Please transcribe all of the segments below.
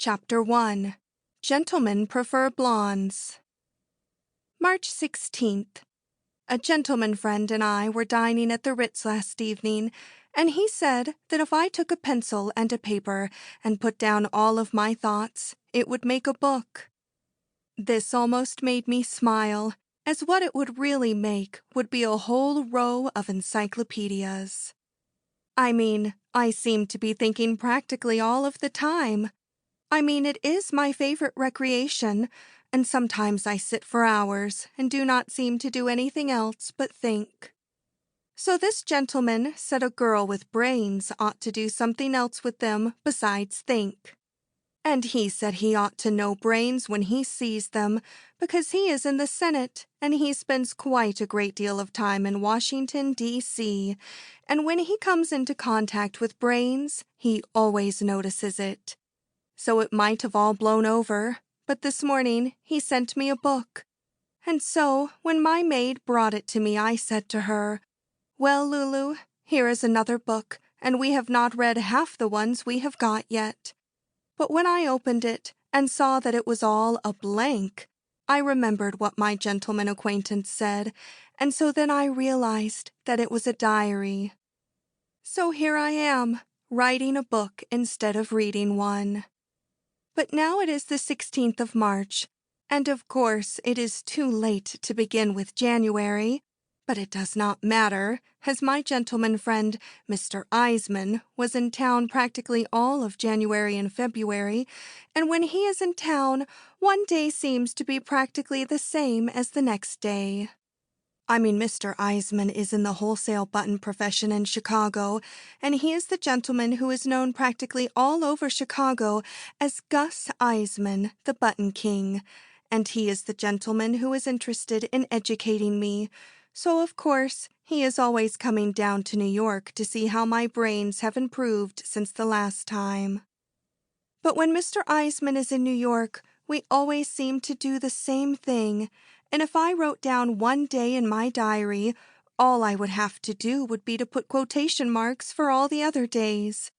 Chapter 1. Gentlemen Prefer Blondes. March 16th. A gentleman friend and I were dining at the Ritz last evening, and he said that if I took a pencil and a paper and put down all of my thoughts, it would make a book. This almost made me smile, as what it would really make would be a whole row of encyclopedias. I seem to be thinking practically all of the time. It is my favorite recreation, and sometimes I sit for hours and do not seem to do anything else but think. So this gentleman said a girl with brains ought to do something else with them besides think. And he said he ought to know brains when he sees them, because he is in the Senate, and he spends quite a great deal of time in Washington, D.C., and when he comes into contact with brains, he always notices it. So it might have all blown over, but this morning he sent me a book. And so, when my maid brought it to me, I said to her, "Well, Lulu, here is another book, and we have not read half the ones we have got yet." But when I opened it and saw that it was all a blank, I remembered what my gentleman acquaintance said, and so then I realized that it was a diary. So here I am, writing a book instead of reading one. But now it is the 16th of March, and of course it is too late to begin with January. But it does not matter, as my gentleman friend, Mr. Eisman, was in town practically all of January and February, and when he is in town, one day seems to be practically the same as the next day. Mr. Eisman is in the wholesale button profession in Chicago, and he is the gentleman who is known practically all over Chicago as Gus Eisman, the Button King, and he is the gentleman who is interested in educating me, so of course he is always coming down to New York to see how my brains have improved since the last time. But when Mr. Eisman is in New York, we always seem to do the same thing, and if I wrote down one day in my diary, all I would have to do would be to put quotation marks for all the other days.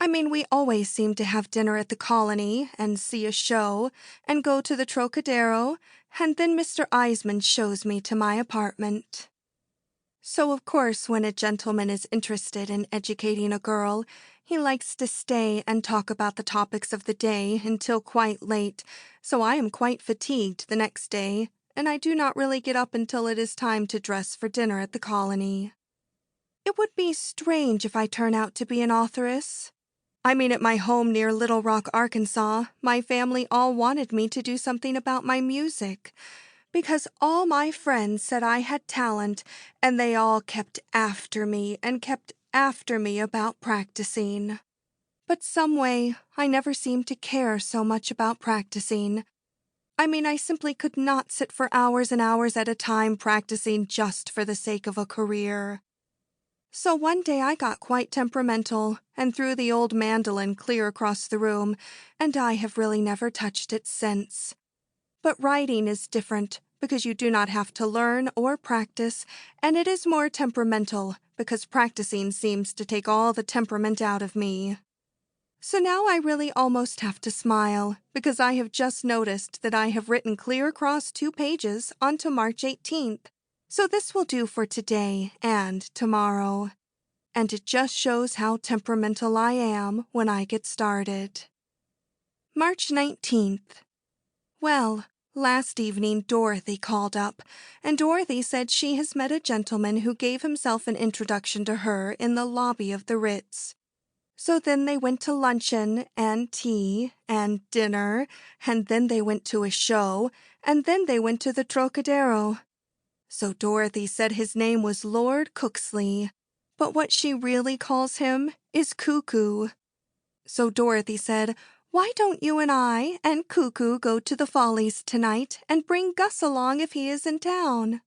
We always seem to have dinner at the Colony and see a show and go to the Trocadero, and then Mr. Eisman shows me to my apartment. So, of course, when a gentleman is interested in educating a girl, he likes to stay and talk about the topics of the day until quite late, so I am quite fatigued the next day, and I do not really get up until it is time to dress for dinner at the Colony. It would be strange if I turn out to be an authoress. At my home near Little Rock, Arkansas, my family all wanted me to do something about my music, because all my friends said I had talent, and they all kept after me about practicing. But some way, I never seemed to care so much about practicing. I simply could not sit for hours and hours at a time practicing just for the sake of a career. So one day I got quite temperamental and threw the old mandolin clear across the room, and I have really never touched it since. But writing is different because you do not have to learn or practice, and it is more temperamental because practicing seems to take all the temperament out of me. So now I really almost have to smile because I have just noticed that I have written clear across 2 pages onto March 18th. So this will do for today and tomorrow. And it just shows how temperamental I am when I get started. March 19th. Well, last evening Dorothy called up, and Dorothy said she has met a gentleman who gave himself an introduction to her in the lobby of the Ritz. So then they went to luncheon and tea and dinner, and then they went to a show, and then they went to the Trocadero. So Dorothy said his name was Lord Cooksley, but what she really calls him is Cuckoo. So Dorothy said, "Why don't you and I and Cuckoo go to the Follies tonight and bring Gus along if he is in town?"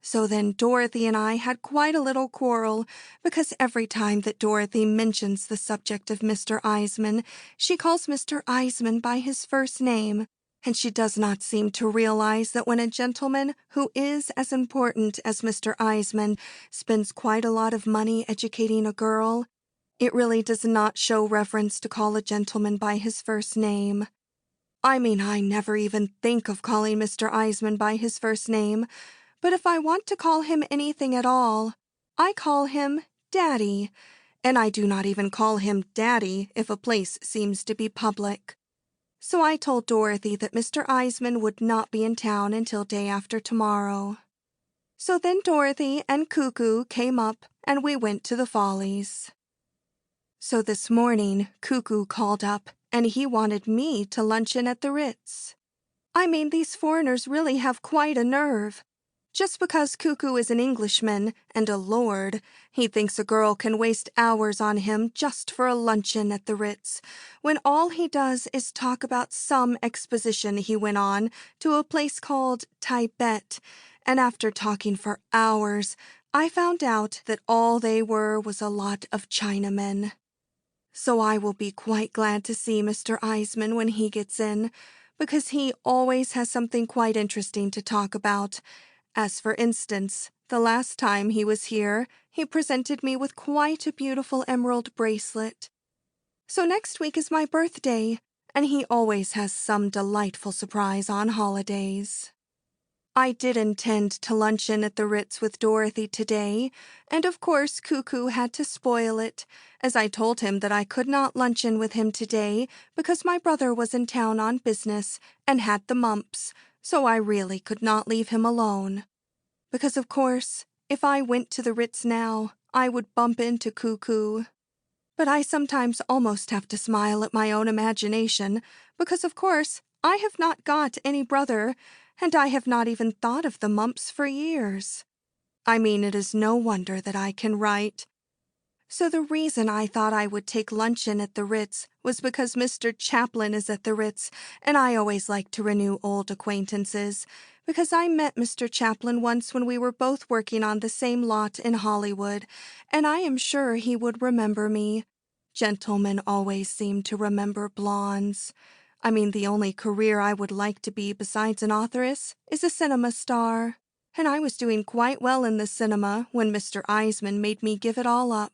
So then Dorothy and I had quite a little quarrel, because every time that Dorothy mentions the subject of Mr. Eisman, she calls Mr. Eisman by his first name, and she does not seem to realize that when a gentleman who is as important as Mr. Eisman spends quite a lot of money educating a girl, It really does not show reverence to call a gentleman by his first name. I mean, I never even think of calling Mr. Eisman by his first name, but if I want to call him anything at all, I call him Daddy, and I do not even call him Daddy if a place seems to be public. So I told Dorothy that Mr. Eisman would not be in town until day after tomorrow. So then Dorothy and Cuckoo came up, and we went to the Follies. So this morning, Cuckoo called up, and he wanted me to luncheon at the Ritz. I mean, these foreigners really have quite a nerve. Just because Cuckoo is an Englishman and a lord, he thinks a girl can waste hours on him just for a luncheon at the Ritz, when all he does is talk about some exposition he went on to a place called Tibet, and after talking for hours, I found out that all they were was a lot of Chinamen. So I will be quite glad to see Mr. Eisman when he gets in, because he always has something quite interesting to talk about. As for instance, the last time he was here, he presented me with quite a beautiful emerald bracelet. So next week is my birthday, and he always has some delightful surprise on holidays. I did intend to luncheon at the Ritz with Dorothy today, and of course Cuckoo had to spoil it, as I told him that I could not luncheon with him today because my brother was in town on business and had the mumps, so I really could not leave him alone. Because of course, if I went to the Ritz now, I would bump into Cuckoo. But I sometimes almost have to smile at my own imagination, because of course I have not got any brother, and I have not even thought of the mumps for years. I mean, it is no wonder that I can write. So the reason I thought I would take luncheon at the Ritz was because Mr. Chaplin is at the Ritz, and I always like to renew old acquaintances, because I met Mr. Chaplin once when we were both working on the same lot in Hollywood, and I am sure he would remember me. Gentlemen always seem to remember blondes. I mean, the only career I would like to be besides an authoress is a cinema star, and I was doing quite well in the cinema when Mr. Eisman made me give it all up.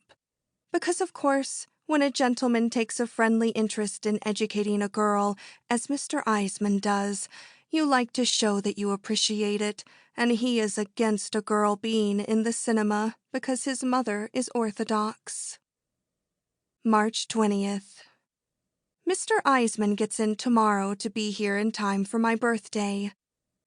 Because, of course, when a gentleman takes a friendly interest in educating a girl, as Mr. Eisman does, you like to show that you appreciate it, and he is against a girl being in the cinema because his mother is Orthodox. March 20th. Mr. Eisman gets in tomorrow to be here in time for my birthday.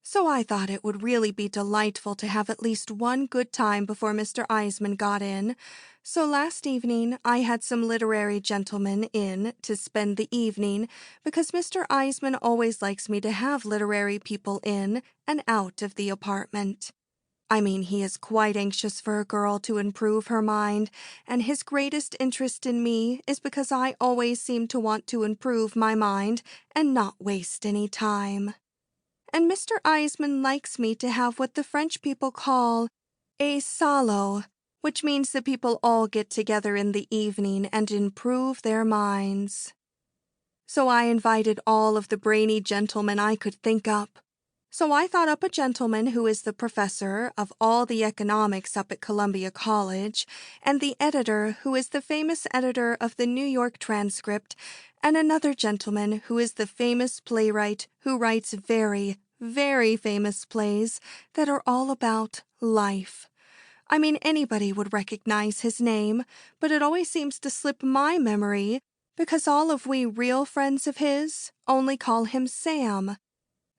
So I thought it would really be delightful to have at least one good time before Mr. Eisman got in. So last evening I had some literary gentlemen in to spend the evening because Mr. Eisman always likes me to have literary people in and out of the apartment. I mean, he is quite anxious for a girl to improve her mind, and his greatest interest in me is because I always seem to want to improve my mind and not waste any time. And Mr. Eisman likes me to have what the French people call a salo, which means that people all get together in the evening and improve their minds. So I invited all of the brainy gentlemen I could think up. So I thought up a gentleman who is the professor of all the economics up at Columbia College, and the editor who is the famous editor of the New York Transcript, and another gentleman who is the famous playwright who writes very, very famous plays that are all about life. I mean, anybody would recognize his name, but it always seems to slip my memory because all of we real friends of his only call him Sam.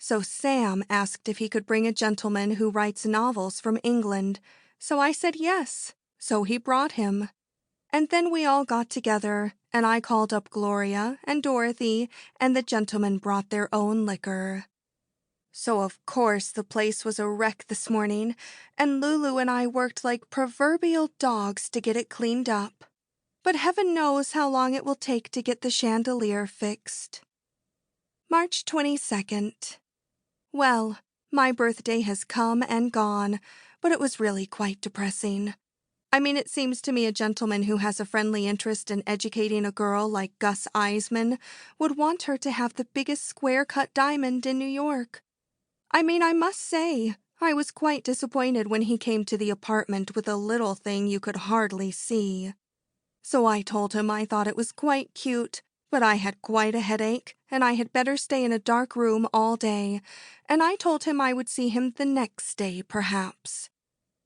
So Sam asked if he could bring a gentleman who writes novels from England. So I said yes. So he brought him. And then we all got together, and I called up Gloria and Dorothy, and the gentlemen brought their own liquor. So of course the place was a wreck this morning, and Lulu and I worked like proverbial dogs to get it cleaned up. But heaven knows how long it will take to get the chandelier fixed. March 22nd. Well, my birthday has come and gone, but it was really quite depressing. I mean, it seems to me a gentleman who has a friendly interest in educating a girl like Gus Eisman would want her to have the biggest square-cut diamond in New York. I mean, I must say, I was quite disappointed when he came to the apartment with a little thing you could hardly see. So I told him I thought it was quite cute, but I had quite a headache, and I had better stay in a dark room all day, and I told him I would see him the next day, perhaps.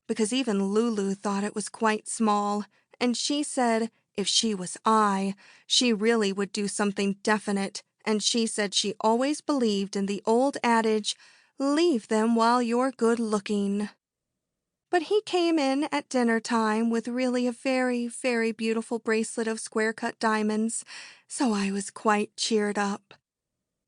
Because even Lulu thought it was quite small, and she said if she was I, she really would do something definite, and she said she always believed in the old adage, leave them while you're good looking. But he came in at dinner time with really a very, very beautiful bracelet of square-cut diamonds, so I was quite cheered up.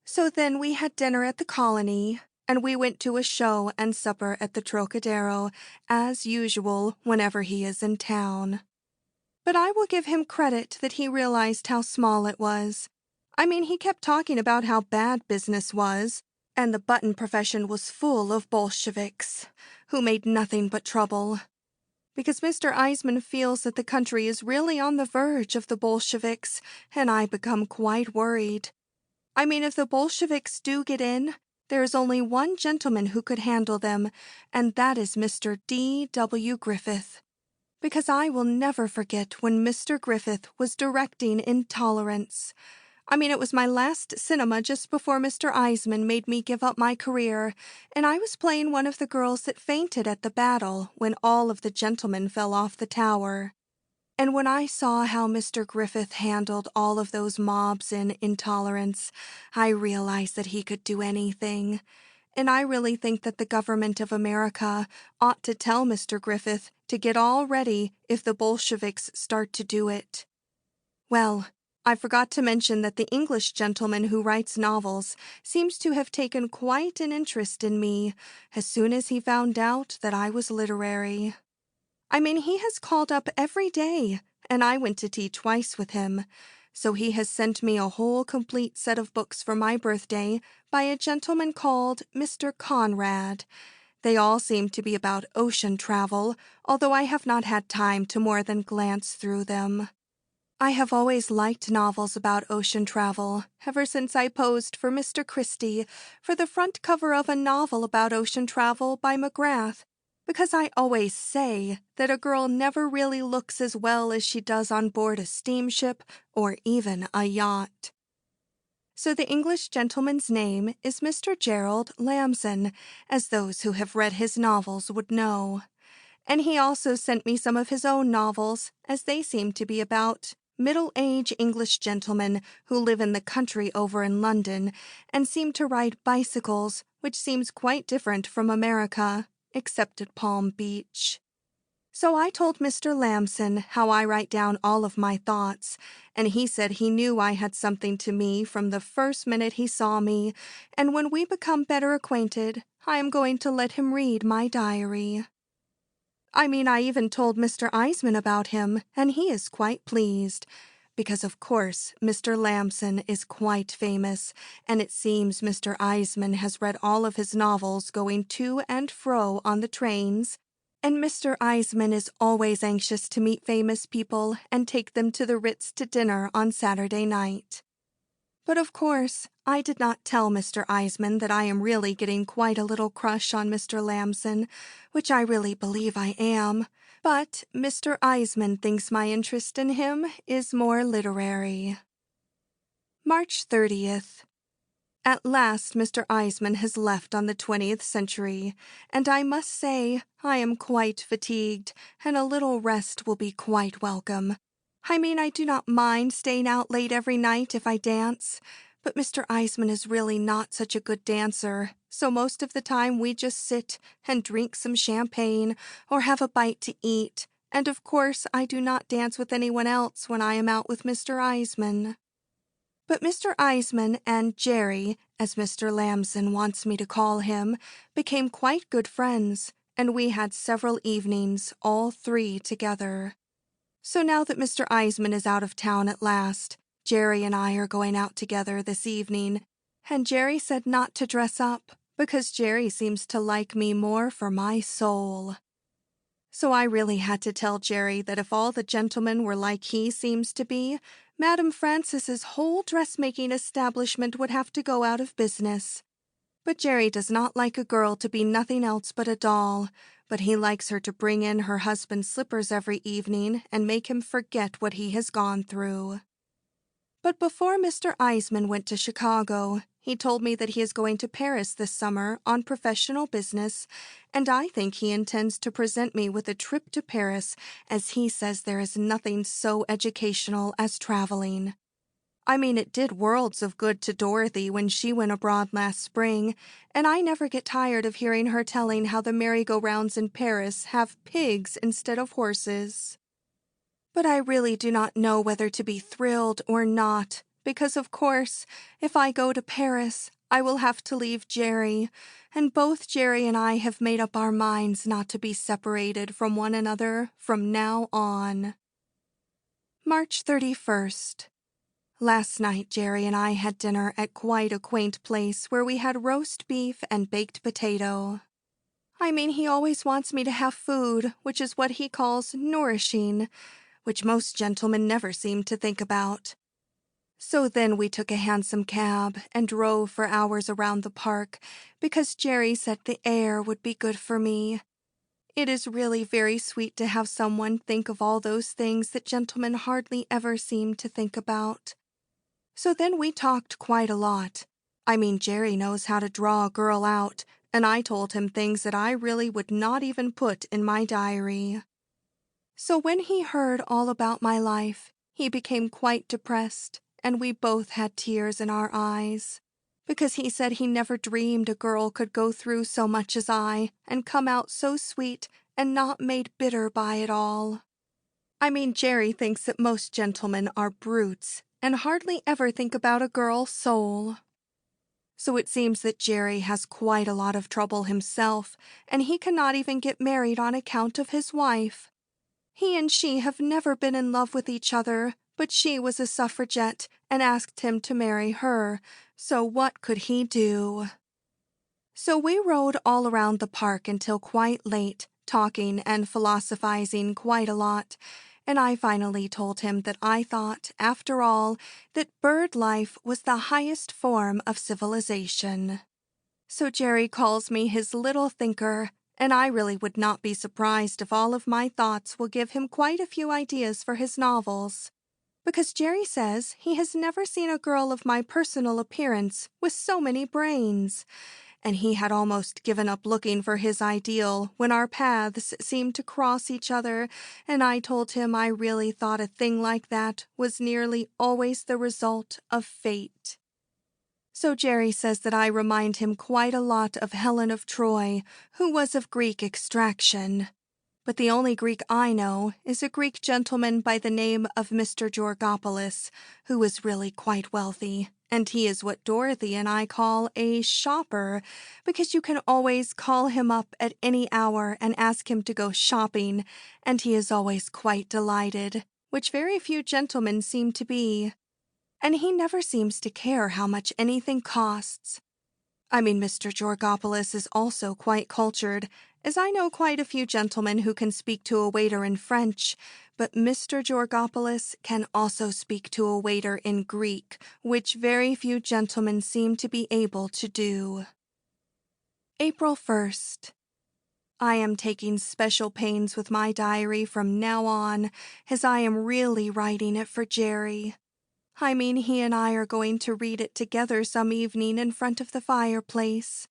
So then we had dinner at the Colony, and we went to a show and supper at the Trocadero, as usual whenever he is in town. But I will give him credit that he realized how small it was. I mean, he kept talking about how bad business was, and the button profession was full of Bolsheviks, who made nothing but trouble. Because Mr. Eisman feels that the country is really on the verge of the Bolsheviks, and I become quite worried. I mean, if the Bolsheviks do get in, there is only one gentleman who could handle them, and that is Mr. D.W. Griffith. Because I will never forget when Mr. Griffith was directing Intolerance. I mean, it was my last cinema just before Mr. Eisman made me give up my career, and I was playing one of the girls that fainted at the battle when all of the gentlemen fell off the tower. And when I saw how Mr. Griffith handled all of those mobs in Intolerance, I realized that he could do anything. And I really think that the government of America ought to tell Mr. Griffith to get all ready if the Bolsheviks start to do it. Well, I forgot to mention that the English gentleman who writes novels seems to have taken quite an interest in me as soon as he found out that I was literary. I mean, he has called up every day, and I went to tea twice with him. So he has sent me a whole complete set of books for my birthday by a gentleman called Mr. Conrad. They all seem to be about ocean travel, although I have not had time to more than glance through them. I have always liked novels about ocean travel, ever since I posed for Mr. Christie for the front cover of a novel about ocean travel by McGrath, because I always say that a girl never really looks as well as she does on board a steamship or even a yacht. So the English gentleman's name is Mr. Gerald Lamson, as those who have read his novels would know. And he also sent me some of his own novels, as they seem to be about middle-aged English gentlemen who live in the country over in London and seem to ride bicycles, which seems quite different from America, except at Palm Beach. So I told Mr. Lamson how I write down all of my thoughts, and he said he knew I had something to me from the first minute he saw me, and when we become better acquainted, I am going to let him read my diary. I mean, I even told Mr. Eisman about him, and he is quite pleased. Because, of course, Mr. Lamson is quite famous, and it seems Mr. Eisman has read all of his novels going to and fro on the trains, and Mr. Eisman is always anxious to meet famous people and take them to the Ritz to dinner on Saturday night. But of course, I did not tell Mr. Eisman that I am really getting quite a little crush on Mr. Lamson, which I really believe I am. But Mr. Eisman thinks my interest in him is more literary. March 30th. At last Mr. Eisman has left on the 20th century, and I must say I am quite fatigued, and a little rest will be quite welcome. I mean, I do not mind staying out late every night if I dance, but Mr. Eisman is really not such a good dancer, so most of the time we just sit and drink some champagne or have a bite to eat, and of course I do not dance with anyone else when I am out with Mr. Eisman. But Mr. Eisman and Jerry, as Mr. Lamson wants me to call him, became quite good friends, and we had several evenings, all three together. So now that Mr. Eisman is out of town at last, Jerry and I are going out together this evening, and Jerry said not to dress up, because Jerry seems to like me more for my soul. So I really had to tell Jerry that if all the gentlemen were like he seems to be, Madame Frances's whole dressmaking establishment would have to go out of business. But Jerry does not like a girl to be nothing else but a doll, but he likes her to bring in her husband's slippers every evening and make him forget what he has gone through. But before Mr. Eisman went to Chicago, he told me that he is going to Paris this summer on professional business, and I think he intends to present me with a trip to Paris, as he says there is nothing so educational as traveling. I mean, it did worlds of good to Dorothy when she went abroad last spring, and I never get tired of hearing her telling how the merry-go-rounds in Paris have pigs instead of horses. But I really do not know whether to be thrilled or not, because of course, if I go to Paris, I will have to leave Jerry, and both Jerry and I have made up our minds not to be separated from one another from now on. March 31st. Last night, Jerry and I had dinner at quite a quaint place where we had roast beef and baked potato. I mean, he always wants me to have food, which is what he calls nourishing, which most gentlemen never seem to think about. So then we took a hansom cab and drove for hours around the park because Jerry said the air would be good for me. It is really very sweet to have someone think of all those things that gentlemen hardly ever seem to think about. So then we talked quite a lot. I mean, Jerry knows how to draw a girl out, and I told him things that I really would not even put in my diary. So when he heard all about my life, he became quite depressed, and we both had tears in our eyes, because he said he never dreamed a girl could go through so much as I and come out so sweet and not made bitter by it all. I mean, Jerry thinks that most gentlemen are brutes and hardly ever think about a girl's soul. So it seems that Jerry has quite a lot of trouble himself, and he cannot even get married on account of his wife. He and she have never been in love with each other, but she was a suffragette and asked him to marry her, so what could he do? So we rode all around the park until quite late, talking and philosophizing quite a lot, and I finally told him that I thought, after all, that bird life was the highest form of civilization. So Jerry calls me his little thinker, and I really would not be surprised if all of my thoughts will give him quite a few ideas for his novels. Because Jerry says he has never seen a girl of my personal appearance with so many brains, and he had almost given up looking for his ideal when our paths seemed to cross each other, and I told him I really thought a thing like that was nearly always the result of fate. So Jerry says that I remind him quite a lot of Helen of Troy, who was of Greek extraction. But the only Greek I know is a Greek gentleman by the name of Mr. Georgopoulos, who is really quite wealthy, and he is what Dorothy and I call a shopper, because you can always call him up at any hour and ask him to go shopping, and he is always quite delighted, which very few gentlemen seem to be. And he never seems to care how much anything costs. I mean, Mr. Georgopoulos is also quite cultured, as I know quite a few gentlemen who can speak to a waiter in French, but Mr. Georgopoulos can also speak to a waiter in Greek, which very few gentlemen seem to be able to do. April 1st. I am taking special pains with my diary from now on, as I am really writing it for Jerry. I mean, he and I are going to read it together some evening in front of the fireplace.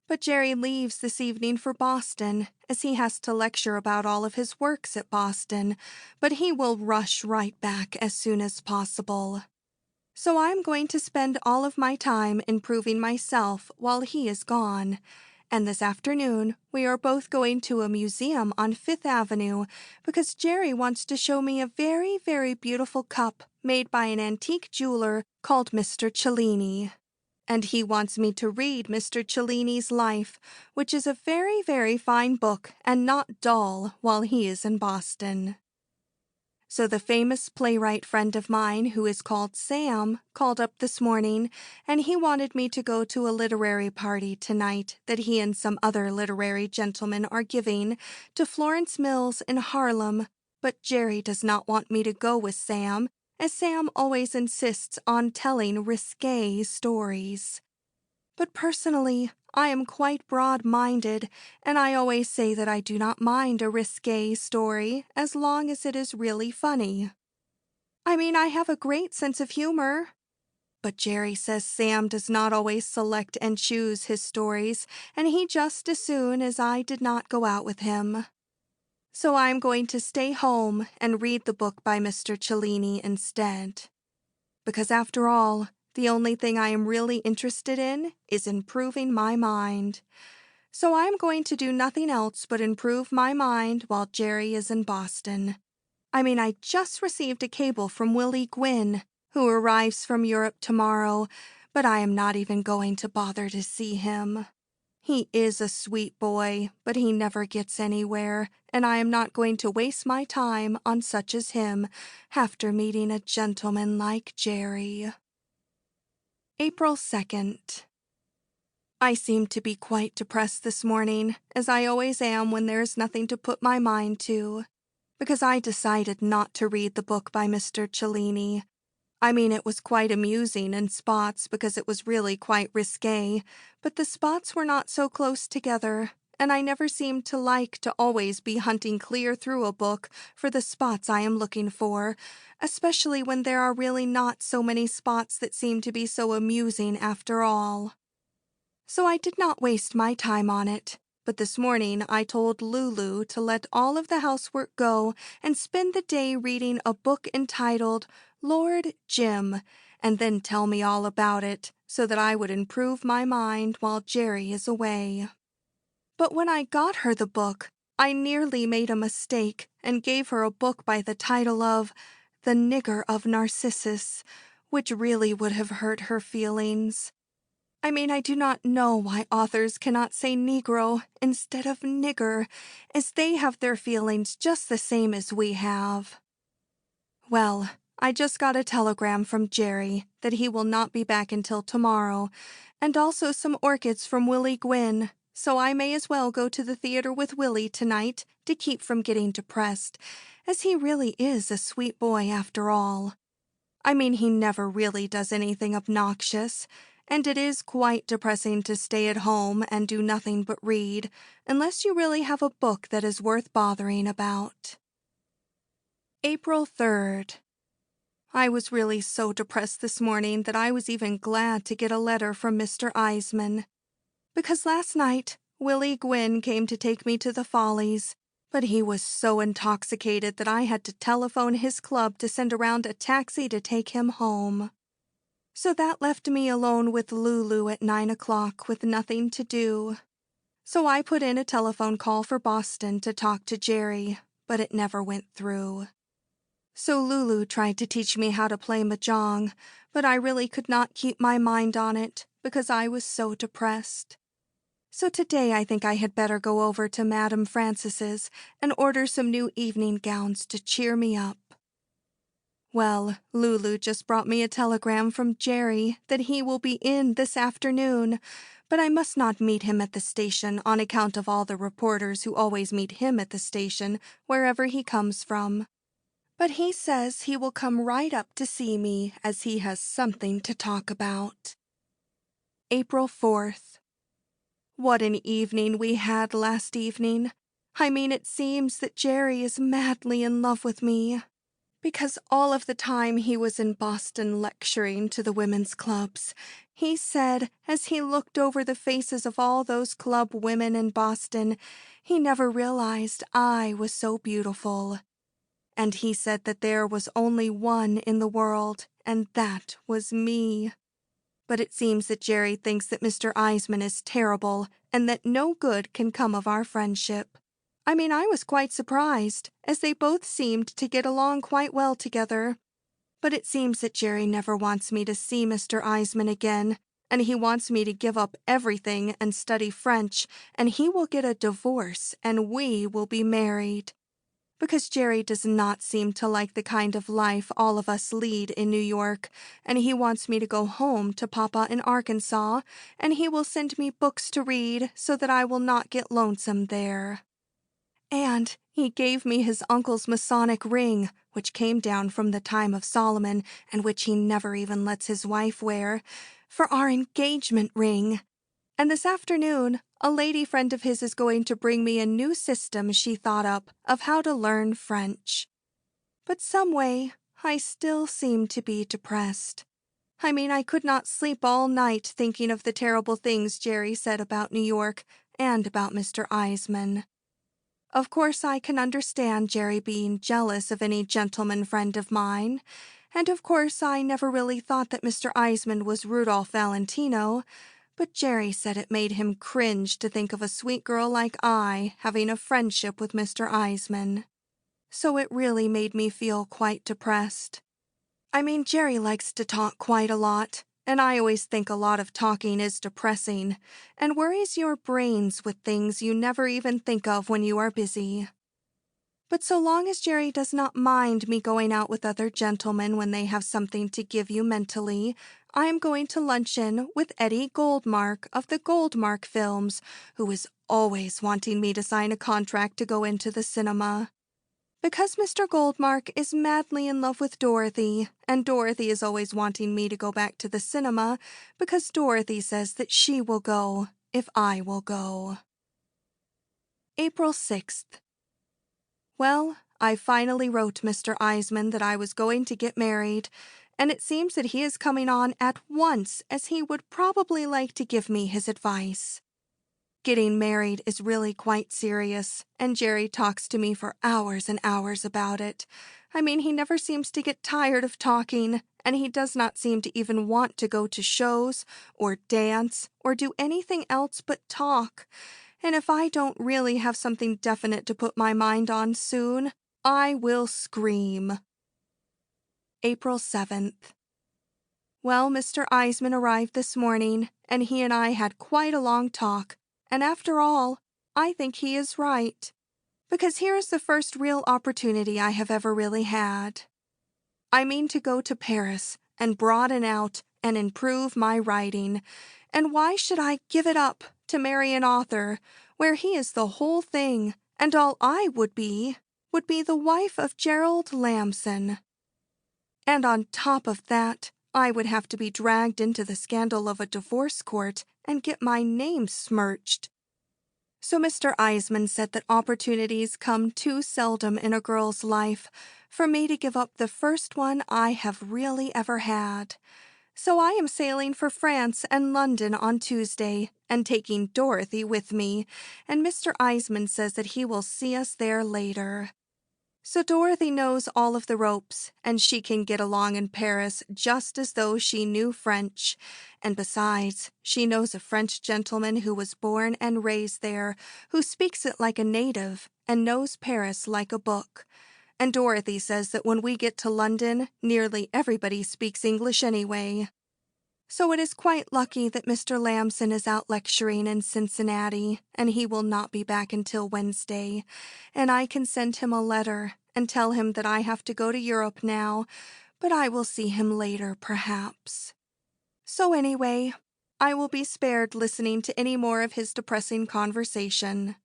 But Jerry leaves this evening for Boston, as he has to lecture about all of his works at Boston, but he will rush right back as soon as possible. So I'm going to spend all of my time improving myself while he is gone. And this afternoon, we are both going to a museum on Fifth Avenue because Jerry wants to show me a very, very beautiful cup made by an antique jeweler called Mr. Cellini. And he wants me to read Mr. Cellini's life, which is a very, very fine book and not dull while he is in Boston. So the famous playwright friend of mine, who is called Sam, called up this morning, and he wanted me to go to a literary party tonight that he and some other literary gentlemen are giving to Florence Mills in Harlem, but Jerry does not want me to go with Sam, as Sam always insists on telling risque stories. But personally, I am quite broad-minded, and I always say that I do not mind a risque story as long as it is really funny. I mean, I have a great sense of humor. But Jerry says Sam does not always select and choose his stories, and he just as soon as I did not go out with him. So I'm going to stay home and read the book by Mr. Cellini instead. Because after all, the only thing I am really interested in is improving my mind. So I'm going to do nothing else but improve my mind while Jerry is in Boston. I mean, I just received a cable from Willie Gwynn, who arrives from Europe tomorrow, but I am not even going to bother to see him. He is a sweet boy, but he never gets anywhere, and I am not going to waste my time on such as him after meeting a gentleman like Jerry. April 2nd. I seem to be quite depressed this morning, as I always am when there is nothing to put my mind to, because I decided not to read the book by Mr. Cellini. I mean, it was quite amusing in spots because it was really quite risque, but the spots were not so close together, and I never seemed to like to always be hunting clear through a book for the spots I am looking for, especially when there are really not so many spots that seem to be so amusing after all. So I did not waste my time on it. But this morning I told Lulu to let all of the housework go and spend the day reading a book entitled Lord Jim, and then tell me all about it, so that I would improve my mind while Jerry is away. But when I got her the book, I nearly made a mistake and gave her a book by the title of The Nigger of Narcissus, which really would have hurt her feelings. I mean, I do not know why authors cannot say Negro instead of nigger, as they have their feelings just the same as we have. Well, I just got a telegram from Jerry that he will not be back until tomorrow, and also some orchids from Willie Gwynn, so I may as well go to the theater with Willie tonight to keep from getting depressed, as he really is a sweet boy after all. I mean, he never really does anything obnoxious, and it is quite depressing to stay at home and do nothing but read, unless you really have a book that is worth bothering about. April 3rd. I was really so depressed this morning that I was even glad to get a letter from Mr. Eisman, because last night Willie Gwynn came to take me to the Follies, but he was so intoxicated that I had to telephone his club to send around a taxi to take him home. So that left me alone with Lulu at 9 o'clock with nothing to do. So I put in a telephone call for Boston to talk to Jerry, but it never went through. So Lulu tried to teach me how to play mahjong, but I really could not keep my mind on it because I was so depressed. So today I think I had better go over to Madame Francis's and order some new evening gowns to cheer me up. Well, Lulu just brought me a telegram from Jerry that he will be in this afternoon, but I must not meet him at the station on account of all the reporters who always meet him at the station wherever he comes from. But he says he will come right up to see me as he has something to talk about. April 4th. What an evening we had last evening. I mean, it seems that Jerry is madly in love with me, because all of the time he was in Boston lecturing to the women's clubs, he said, as he looked over the faces of all those club women in Boston, he never realized I was so beautiful. And he said that there was only one in the world, and that was me. But it seems that Jerry thinks that Mr. Eisman is terrible and that no good can come of our friendship. I mean, I was quite surprised, as they both seemed to get along quite well together. But it seems that Jerry never wants me to see Mr. Eisman again, and he wants me to give up everything and study French, and he will get a divorce, and we will be married. Because Jerry does not seem to like the kind of life all of us lead in New York, and he wants me to go home to Papa in Arkansas, and he will send me books to read so that I will not get lonesome there. And he gave me his uncle's Masonic ring, which came down from the time of Solomon, and which he never even lets his wife wear, for our engagement ring. And this afternoon, a lady friend of his is going to bring me a new system she thought up of how to learn French. But some way, I still seem to be depressed. I mean, I could not sleep all night thinking of the terrible things Jerry said about New York and about Mr. Eisman. Of course, I can understand Jerry being jealous of any gentleman friend of mine, and of course I never really thought that Mr. Eisman was Rudolph Valentino, but Jerry said it made him cringe to think of a sweet girl like I having a friendship with Mr. Eisman. So it really made me feel quite depressed. I mean, Jerry likes to talk quite a lot, and I always think a lot of talking is depressing and worries your brains with things you never even think of when you are busy. But so long as Jerry does not mind me going out with other gentlemen when they have something to give you mentally, I am going to luncheon with Eddie Goldmark of the Goldmark films, who is always wanting me to sign a contract to go into the cinema. Because Mr. Goldmark is madly in love with Dorothy, and Dorothy is always wanting me to go back to the cinema because Dorothy says that she will go if I will go. April 6th. Well, I finally wrote Mr. Eisman that I was going to get married, and it seems that he is coming on at once as he would probably like to give me his advice. Getting married is really quite serious, and Jerry talks to me for hours and hours about it. I mean, he never seems to get tired of talking, and he does not seem to even want to go to shows, or dance, or do anything else but talk. And if I don't really have something definite to put my mind on soon, I will scream. April 7th. Well, Mr. Eisman arrived this morning, and he and I had quite a long talk. And after all, I think he is right. Because here is the first real opportunity I have ever really had. I mean to go to Paris and broaden out and improve my writing. And why should I give it up to marry an author where he is the whole thing, and all I would be the wife of Gerald Lamson? And on top of that, I would have to be dragged into the scandal of a divorce court and get my name smirched. So Mr. Eisman said that opportunities come too seldom in a girl's life for me to give up the first one I have really ever had. So I am sailing for France and London on Tuesday and taking Dorothy with me, and Mr. Eisman says that he will see us there later. So Dorothy knows all of the ropes, and she can get along in Paris just as though she knew French. And besides, she knows a French gentleman who was born and raised there, who speaks it like a native, and knows Paris like a book. And Dorothy says that when we get to London, nearly everybody speaks English anyway. So it is quite lucky that Mr. Lamson is out lecturing in Cincinnati, and he will not be back until Wednesday, and I can send him a letter and tell him that I have to go to Europe now, but I will see him later, perhaps. So anyway, I will be spared listening to any more of his depressing conversation.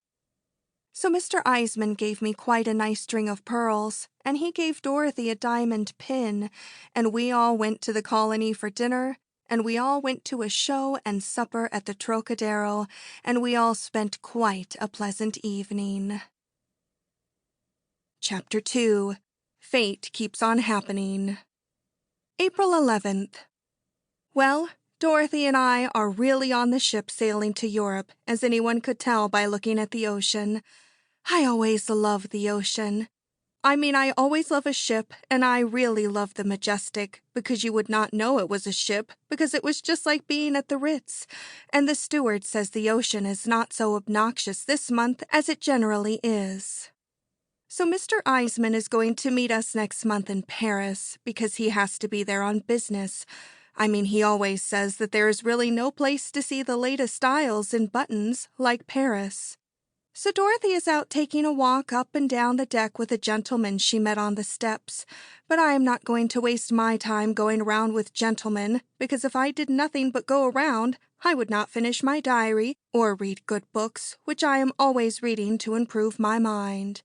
So Mr. Eisman gave me quite a nice string of pearls, and he gave Dorothy a diamond pin, and we all went to the Colony for dinner, and we all went to a show and supper at the Trocadero, and we all spent quite a pleasant evening. Chapter 2. Fate Keeps on Happening. April 11th. Well, Dorothy and I are really on the ship sailing to Europe, as anyone could tell by looking at the ocean. I always love the ocean. I always love a ship, and I really love the Majestic, because you would not know it was a ship, because it was just like being at the Ritz. And the steward says the ocean is not so obnoxious this month as it generally is. So Mr. Eisman is going to meet us next month in Paris, because he has to be there on business. He always says that there is really no place to see the latest styles in buttons like Paris. So Dorothy is out taking a walk up and down the deck with a gentleman she met on the steps. But I am not going to waste my time going around with gentlemen, because if I did nothing but go around, I would not finish my diary or read good books, which I am always reading to improve my mind.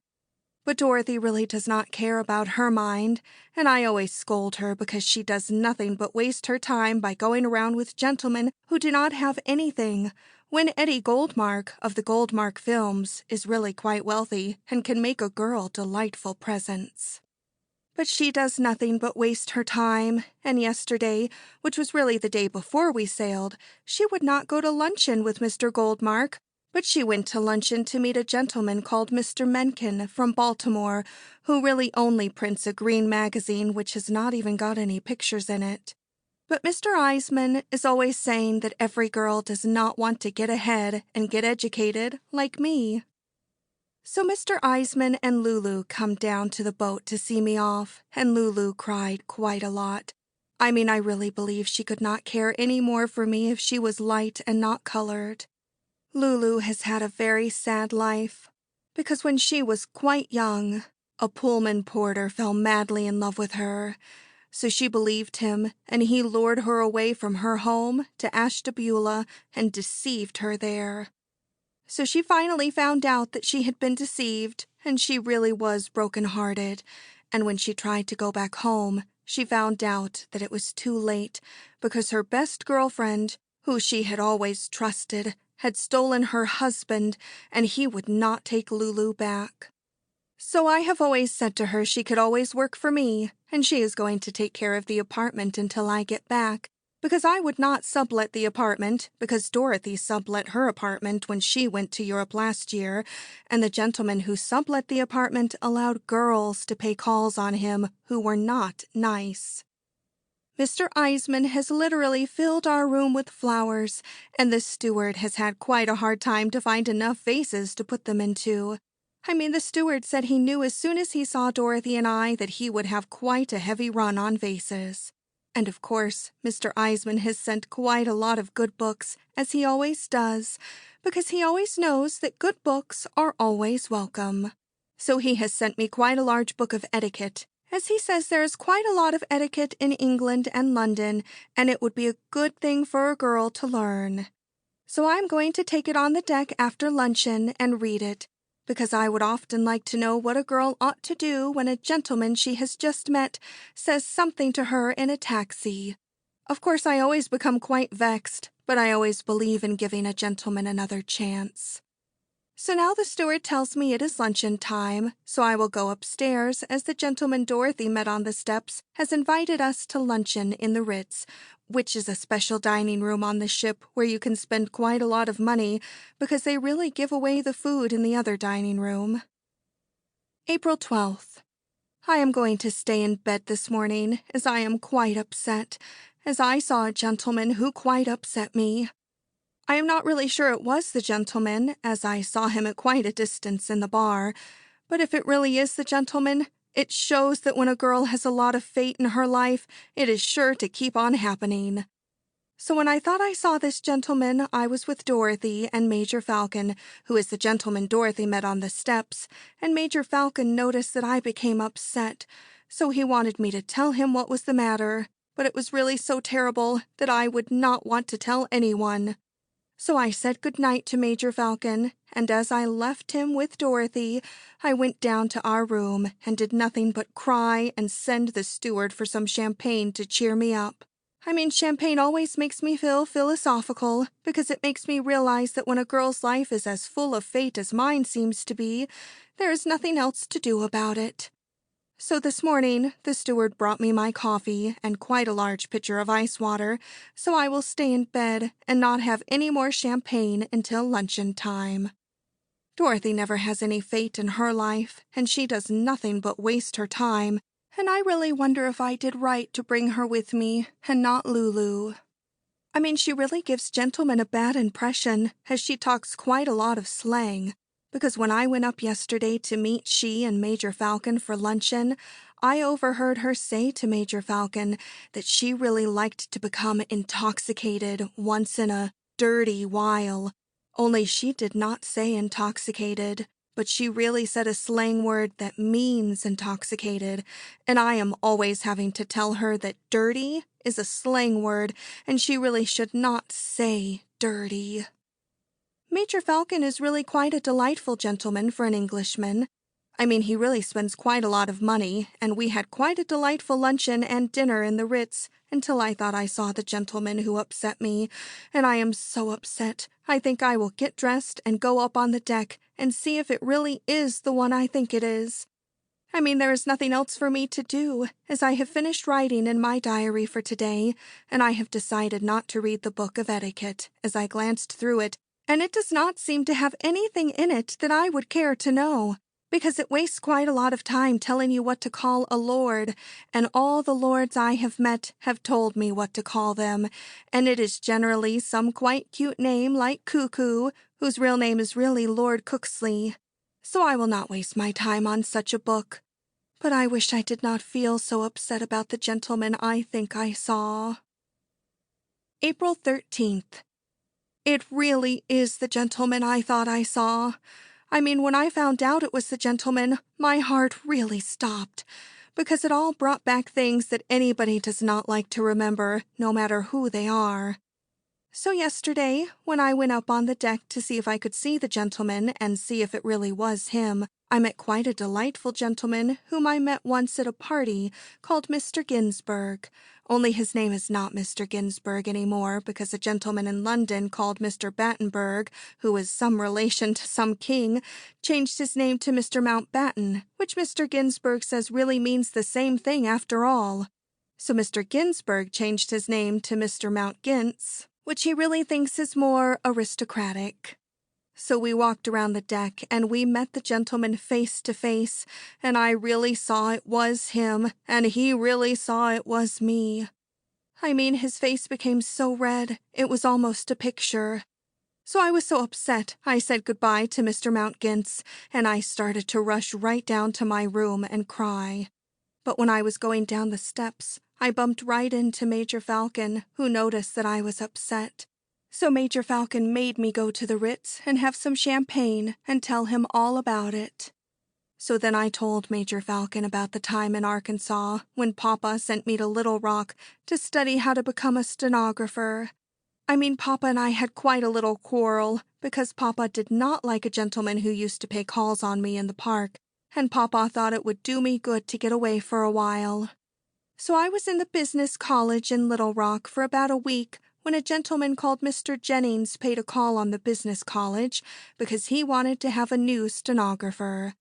But Dorothy really does not care about her mind, and I always scold her because she does nothing but waste her time by going around with gentlemen who do not have anything, when Eddie Goldmark of the Goldmark films is really quite wealthy and can make a girl delightful presents. But she does nothing but waste her time, and yesterday, which was really the day before we sailed, she would not go to luncheon with Mr. Goldmark, but she went to luncheon to meet a gentleman called Mr. Mencken from Baltimore, who really only prints a green magazine which has not even got any pictures in it. But Mr. Eisman is always saying that every girl does not want to get ahead and get educated like me. So Mr. Eisman and Lulu come down to the boat to see me off, and Lulu cried quite a lot. I mean, I really believe she could not care any more for me if she was light and not colored. Lulu has had a very sad life, because when she was quite young, a Pullman porter fell madly in love with her. So she believed him, and he lured her away from her home to Ashtabula and deceived her there. So she finally found out that she had been deceived, and she really was broken-hearted. And when she tried to go back home, she found out that it was too late, because her best girlfriend, who she had always trusted, had stolen her husband, and he would not take Lulu back. So I have always said to her she could always work for me, and she is going to take care of the apartment until I get back, because I would not sublet the apartment, because Dorothy sublet her apartment when she went to Europe last year, and the gentleman who sublet the apartment allowed girls to pay calls on him who were not nice. Mr. Eisman has literally filled our room with flowers, and the steward has had quite a hard time to find enough vases to put them into. I mean, the steward said he knew as soon as he saw Dorothy and I that he would have quite a heavy run on vases. And of course, Mr. Eisman has sent quite a lot of good books, as he always does, because he always knows that good books are always welcome. So he has sent me quite a large book of etiquette, as he says there is quite a lot of etiquette in England and London, and it would be a good thing for a girl to learn. So I'm going to take it on the deck after luncheon and read it, because I would often like to know what a girl ought to do when a gentleman she has just met says something to her in a taxi. Of course, I always become quite vexed, but I always believe in giving a gentleman another chance. So now the steward tells me it is luncheon time, so I will go upstairs, as the gentleman Dorothy met on the steps has invited us to luncheon in the Ritz, which is a special dining room on the ship where you can spend quite a lot of money because they really give away the food in the other dining room. April 12th. I am going to stay in bed this morning, as I am quite upset, as I saw a gentleman who quite upset me. I am not really sure it was the gentleman, as I saw him at quite a distance in the bar, but if it really is the gentleman, it shows that when a girl has a lot of fate in her life, it is sure to keep on happening. So when I thought I saw this gentleman, I was with Dorothy and Major Falcon, who is the gentleman Dorothy met on the steps, and Major Falcon noticed that I became upset, so he wanted me to tell him what was the matter, but it was really so terrible that I would not want to tell anyone. So I said good night to Major Falcon, and as I left him with Dorothy, I went down to our room and did nothing but cry and send the steward for some champagne to cheer me up. I mean, champagne always makes me feel philosophical, because it makes me realize that when a girl's life is as full of fate as mine seems to be, there is nothing else to do about it. So this morning, the steward brought me my coffee and quite a large pitcher of ice water, so I will stay in bed and not have any more champagne until luncheon time. Dorothy never has any fate in her life, and she does nothing but waste her time, and I really wonder if I did right to bring her with me and not Lulu. I mean, she really gives gentlemen a bad impression, as she talks quite a lot of slang. Because when I went up yesterday to meet she and Major Falcon for luncheon, I overheard her say to Major Falcon that she really liked to become intoxicated once in a dirty while. Only she did not say intoxicated, but she really said a slang word that means intoxicated, and I am always having to tell her that dirty is a slang word, and she really should not say dirty. Major Falcon is really quite a delightful gentleman for an Englishman. I mean, he really spends quite a lot of money, and we had quite a delightful luncheon and dinner in the Ritz until I thought I saw the gentleman who upset me, and I am so upset. I think I will get dressed and go up on the deck and see if it really is the one I think it is. I mean, there is nothing else for me to do, as I have finished writing in my diary for today, and I have decided not to read the book of etiquette, as I glanced through it, and it does not seem to have anything in it that I would care to know, because it wastes quite a lot of time telling you what to call a lord, and all the lords I have met have told me what to call them, and it is generally some quite cute name like Cuckoo, whose real name is really Lord Cooksley. So I will not waste my time on such a book. But I wish I did not feel so upset about the gentleman I think I saw. April 13th. It really is the gentleman I thought I saw. I mean, when I found out it was the gentleman, my heart really stopped, because it all brought back things that anybody does not like to remember, no matter who they are. So yesterday, when I went up on the deck to see if I could see the gentleman and see if it really was him, I met quite a delightful gentleman whom I met once at a party called Mr. Ginsburg. Only his name is not Mr. Ginsburg anymore because a gentleman in London called Mr. Battenberg, who is some relation to some king, changed his name to Mr. Mountbatten, which Mr. Ginsburg says really means the same thing after all. So Mr. Ginsburg changed his name to Mr. Mountgins, which he really thinks is more aristocratic. So we walked around the deck, and we met the gentleman face to face, and I really saw it was him, and he really saw it was me. I mean, his face became so red, it was almost a picture. So I was so upset, I said goodbye to Mr. Mountgins, and I started to rush right down to my room and cry. But when I was going down the steps, I bumped right into Major Falcon, who noticed that I was upset. So Major Falcon made me go to the Ritz and have some champagne and tell him all about it. So then I told Major Falcon about the time in Arkansas when Papa sent me to Little Rock to study how to become a stenographer. I mean, Papa and I had quite a little quarrel because Papa did not like a gentleman who used to pay calls on me in the park, and Papa thought it would do me good to get away for a while. So I was in the business college in Little Rock for about a week when a gentleman called Mr. Jennings paid a call on the business college because he wanted to have a new stenographer.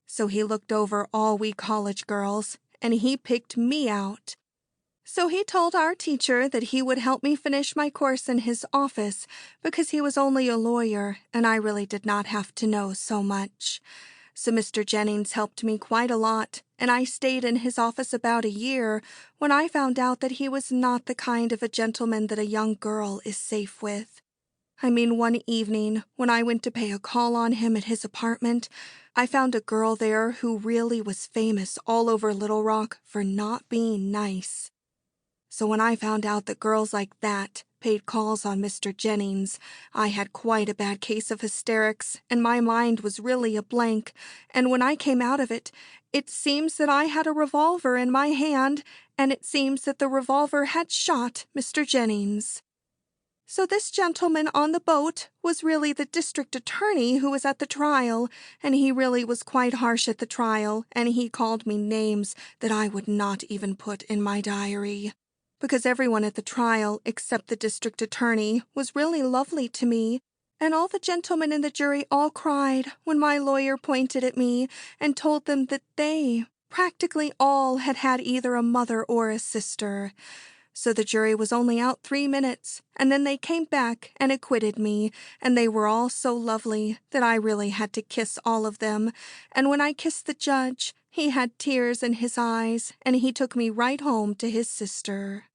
So he looked over all we college girls, and he picked me out. So he told our teacher that he would help me finish my course in his office because he was only a lawyer and I really did not have to know so much. So Mr. Jennings helped me quite a lot, and I stayed in his office about a year when I found out that he was not the kind of a gentleman that a young girl is safe with. I mean, one evening, when I went to pay a call on him at his apartment, I found a girl there who really was famous all over Little Rock for not being nice. So when I found out that girls like that paid calls on Mr. Jennings, I had quite a bad case of hysterics, and my mind was really a blank, and when I came out of it, it seems that I had a revolver in my hand, and it seems that the revolver had shot Mr. Jennings. So this gentleman on the boat was really the district attorney who was at the trial, and he really was quite harsh at the trial, and he called me names that I would not even put in my diary. Because everyone at the trial, except the district attorney, was really lovely to me, and all the gentlemen in the jury all cried when my lawyer pointed at me and told them that they, practically all, had had either a mother or a sister. So the jury was only out 3 minutes, and then they came back and acquitted me, and they were all so lovely that I really had to kiss all of them, and when I kissed the judge, he had tears in his eyes, and he took me right home to his sister.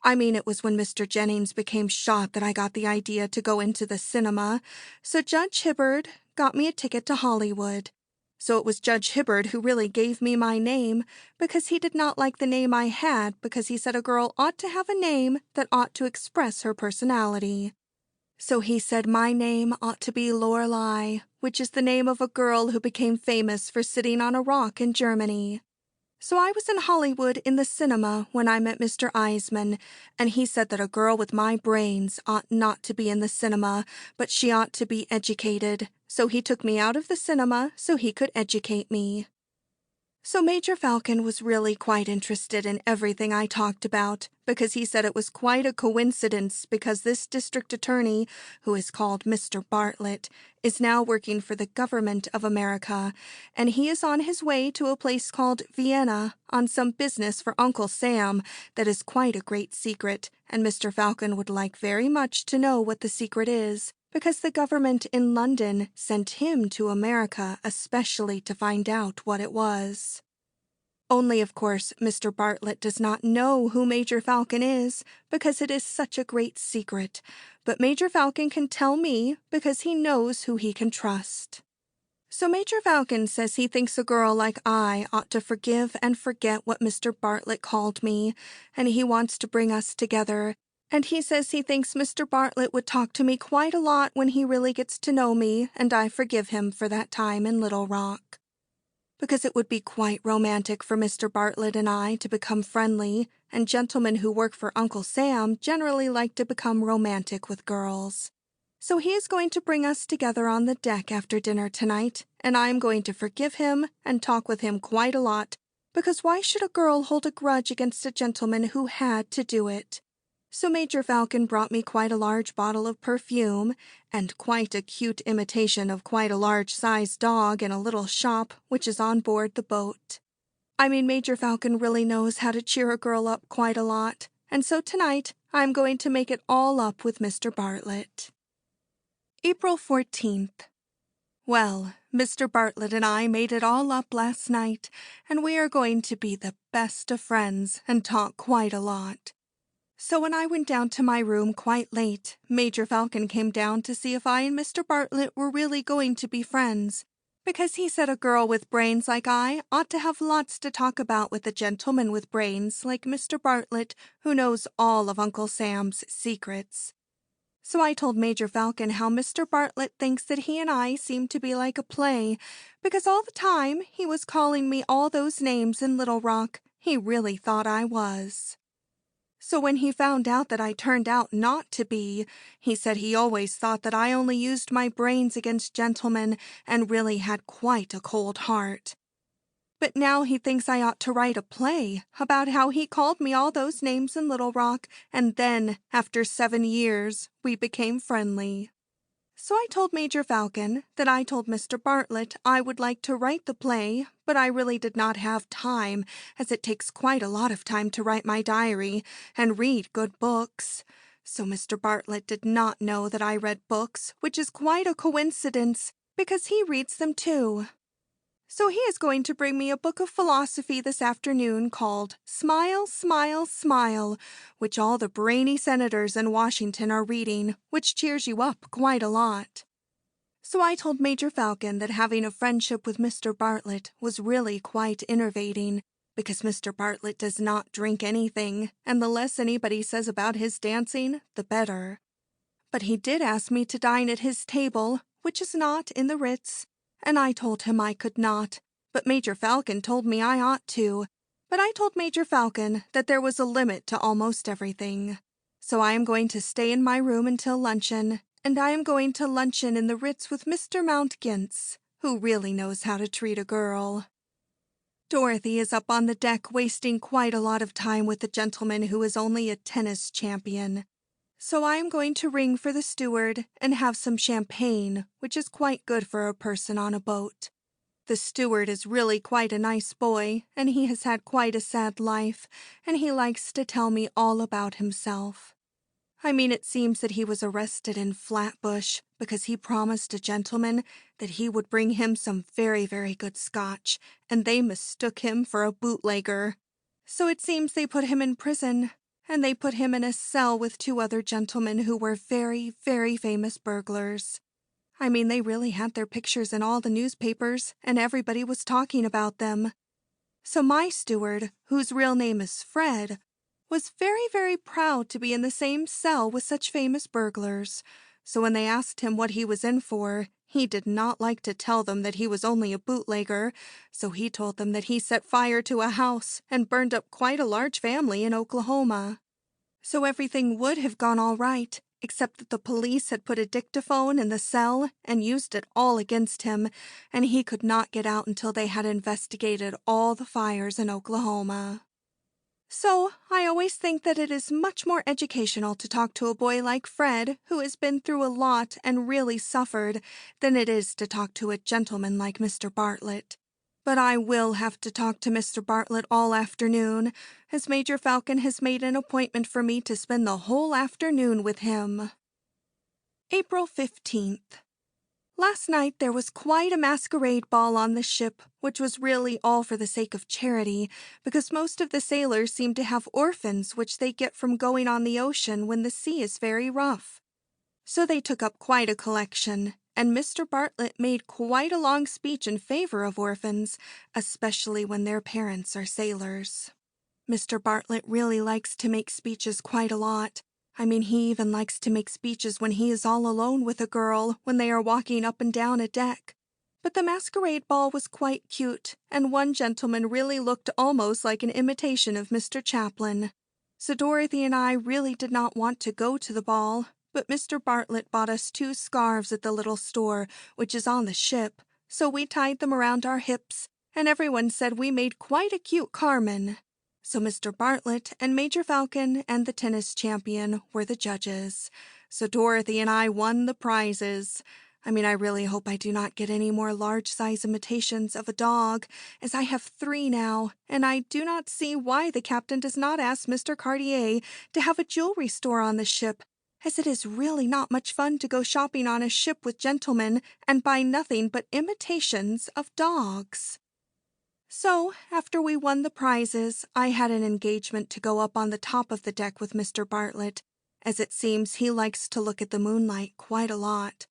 I mean, it was when Mr. Jennings became shot that I got the idea to go into the cinema, so Judge Hibbard got me a ticket to Hollywood. So it was Judge Hibbard who really gave me my name, because he did not like the name I had because he said a girl ought to have a name that ought to express her personality. So he said my name ought to be Lorelei, which is the name of a girl who became famous for sitting on a rock in Germany. So I was in Hollywood in the cinema when I met Mr. Eisman, and he said that a girl with my brains ought not to be in the cinema, but she ought to be educated. So he took me out of the cinema so he could educate me. So Major Falcon was really quite interested in everything I talked about, because he said it was quite a coincidence because this district attorney, who is called Mr. Bartlett, is now working for the government of America, and he is on his way to a place called Vienna on some business for Uncle Sam that is quite a great secret, and Mr. Falcon would like very much to know what the secret is, because the government in London sent him to America especially to find out what it was. Only, of course, Mr. Bartlett does not know who Major Falcon is, because it is such a great secret, but Major Falcon can tell me because he knows who he can trust. So Major Falcon says he thinks a girl like I ought to forgive and forget what Mr. Bartlett called me, and he wants to bring us together. And he says he thinks Mr. Bartlett would talk to me quite a lot when he really gets to know me, and I forgive him for that time in Little Rock. Because it would be quite romantic for Mr. Bartlett and I to become friendly, and gentlemen who work for Uncle Sam generally like to become romantic with girls. So he is going to bring us together on the deck after dinner tonight, and I am going to forgive him and talk with him quite a lot, because why should a girl hold a grudge against a gentleman who had to do it? So Major Falcon brought me quite a large bottle of perfume, and quite a cute imitation of quite a large-sized dog in a little shop which is on board the boat. I mean, Major Falcon really knows how to cheer a girl up quite a lot, and so tonight I'm going to make it all up with Mr. Bartlett. April 14th. Well, Mr. Bartlett and I made it all up last night, and we are going to be the best of friends and talk quite a lot. So when I went down to my room quite late, Major Falcon came down to see if I and Mr. Bartlett were really going to be friends, because he said a girl with brains like I ought to have lots to talk about with a gentleman with brains like Mr. Bartlett, who knows all of Uncle Sam's secrets. So I told Major Falcon how Mr. Bartlett thinks that he and I seem to be like a play, because all the time he was calling me all those names in Little Rock, he really thought I was. So when he found out that I turned out not to be, he said he always thought that I only used my brains against gentlemen and really had quite a cold heart. But now he thinks I ought to write a play about how he called me all those names in Little Rock, and then, after 7 years, we became friendly. So I told Major Falcon that I told Mr. Bartlett I would like to write the play, but I really did not have time, as it takes quite a lot of time to write my diary and read good books. So Mr. Bartlett did not know that I read books, which is quite a coincidence, because he reads them too. So he is going to bring me a book of philosophy this afternoon called Smile, Smile, Smile, which all the brainy senators in Washington are reading, which cheers you up quite a lot. So I told Major Falcon that having a friendship with Mr. Bartlett was really quite enervating, because Mr. Bartlett does not drink anything, and the less anybody says about his dancing, the better. But he did ask me to dine at his table, which is not in the Ritz, and I told him I could not, but Major Falcon told me I ought to. But I told Major Falcon that there was a limit to almost everything. So I am going to stay in my room until luncheon, and I am going to luncheon in the Ritz with Mr. Mountgintz, who really knows how to treat a girl. Dorothy is up on the deck wasting quite a lot of time with a gentleman who is only a tennis champion. So I am going to ring for the steward and have some champagne, which is quite good for a person on a boat. The steward is really quite a nice boy, and he has had quite a sad life, and he likes to tell me all about himself. I mean, it seems that he was arrested in Flatbush because he promised a gentleman that he would bring him some very, very good scotch, and they mistook him for a bootlegger. So it seems they put him in prison, and they put him in a cell with 2 other gentlemen who were very, very famous burglars. I mean, they really had their pictures in all the newspapers, and everybody was talking about them. So my steward, whose real name is Fred, was very, very proud to be in the same cell with such famous burglars. So when they asked him what he was in for, he did not like to tell them that he was only a bootlegger, so he told them that he set fire to a house and burned up quite a large family in Oklahoma. So everything would have gone all right, except that the police had put a dictaphone in the cell and used it all against him, and he could not get out until they had investigated all the fires in Oklahoma. So, I always think that it is much more educational to talk to a boy like Fred, who has been through a lot and really suffered, than it is to talk to a gentleman like Mr. Bartlett. But I will have to talk to Mr. Bartlett all afternoon, as Major Falcon has made an appointment for me to spend the whole afternoon with him. April 15th. Last night there was quite a masquerade ball on the ship, which was really all for the sake of charity, because most of the sailors seem to have orphans which they get from going on the ocean when the sea is very rough. So they took up quite a collection, and Mr. Bartlett made quite a long speech in favor of orphans, especially when their parents are sailors. Mr. Bartlett really likes to make speeches quite a lot. I mean, he even likes to make speeches when he is all alone with a girl when they are walking up and down a deck. But the masquerade ball was quite cute, and one gentleman really looked almost like an imitation of Mr. Chaplin. So Dorothy and I really did not want to go to the ball, but Mr. Bartlett bought us 2 scarves at the little store, which is on the ship, so we tied them around our hips, and everyone said we made quite a cute Carmen. So Mr. Bartlett and Major Falcon and the tennis champion were the judges. So Dorothy and I won the prizes. I mean, I really hope I do not get any more large-size imitations of a dog, as I have 3 now, and I do not see why the captain does not ask Mr. Cartier to have a jewelry store on the ship, as it is really not much fun to go shopping on a ship with gentlemen and buy nothing but imitations of dogs. So, after we won the prizes, I had an engagement to go up on the top of the deck with Mr. Bartlett, as it seems he likes to look at the moonlight quite a lot.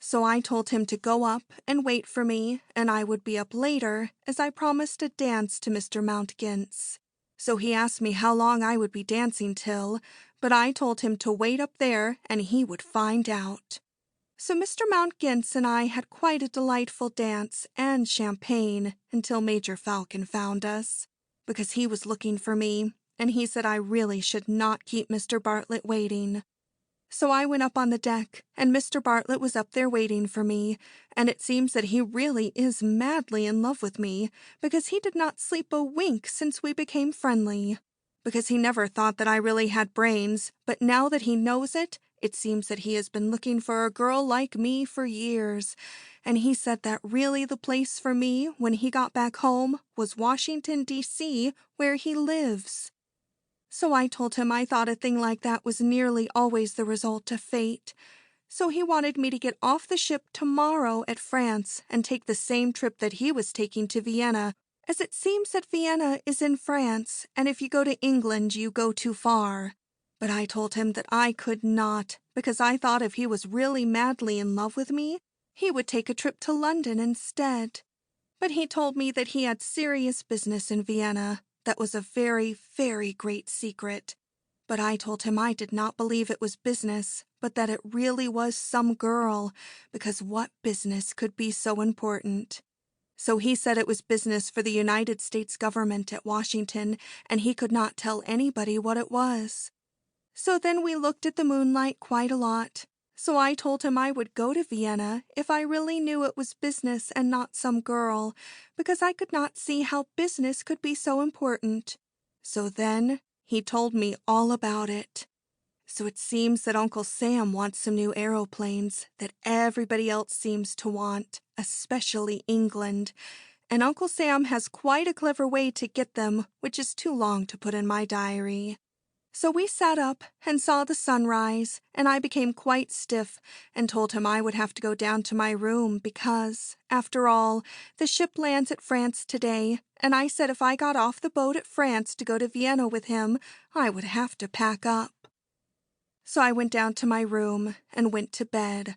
So I told him to go up and wait for me, and I would be up later, as I promised a dance to Mr. Mountgins. So he asked me how long I would be dancing till, but I told him to wait up there and he would find out. So Mr. Mountgins and I had quite a delightful dance and champagne until Major Falcon found us, because he was looking for me, and he said I really should not keep Mr. Bartlett waiting. So I went up on the deck, and Mr. Bartlett was up there waiting for me, and it seems that he really is madly in love with me, because he did not sleep a wink since we became friendly. Because he never thought that I really had brains, but now that he knows it, it seems that he has been looking for a girl like me for years, and he said that really the place for me when he got back home was Washington, D.C., where he lives. So I told him I thought a thing like that was nearly always the result of fate. So he wanted me to get off the ship tomorrow at France and take the same trip that he was taking to Vienna, as it seems that Vienna is in France, and if you go to England you go too far. But I told him that I could not, because I thought if he was really madly in love with me, he would take a trip to London instead. But he told me that he had serious business in Vienna. That was a very, very great secret. But I told him I did not believe it was business, but that it really was some girl, because what business could be so important? So he said it was business for the United States government at Washington, and he could not tell anybody what it was. So then we looked at the moonlight quite a lot. So I told him I would go to Vienna if I really knew it was business and not some girl, because I could not see how business could be so important. So then he told me all about it. So it seems that Uncle Sam wants some new aeroplanes that everybody else seems to want, especially England. And Uncle Sam has quite a clever way to get them, which is too long to put in my diary. So we sat up and saw the sunrise, and I became quite stiff and told him I would have to go down to my room because, after all, the ship lands at France today, and I said if I got off the boat at France to go to Vienna with him, I would have to pack up. So I went down to my room and went to bed.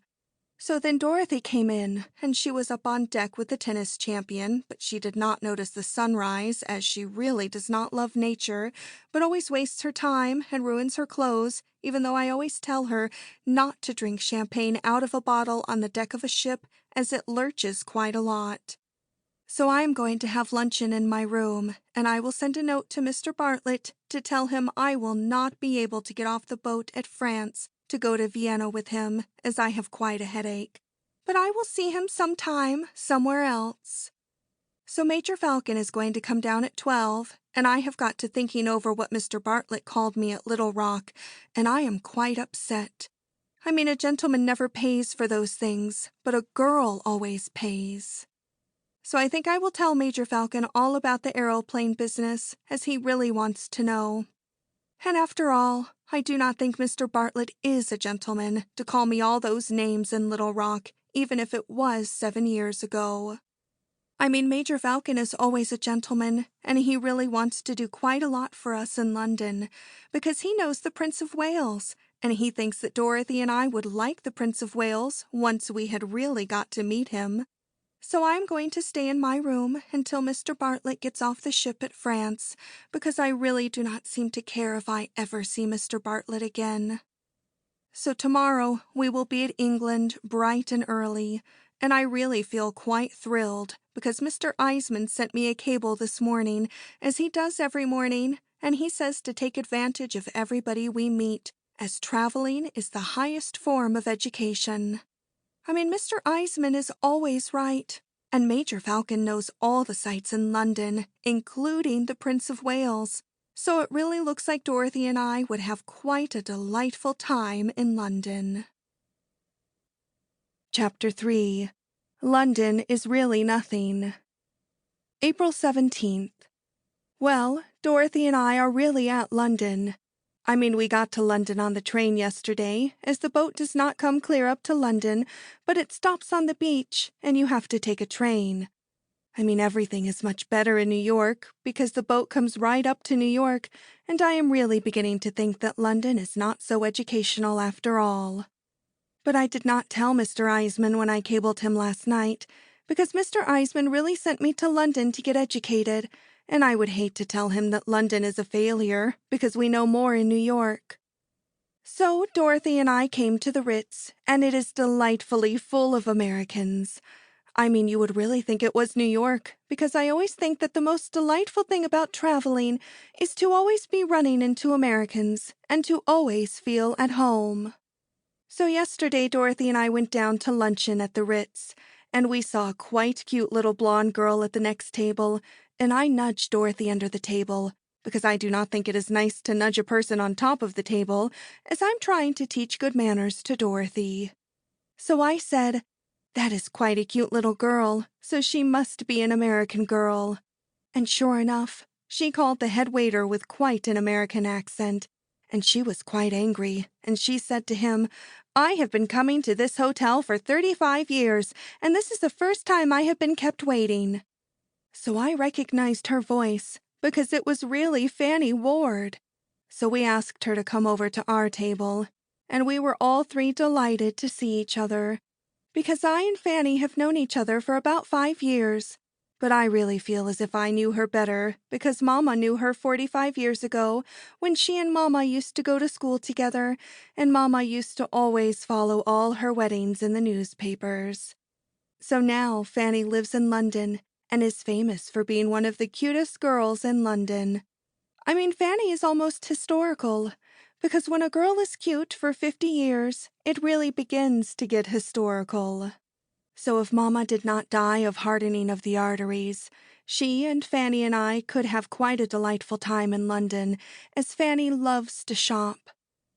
So then Dorothy came in, and she was up on deck with the tennis champion, but she did not notice the sunrise, as she really does not love nature, but always wastes her time and ruins her clothes, even though I always tell her not to drink champagne out of a bottle on the deck of a ship, as it lurches quite a lot. So I am going to have luncheon in my room, and I will send a note to Mr. Bartlett to tell him I will not be able to get off the boat at France to go to Vienna with him, as I have quite a headache. But I will see him sometime, somewhere else. So Major Falcon is going to come down at 12, and I have got to thinking over what Mr. Bartlett called me at Little Rock, and I am quite upset. I mean, a gentleman never pays for those things, but a girl always pays. So I think I will tell Major Falcon all about the aeroplane business, as he really wants to know. And after all, I do not think Mr. Bartlett is a gentleman to call me all those names in Little Rock, even if it was 7 years ago. I mean, Major Falcon is always a gentleman, and he really wants to do quite a lot for us in London, because he knows the Prince of Wales, and he thinks that Dorothy and I would like the Prince of Wales once we had really got to meet him. So I'm going to stay in my room until Mr. Bartlett gets off the ship at France, because I really do not seem to care if I ever see Mr. Bartlett again. So tomorrow we will be at England bright and early, and I really feel quite thrilled because Mr. Eisman sent me a cable this morning, as he does every morning, and he says to take advantage of everybody we meet, as traveling is the highest form of education. I mean, Mr. Eisman is always right, and Major Falcon knows all the sights in London, including the Prince of Wales, so it really looks like Dorothy and I would have quite a delightful time in London. Chapter 3. London is Really Nothing. April 17th. Well, Dorothy and I are really at London. I mean, we got to London on the train yesterday, as the boat does not come clear up to London, but it stops on the beach, and you have to take a train. I mean, everything is much better in New York, because the boat comes right up to New York, and I am really beginning to think that London is not so educational after all. But I did not tell Mr. Eisman when I cabled him last night, because Mr. Eisman really sent me to London to get educated, and I would hate to tell him that London is a failure, because we know more in New York. So Dorothy and I came to the Ritz, and it is delightfully full of Americans. I mean, you would really think it was New York, because I always think that the most delightful thing about traveling is to always be running into Americans, and to always feel at home. So yesterday Dorothy and I went down to luncheon at the Ritz, and we saw a quite cute little blonde girl at the next table, and I nudged Dorothy under the table, because I do not think it is nice to nudge a person on top of the table, as I'm trying to teach good manners to Dorothy. So I said, "That is quite a cute little girl, so she must be an American girl." And sure enough, she called the head waiter with quite an American accent, and she was quite angry, and she said to him, "I have been coming to this hotel for 35 years, and this is the first time I have been kept waiting." So I recognized her voice, because it was really Fanny Ward. So we asked her to come over to our table, and we were all three delighted to see each other, because I and Fanny have known each other for about 5 years. But I really feel as if I knew her better, because Mama knew her 45 years ago, when she and Mama used to go to school together, and Mama used to always follow all her weddings in the newspapers. So now Fanny lives in London, and is famous for being one of the cutest girls in London. I mean, Fanny is almost historical, because when a girl is cute for 50 years, it really begins to get historical. So if Mama did not die of hardening of the arteries, she and Fanny and I could have quite a delightful time in London, as Fanny loves to shop.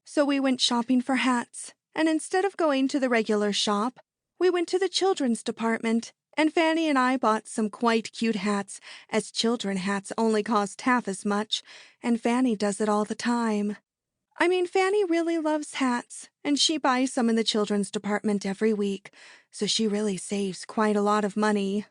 So we went shopping for hats, and instead of going to the regular shop, we went to the children's department, and Fanny and I bought some quite cute hats, as children hats only cost half as much, and Fanny does it all the time. I mean, Fanny really loves hats, and she buys some in the children's department every week, so she really saves quite a lot of money.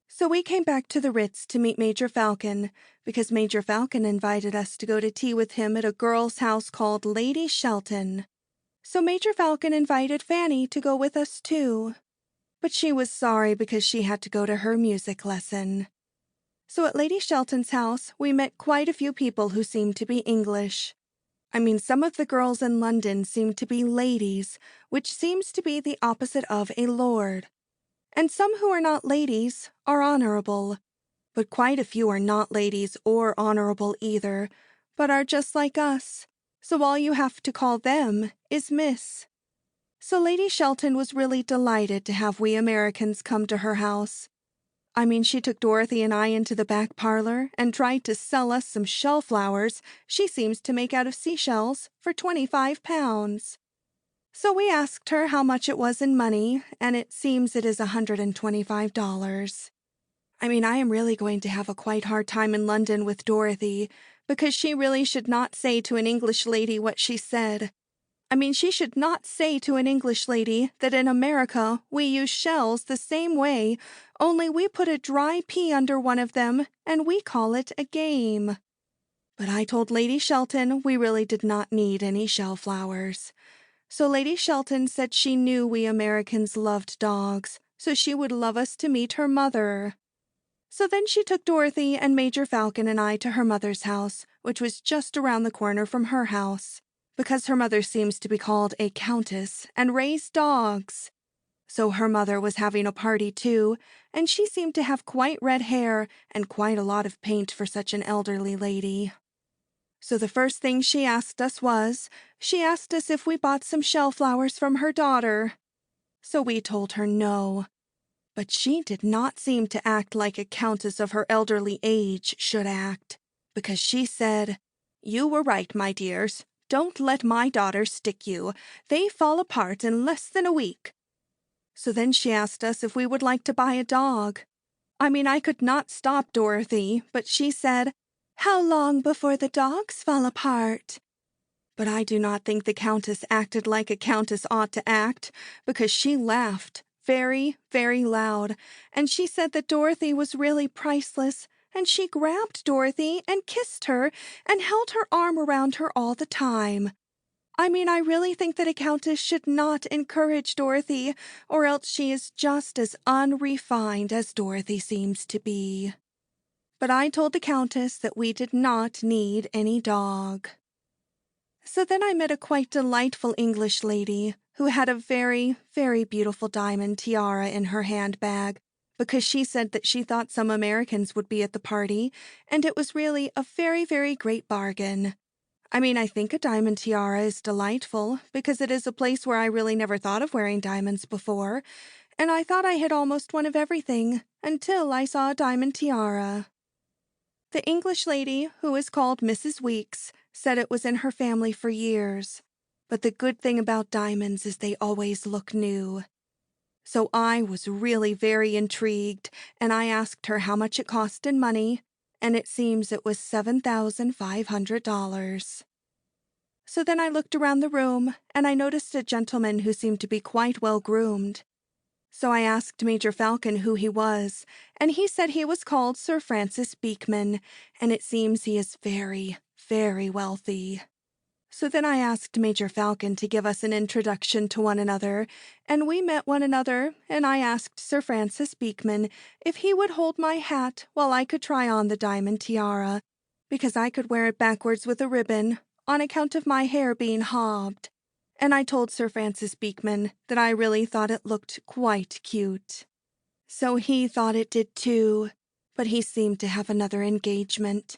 So we came back to the Ritz to meet Major Falcon, because Major Falcon invited us to go to tea with him at a girl's house called Lady Shelton. So Major Falcon invited Fanny to go with us too. But she was sorry because she had to go to her music lesson. So at Lady Shelton's house, we met quite a few people who seemed to be English. I mean, some of the girls in London seemed to be ladies, which seems to be the opposite of a lord. And some who are not ladies are honorable. But quite a few are not ladies or honorable either, but are just like us. So all you have to call them is Miss. So Lady Shelton was really delighted to have we Americans come to her house. I mean, she took Dorothy and I into the back parlor and tried to sell us some shell flowers she seems to make out of seashells for 25 pounds. So we asked her how much it was in money, and it seems it is $125. I mean, I am really going to have a quite hard time in London with Dorothy, because she really should not say to an English lady what she said. I mean, she should not say to an English lady that in America we use shells the same way, only we put a dry pea under one of them, and we call it a game. But I told Lady Shelton we really did not need any shell flowers. So Lady Shelton said she knew we Americans loved dogs, so she would love us to meet her mother. So then she took Dorothy and Major Falcon and I to her mother's house, which was just around the corner from her house, because her mother seems to be called a countess and raised dogs. So her mother was having a party too, and she seemed to have quite red hair and quite a lot of paint for such an elderly lady. So the first thing she asked us was, she asked us if we bought some shell flowers from her daughter. So we told her no. But she did not seem to act like a countess of her elderly age should act, because she said, "You were right, my dears. Don't let my daughters stick you. They fall apart in less than a week." So then she asked us if we would like to buy a dog. I mean, I could not stop Dorothy, but she said, "How long before the dogs fall apart?" But I do not think the Countess acted like a countess ought to act, because she laughed very, very loud, and she said that Dorothy was really priceless, and she grabbed Dorothy and kissed her and held her arm around her all the time. I mean, I really think that a countess should not encourage Dorothy, or else she is just as unrefined as Dorothy seems to be. But I told the Countess that we did not need any dog. So then I met a quite delightful English lady who had a very, very beautiful diamond tiara in her handbag, because she said that she thought some Americans would be at the party, and it was really a very, very great bargain. I mean, I think a diamond tiara is delightful, because it is a place where I really never thought of wearing diamonds before, and I thought I had almost one of everything until I saw a diamond tiara. The English lady, who is called Mrs. Weeks, said it was in her family for years. But the good thing about diamonds is they always look new. So I was really very intrigued, and I asked her how much it cost in money, and it seems it was $7,500. So then I looked around the room, and I noticed a gentleman who seemed to be quite well groomed. So I asked Major Falcon who he was, and he said he was called Sir Francis Beekman, and it seems he is very, very wealthy. So then I asked Major Falcon to give us an introduction to one another, and we met one another, and I asked Sir Francis Beekman if he would hold my hat while I could try on the diamond tiara, because I could wear it backwards with a ribbon, on account of my hair being hobbed. And I told Sir Francis Beekman that I really thought it looked quite cute. So he thought it did too, but he seemed to have another engagement.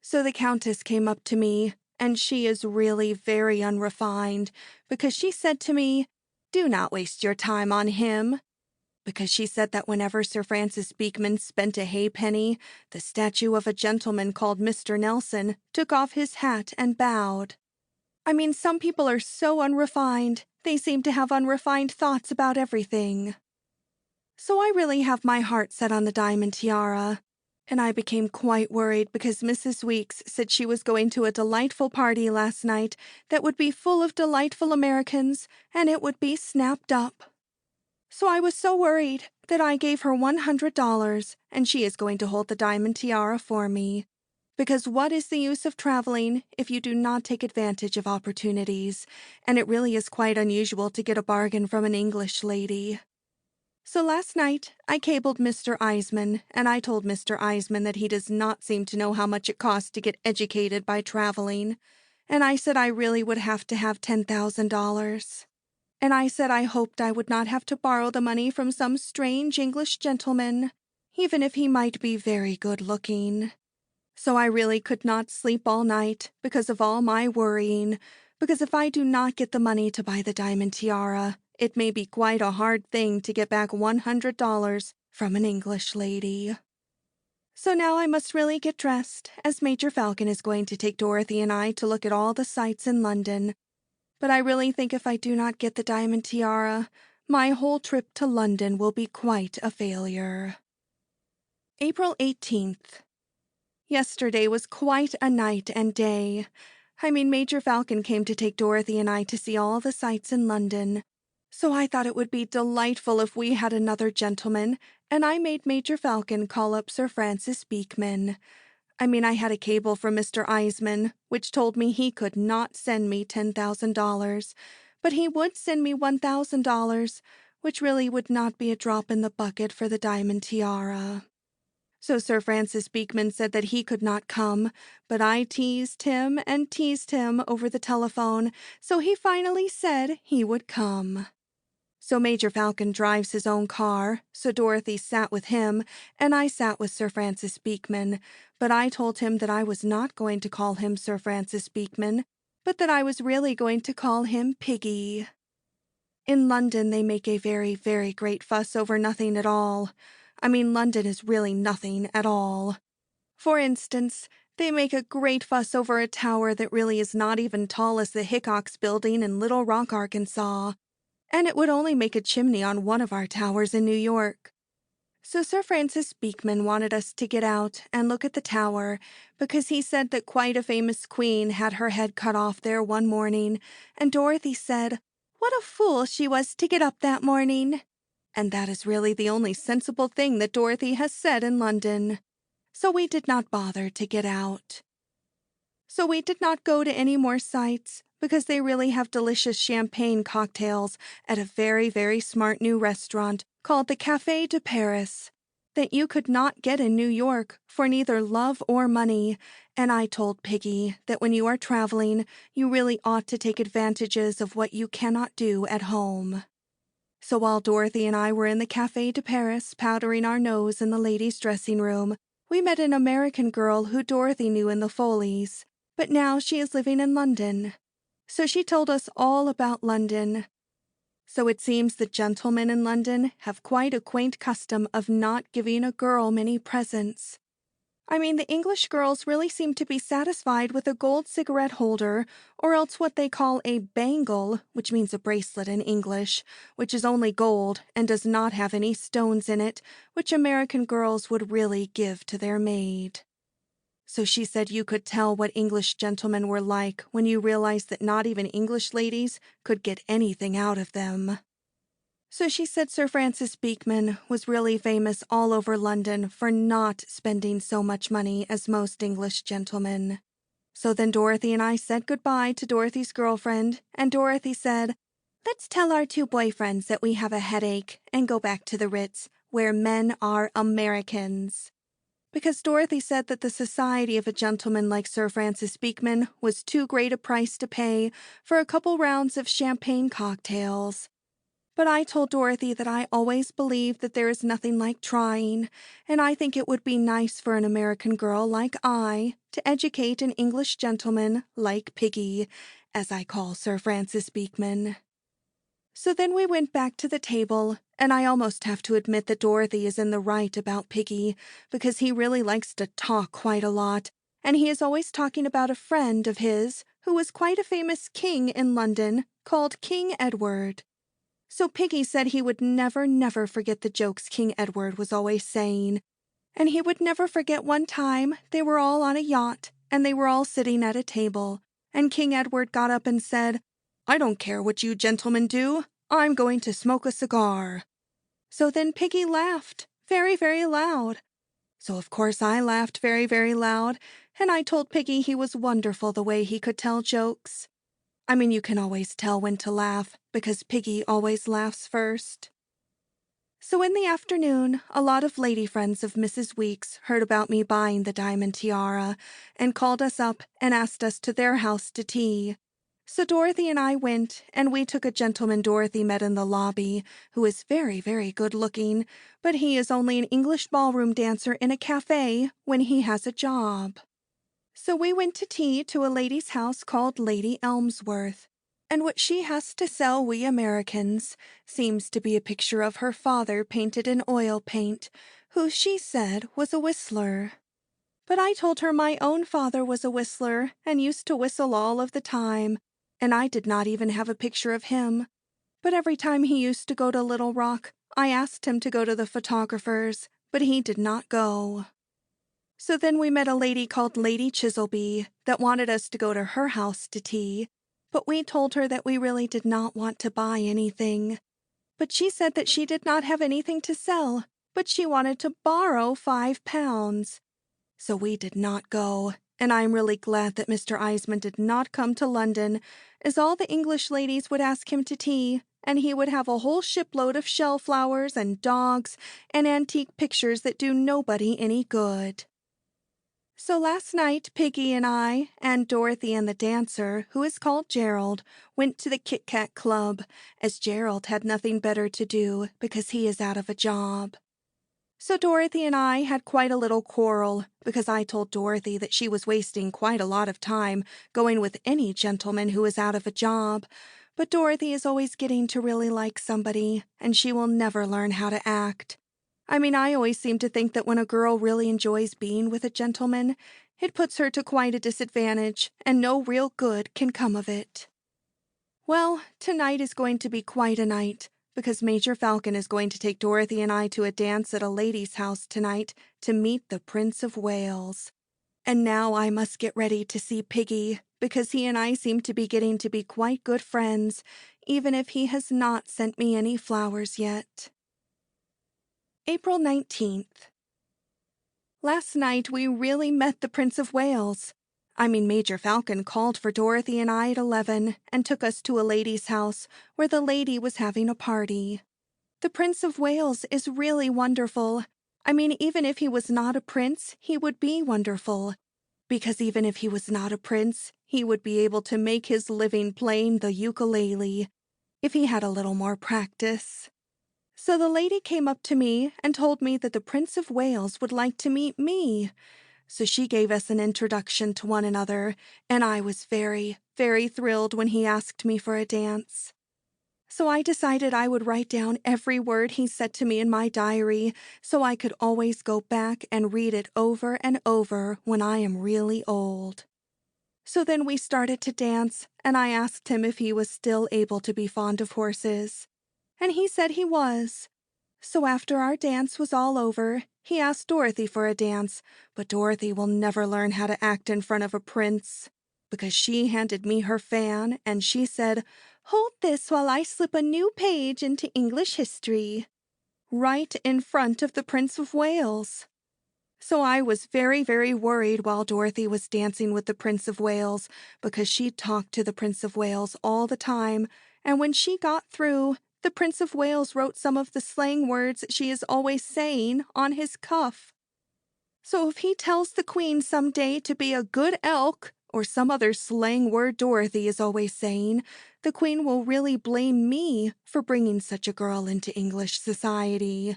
So the Countess came up to me, and she is really very unrefined, because she said to me, "Do not waste your time on him," because she said that whenever Sir Francis Beekman spent a halfpenny, the statue of a gentleman called Mr. Nelson took off his hat and bowed. I mean, some people are so unrefined, they seem to have unrefined thoughts about everything. So I really have my heart set on the diamond tiara, and I became quite worried because Mrs. Weeks said she was going to a delightful party last night that would be full of delightful Americans, and it would be snapped up. So I was so worried that I gave her $100, and she is going to hold the diamond tiara for me. Because what is the use of traveling if you do not take advantage of opportunities? And it really is quite unusual to get a bargain from an English lady. So last night, I cabled Mr. Eisman, and I told Mr. Eisman that he does not seem to know how much it costs to get educated by traveling. And I said I really would have to have $10,000. And I said I hoped I would not have to borrow the money from some strange English gentleman, even if he might be very good-looking. So I really could not sleep all night because of all my worrying, because if I do not get the money to buy the diamond tiara, it may be quite a hard thing to get back $100 from an English lady. So now I must really get dressed, as Major Falcon is going to take Dorothy and I to look at all the sights in London. But I really think if I do not get the diamond tiara, my whole trip to London will be quite a failure. April 18th. Yesterday was quite a night and day. Major Falcon came to take Dorothy and I to see all the sights in London. So I thought it would be delightful if we had another gentleman, and I made Major Falcon call up Sir Francis Beekman. I had a cable from Mr. Eisman, which told me he could not send me $10,000, but he would send me $1,000, which really would not be a drop in the bucket for the diamond tiara. So Sir Francis Beekman said that he could not come, but I teased him and teased him over the telephone, so he finally said he would come. So Major Falcon drives his own car, so Dorothy sat with him, and I sat with Sir Francis Beekman, but I told him that I was not going to call him Sir Francis Beekman, but that I was really going to call him Piggy. In London, they make a very, very great fuss over nothing at all. London is really nothing at all. For instance, they make a great fuss over a tower that really is not even tall as the Hickox Building in Little Rock, Arkansas, and it would only make a chimney on one of our towers in New York. So Sir Francis Beekman wanted us to get out and look at the tower because he said that quite a famous queen had her head cut off there one morning, and Dorothy said, "What a fool she was to get up that morning." And that is really the only sensible thing that Dorothy has said in London. So we did not bother to get out. So we did not go to any more sights because they really have delicious champagne cocktails at a very, very smart new restaurant called the Café de Paris that you could not get in New York for neither love or money. And I told Piggy that when you are traveling, you really ought to take advantages of what you cannot do at home. So while Dorothy and I were in the Café de Paris powdering our nose in the ladies' dressing room, we met an American girl who Dorothy knew in the Foleys, but now she is living in London. So she told us all about London. So it seems the gentlemen in London have quite a quaint custom of not giving a girl many presents. The English girls really seem to be satisfied with a gold cigarette holder, or else what they call a bangle, which means a bracelet in English, which is only gold and does not have any stones in it, which American girls would really give to their maid. So she said you could tell what English gentlemen were like when you realized that not even English ladies could get anything out of them. So she said Sir Francis Beekman was really famous all over London for not spending so much money as most English gentlemen. So then Dorothy and I said goodbye to Dorothy's girlfriend, and Dorothy said, "Let's tell our two boyfriends that we have a headache and go back to the Ritz, where men are Americans." Because Dorothy said that the society of a gentleman like Sir Francis Beekman was too great a price to pay for a couple rounds of champagne cocktails. But I told Dorothy that I always believe that there is nothing like trying, and I think it would be nice for an American girl like I to educate an English gentleman like Piggy, as I call Sir Francis Beekman. So then we went back to the table, and I almost have to admit that Dorothy is in the right about Piggy, because he really likes to talk quite a lot, and he is always talking about a friend of his who was quite a famous king in London called King Edward. So Piggy said he would never, never forget the jokes King Edward was always saying. And he would never forget one time they were all on a yacht, and they were all sitting at a table, and King Edward got up and said, "I don't care what you gentlemen do. I'm going to smoke a cigar." So then Piggy laughed, very, very loud. So of course I laughed very, very loud, and I told Piggy he was wonderful the way he could tell jokes. I mean, you can always tell when to laugh, because Piggy always laughs first. So in the afternoon, a lot of lady friends of Mrs. Weeks heard about me buying the diamond tiara and called us up and asked us to their house to tea. So Dorothy and I went, and we took a gentleman Dorothy met in the lobby, who is very, very good-looking, but he is only an English ballroom dancer in a cafe when he has a job. So we went to tea to a lady's house called Lady Elmsworth, and what she has to sell we Americans seems to be a picture of her father painted in oil paint, who she said was a whistler. But I told her my own father was a whistler and used to whistle all of the time, and I did not even have a picture of him. But every time he used to go to Little Rock, I asked him to go to the photographer's, but he did not go. So then we met a lady called Lady Chiselby that wanted us to go to her house to tea, but we told her that we really did not want to buy anything. But she said that she did not have anything to sell, but she wanted to borrow £5. So we did not go, and I am really glad that Mr. Eisman did not come to London, as all the English ladies would ask him to tea, and he would have a whole shipload of shell flowers and dogs and antique pictures that do nobody any good. So last night, Piggy and I, and Dorothy and the dancer, who is called Gerald, went to the Kit Kat Club, as Gerald had nothing better to do because he is out of a job. So Dorothy and I had quite a little quarrel, because I told Dorothy that she was wasting quite a lot of time going with any gentleman who is out of a job. But Dorothy is always getting to really like somebody, and she will never learn how to act. I mean, I always seem to think that when a girl really enjoys being with a gentleman, it puts her to quite a disadvantage, and no real good can come of it. Well, tonight is going to be quite a night, because Major Falcon is going to take Dorothy and I to a dance at a lady's house tonight to meet the Prince of Wales. And now I must get ready to see Piggy, because he and I seem to be getting to be quite good friends, even if he has not sent me any flowers yet. April 19th. Last night we really met the Prince of Wales. I mean, Major Falcon called for Dorothy and I at 11 and took us to a lady's house where the lady was having a party. The Prince of Wales is really wonderful. I mean, even if he was not a prince, he would be wonderful. Because even if he was not a prince, he would be able to make his living playing the ukulele, if he had a little more practice. So the lady came up to me and told me that the Prince of Wales would like to meet me. So she gave us an introduction to one another, and I was very, very thrilled when he asked me for a dance. So I decided I would write down every word he said to me in my diary so I could always go back and read it over and over when I am really old. So then we started to dance, and I asked him if he was still able to be fond of horses. And he said he was. So after our dance was all over, he asked Dorothy for a dance, but Dorothy will never learn how to act in front of a prince, because she handed me her fan and she said, "Hold this while I slip a new page into English history," right in front of the Prince of Wales. So I was very, very worried while Dorothy was dancing with the Prince of Wales, because she talked to the Prince of Wales all the time, and when she got through, the Prince of Wales wrote some of the slang words she is always saying on his cuff. So if he tells the Queen someday to be a good elk, or some other slang word Dorothy is always saying, the Queen will really blame me for bringing such a girl into English society.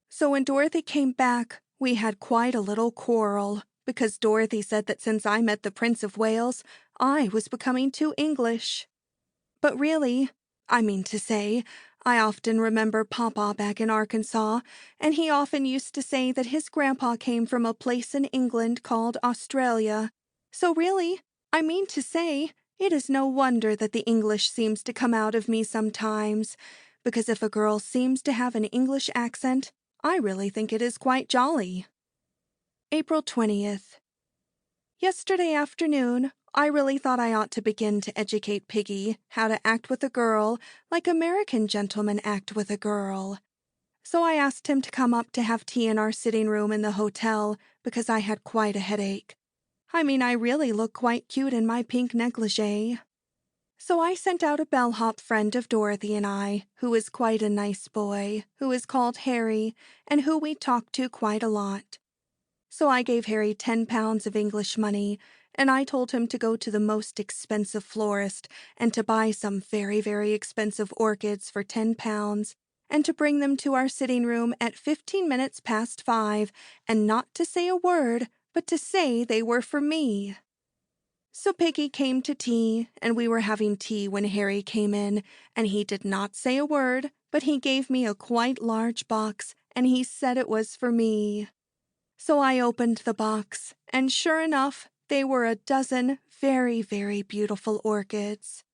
So when Dorothy came back, we had quite a little quarrel, because Dorothy said that since I met the Prince of Wales, I was becoming too English. But really, I mean to say, I often remember Papa back in Arkansas, and he often used to say that his grandpa came from a place in England called Australia. So really, I mean to say, it is no wonder that the English seems to come out of me sometimes, because if a girl seems to have an English accent, I really think it is quite jolly. April 20th. Yesterday afternoon, I really thought I ought to begin to educate Piggy how to act with a girl like American gentlemen act with a girl. So I asked him to come up to have tea in our sitting room in the hotel because I had quite a headache. I mean, I really look quite cute in my pink negligee. So I sent out a bellhop friend of Dorothy and I, who is quite a nice boy, who is called Harry, and who we talk to quite a lot. So I gave Harry 10 pounds of English money, and I told him to go to the most expensive florist and to buy some very, very expensive orchids for 10 pounds, and to bring them to our sitting room at 15 minutes past 5, and not to say a word, but to say they were for me. So Piggy came to tea, and we were having tea when Harry came in, and he did not say a word, but he gave me a quite large box, and he said it was for me. So I opened the box, and sure enough, they were a dozen very, very beautiful orchids.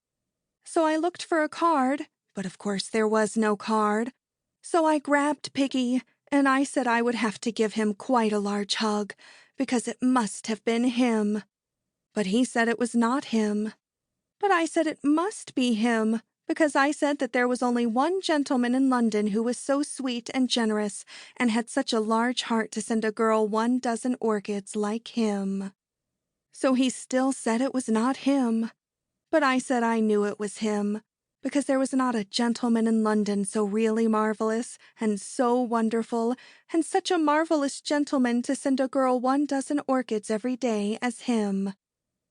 So I looked for a card, but of course there was no card. So I grabbed Piggy, and I said I would have to give him quite a large hug, because it must have been him. But he said it was not him. But I said it must be him, because I said that there was only one gentleman in London who was so sweet and generous and had such a large heart to send a girl 12 orchids like him. So he still said it was not him. But I said I knew it was him, because there was not a gentleman in London so really marvelous and so wonderful, and such a marvelous gentleman to send a girl 12 orchids every day as him.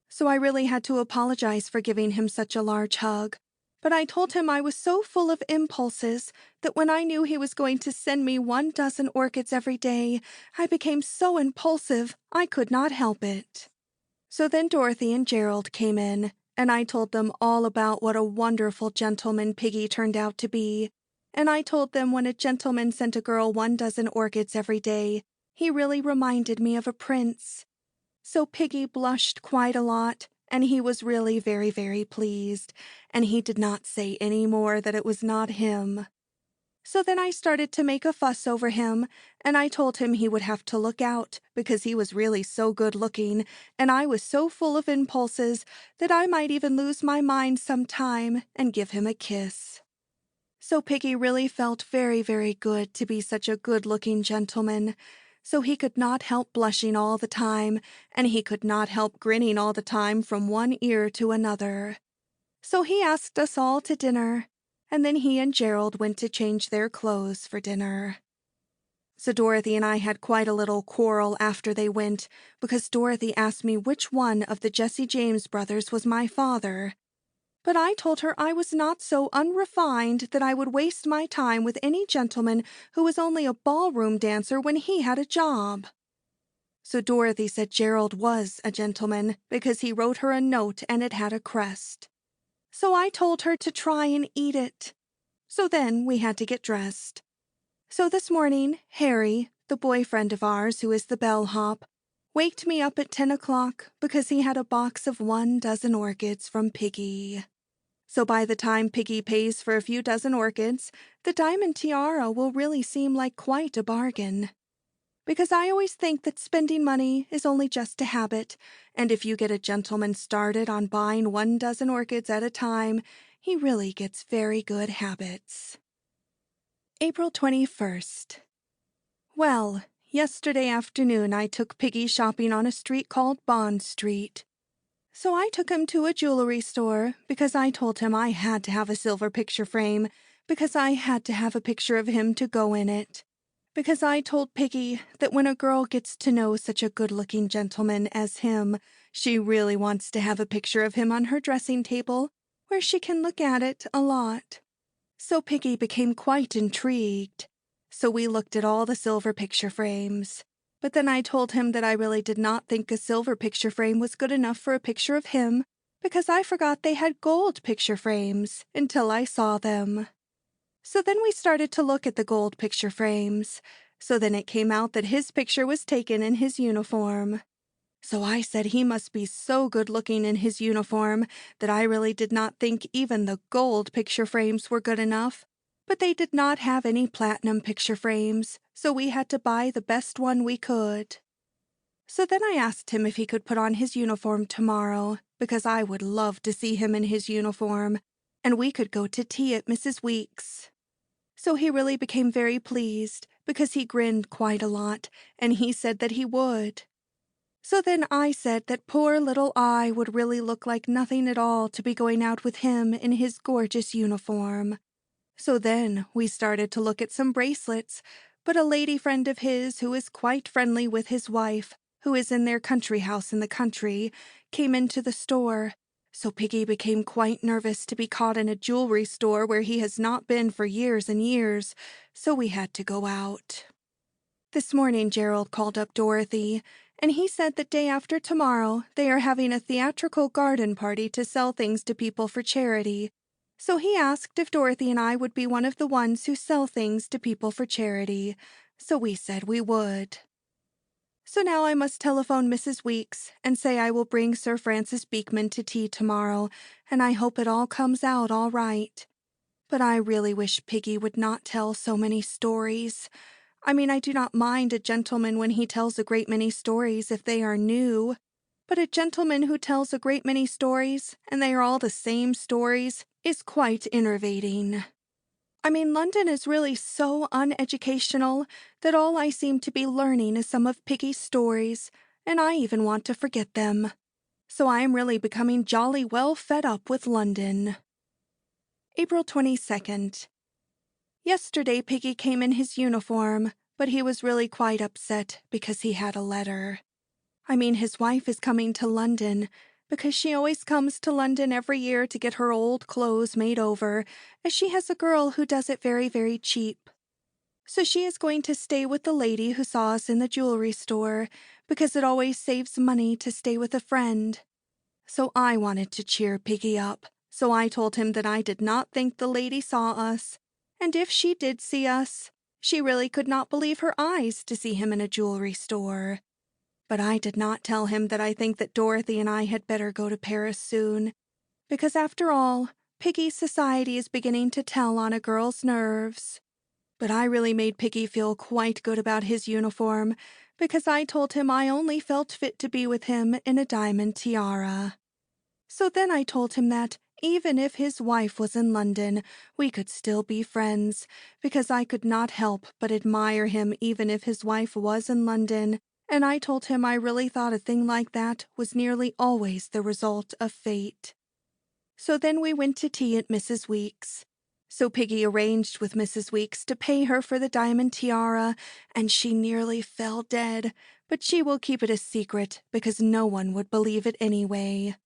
So I really had to apologize for giving him such a large hug. But I told him I was so full of impulses that when I knew he was going to send me 12 orchids every day, I became so impulsive I could not help it. So then Dorothy and Gerald came in, and I told them all about what a wonderful gentleman Piggy turned out to be. And I told them when a gentleman sent a girl 12 orchids every day, he really reminded me of a prince. So Piggy blushed quite a lot, and he was really very, very pleased, and he did not say any more that it was not him. So then I started to make a fuss over him, and I told him he would have to look out, because he was really so good-looking, and I was so full of impulses that I might even lose my mind sometime and give him a kiss. So Piggy really felt very, very good to be such a good-looking gentleman. So he could not help blushing all the time, and he could not help grinning all the time from one ear to another. So he asked us all to dinner, and then he and Gerald went to change their clothes for dinner. So Dorothy and I had quite a little quarrel after they went, because Dorothy asked me which one of the Jesse James brothers was my father. But I told her I was not so unrefined that I would waste my time with any gentleman who was only a ballroom dancer when he had a job. So Dorothy said Gerald was a gentleman because he wrote her a note and it had a crest. So I told her to try and eat it. So then we had to get dressed. So this morning, Harry, the boyfriend of ours who is the bellhop, waked me up at 10 o'clock because he had a box of 12 orchids from Piggy. So by the time Piggy pays for a few dozen orchids, the diamond tiara will really seem like quite a bargain. Because I always think that spending money is only just a habit, and if you get a gentleman started on buying 12 orchids at a time, he really gets very good habits. April 21st. Well, yesterday afternoon I took Piggy shopping on a street called Bond Street. So I took him to a jewelry store because I told him I had to have a silver picture frame because I had to have a picture of him to go in it. Because I told Piggy that when a girl gets to know such a good-looking gentleman as him, she really wants to have a picture of him on her dressing table where she can look at it a lot. So Piggy became quite intrigued. So we looked at all the silver picture frames. But then I told him that I really did not think a silver picture frame was good enough for a picture of him because I forgot they had gold picture frames until I saw them. So then we started to look at the gold picture frames. So then it came out that his picture was taken in his uniform. So I said he must be so good-looking in his uniform that I really did not think even the gold picture frames were good enough. But they did not have any platinum picture frames, so we had to buy the best one we could. So then I asked him if he could put on his uniform tomorrow, because I would love to see him in his uniform, and we could go to tea at Mrs. Weeks'. So he really became very pleased, because he grinned quite a lot, and he said that he would. So then I said that poor little I would really look like nothing at all to be going out with him in his gorgeous uniform. So then we started to look at some bracelets, but a lady friend of his who is quite friendly with his wife, who is in their country house in the country, came into the store. So Piggy became quite nervous to be caught in a jewelry store where he has not been for years and years, so we had to go out. This morning Gerald called up Dorothy, and he said that day after tomorrow they are having a theatrical garden party to sell things to people for charity. So he asked if Dorothy and I would be one of the ones who sell things to people for charity. So we said we would. So now I must telephone Mrs. Weeks and say I will bring Sir Francis Beekman to tea tomorrow, and I hope it all comes out all right. But I really wish Piggy would not tell so many stories. I mean, I do not mind a gentleman when he tells a great many stories if they are new, but a gentleman who tells a great many stories, and they are all the same stories, is quite enervating. I mean, London is really so uneducational that all I seem to be learning is some of Piggy's stories, and I even want to forget them. So I am really becoming jolly well fed up with London. April 22nd. Yesterday Piggy came in his uniform, but he was really quite upset because he had a letter. I mean, his wife is coming to London because she always comes to London every year to get her old clothes made over, as she has a girl who does it very, very cheap. So she is going to stay with the lady who saw us in the jewelry store because it always saves money to stay with a friend. So I wanted to cheer Piggy up, so I told him that I did not think the lady saw us, and if she did see us, she really could not believe her eyes to see him in a jewelry store. But I did not tell him that I think that Dorothy and I had better go to Paris soon, because after all, Piggy's society is beginning to tell on a girl's nerves. But I really made Piggy feel quite good about his uniform, because I told him I only felt fit to be with him in a diamond tiara. So then I told him that, even if his wife was in London, we could still be friends, because I could not help but admire him even if his wife was in London, and I told him I really thought a thing like that was nearly always the result of fate. So then we went to tea at Mrs. Weeks. So Piggy arranged with Mrs. Weeks to pay her for the diamond tiara, and she nearly fell dead, but she will keep it a secret because no one would believe it anyway.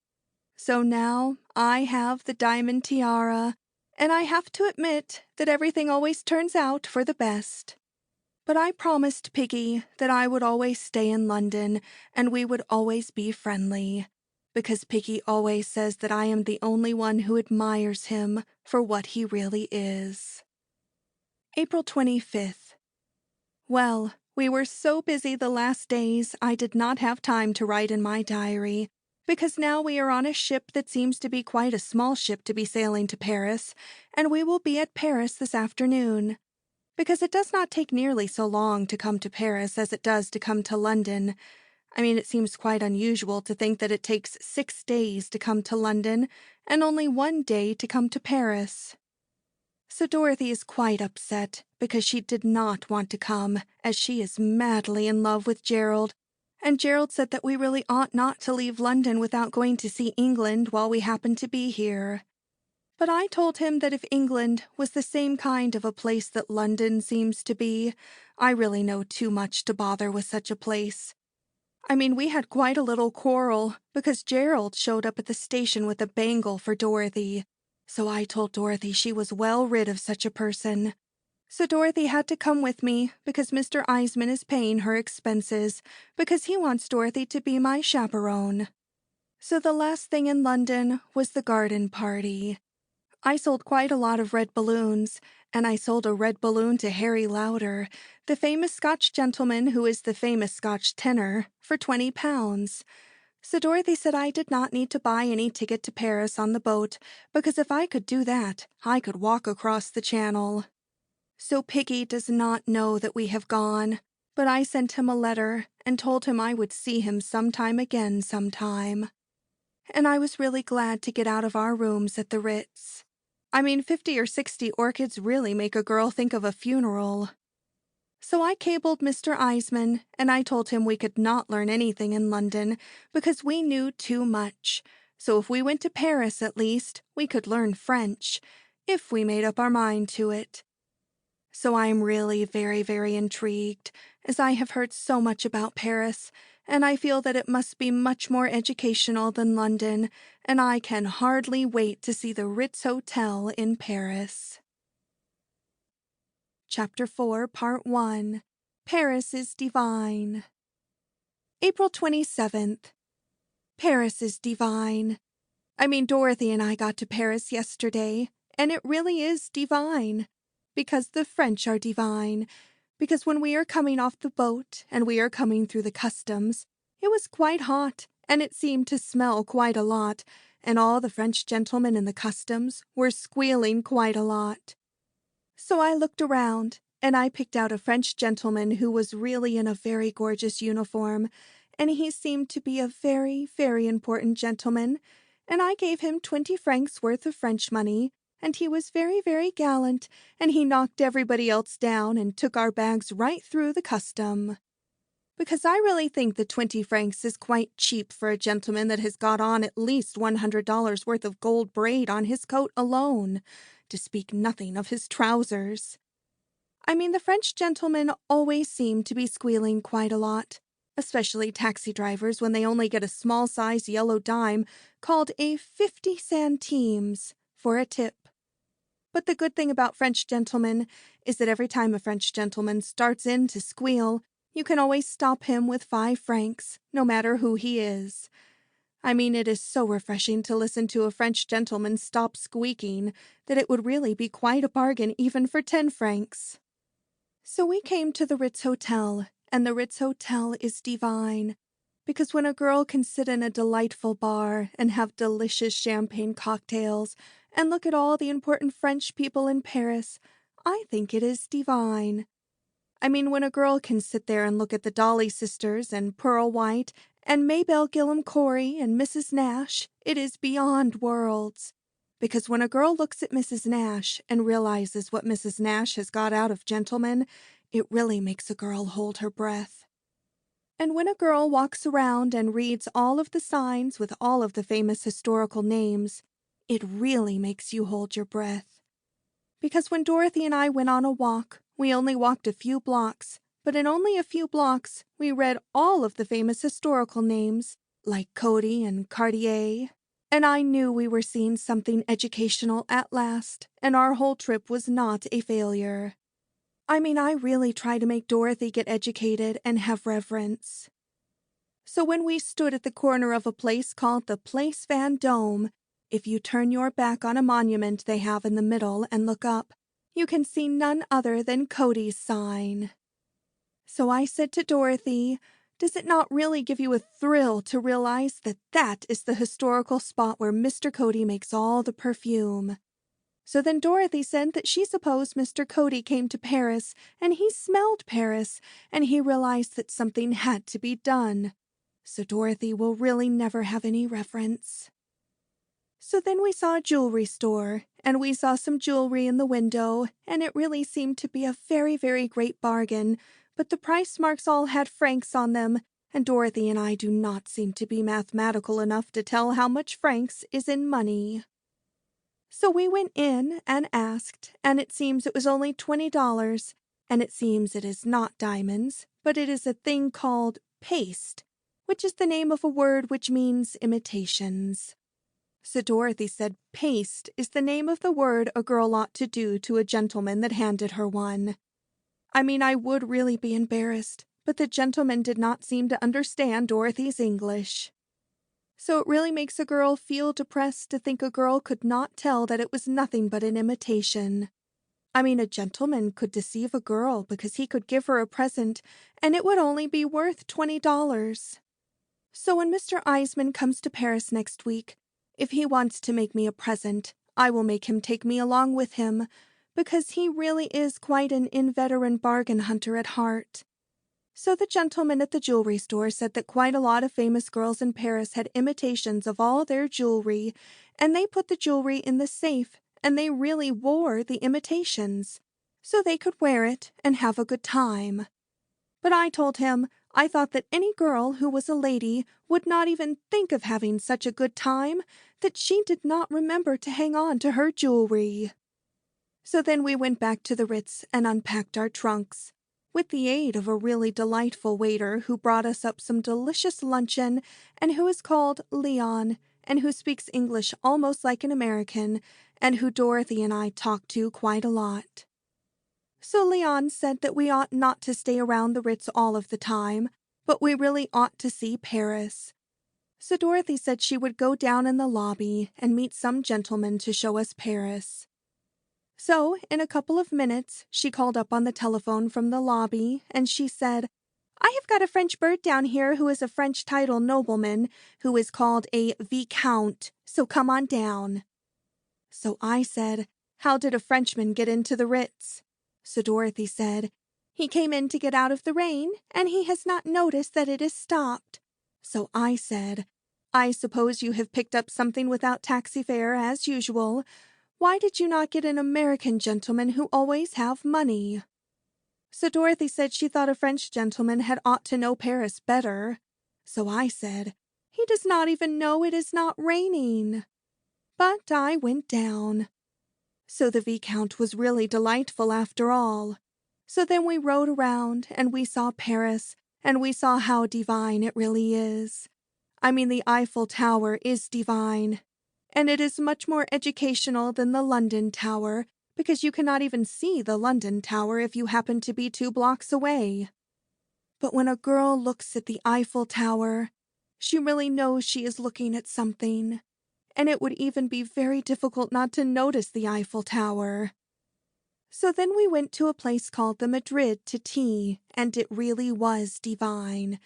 So now I have the diamond tiara, and I have to admit that everything always turns out for the best. But I promised Piggy that I would always stay in London and we would always be friendly, because Piggy always says that I am the only one who admires him for what he really is. April 25th. Well, we were so busy the last days I did not have time to write in my diary, because now we are on a ship that seems to be quite a small ship to be sailing to Paris, and we will be at Paris this afternoon. Because it does not take nearly so long to come to Paris as it does to come to London. I mean, it seems quite unusual to think that it takes 6 days to come to London and only 1 day to come to Paris. So Dorothy is quite upset because she did not want to come, as she is madly in love with Gerald, and Gerald said that we really ought not to leave London without going to see England while we happen to be here. But I told him that if England was the same kind of a place that London seems to be, I really know too much to bother with such a place. I mean, we had quite a little quarrel because Gerald showed up at the station with a bangle for Dorothy. So I told Dorothy she was well rid of such a person. So Dorothy had to come with me because Mr. Eisman is paying her expenses because he wants Dorothy to be my chaperone. So the last thing in London was the garden party. I sold quite a lot of red balloons, and I sold a red balloon to Harry Lauder, the famous Scotch gentleman who is the famous Scotch tenor, for £20. So Dorothy said I did not need to buy any ticket to Paris on the boat, because if I could do that, I could walk across the channel. So Piggy does not know that we have gone, but I sent him a letter and told him I would see him sometime again sometime. And I was really glad to get out of our rooms at the Ritz. I mean, 50 or 60 orchids really make a girl think of a funeral. So I cabled Mr. Eisman, and I told him we could not learn anything in London because we knew too much. So if we went to Paris, at least, we could learn French, if we made up our mind to it. So I am really very, very intrigued, as I have heard so much about Paris, and I feel that it must be much more educational than London, and I can hardly wait to see the Ritz Hotel in Paris. Chapter 4, Part 1. Paris is Divine. April 27th. Paris is divine. Dorothy and I got to Paris yesterday, and it really is divine. Because the French are divine. Because when we are coming off the boat, and we are coming through the customs, it was quite hot, and it seemed to smell quite a lot, and all the French gentlemen in the customs were squealing quite a lot. So I looked around, and I picked out a French gentleman who was really in a very gorgeous uniform, and he seemed to be a very, very important gentleman, and I gave him 20 francs worth of French money, and he was very, very gallant, and he knocked everybody else down and took our bags right through the custom. Because I really think that 20 francs is quite cheap for a gentleman that has got on at least $100 worth of gold braid on his coat alone, to speak nothing of his trousers. The French gentlemen always seem to be squealing quite a lot, especially taxi drivers when they only get a small-size yellow dime called a 50 centimes for a tip. But the good thing about French gentlemen is that every time a French gentleman starts in to squeal, you can always stop him with 5 francs, no matter who he is. It is so refreshing to listen to a French gentleman stop squeaking that it would really be quite a bargain even for 10 francs. So we came to the Ritz Hotel, and the Ritz Hotel is divine, because when a girl can sit in a delightful bar and have delicious champagne cocktails and look at all the important French people in Paris, I think it is divine. When a girl can sit there and look at the Dolly sisters and Pearl White and Maybelle Gillum Corey and Mrs. Nash, it is beyond worlds. Because when a girl looks at Mrs. Nash and realizes what Mrs. Nash has got out of gentlemen, it really makes a girl hold her breath. And when a girl walks around and reads all of the signs with all of the famous historical names, it really makes you hold your breath. Because when Dorothy and I went on a walk, we only walked a few blocks, but in only a few blocks, we read all of the famous historical names, like Cody and Cartier, and I knew we were seeing something educational at last, and our whole trip was not a failure. I really try to make Dorothy get educated and have reverence. So when we stood at the corner of a place called the Place Vendôme, if you turn your back on a monument they have in the middle and look up, you can see none other than Cody's sign. So I said to Dorothy, does it not really give you a thrill to realize that that is the historical spot where Mr. Cody makes all the perfume? So then Dorothy said that she supposed Mr. Cody came to Paris, and he smelled Paris, and he realized that something had to be done. So Dorothy will really never have any reverence. So then we saw a jewelry store, and we saw some jewelry in the window, and it really seemed to be a very, very great bargain, but the price marks all had francs on them, and Dorothy and I do not seem to be mathematical enough to tell how much francs is in money. So we went in and asked, and it seems it was only $20, and it seems it is not diamonds, but it is a thing called paste, which is the name of a word which means imitations. So Dorothy said paste is the name of the word a girl ought to do to a gentleman that handed her one. I would really be embarrassed, but the gentleman did not seem to understand Dorothy's English. So it really makes a girl feel depressed to think a girl could not tell that it was nothing but an imitation. A gentleman could deceive a girl because he could give her a present, and it would only be worth $20. So when Mr. Eisman comes to Paris next week, if he wants to make me a present, I will make him take me along with him, because he really is quite an inveterate bargain hunter at heart. So the gentleman at the jewelry store said that quite a lot of famous girls in Paris had imitations of all their jewelry, and they put the jewelry in the safe, and they really wore the imitations. so they could wear it and have a good time. But I told him I thought that any girl who was a lady would not even think of having such a good time, that she did not remember to hang on to her jewelry. So then we went back to the Ritz and unpacked our trunks, with the aid of a really delightful waiter who brought us up some delicious luncheon and who is called Leon and who speaks English almost like an American and who Dorothy and I talked to quite a lot. So Leon said that we ought not to stay around the Ritz all of the time, but we really ought to see Paris. So Dorothy said she would go down in the lobby and meet some gentleman to show us Paris. So, in a couple of minutes, she called up on the telephone from the lobby, and she said, "I have got a French bird down here who is a French title nobleman, who is called a Viscount, so come on down." So I said, "How did a Frenchman get into the Ritz?" So Dorothy said, "He came in to get out of the rain, and he has not noticed that it is stopped." So I said, "I suppose you have picked up something without taxi fare, as usual. Why did you not get an American gentleman who always have money?" So Dorothy said she thought a French gentleman had ought to know Paris better. So I said, "He does not even know it is not raining." But I went down. So the Viscount was really delightful after all. So then we rode around, and we saw Paris, and we saw how divine it really is. I mean, the Eiffel Tower is divine. And it is much more educational than the London Tower, because you cannot even see the London Tower if you happen to be 2 blocks away. But when a girl looks at the Eiffel Tower, she really knows she is looking at something, and it would even be very difficult not to notice the Eiffel Tower. So then we went to a place called the Madrid to tea, and it really was divine.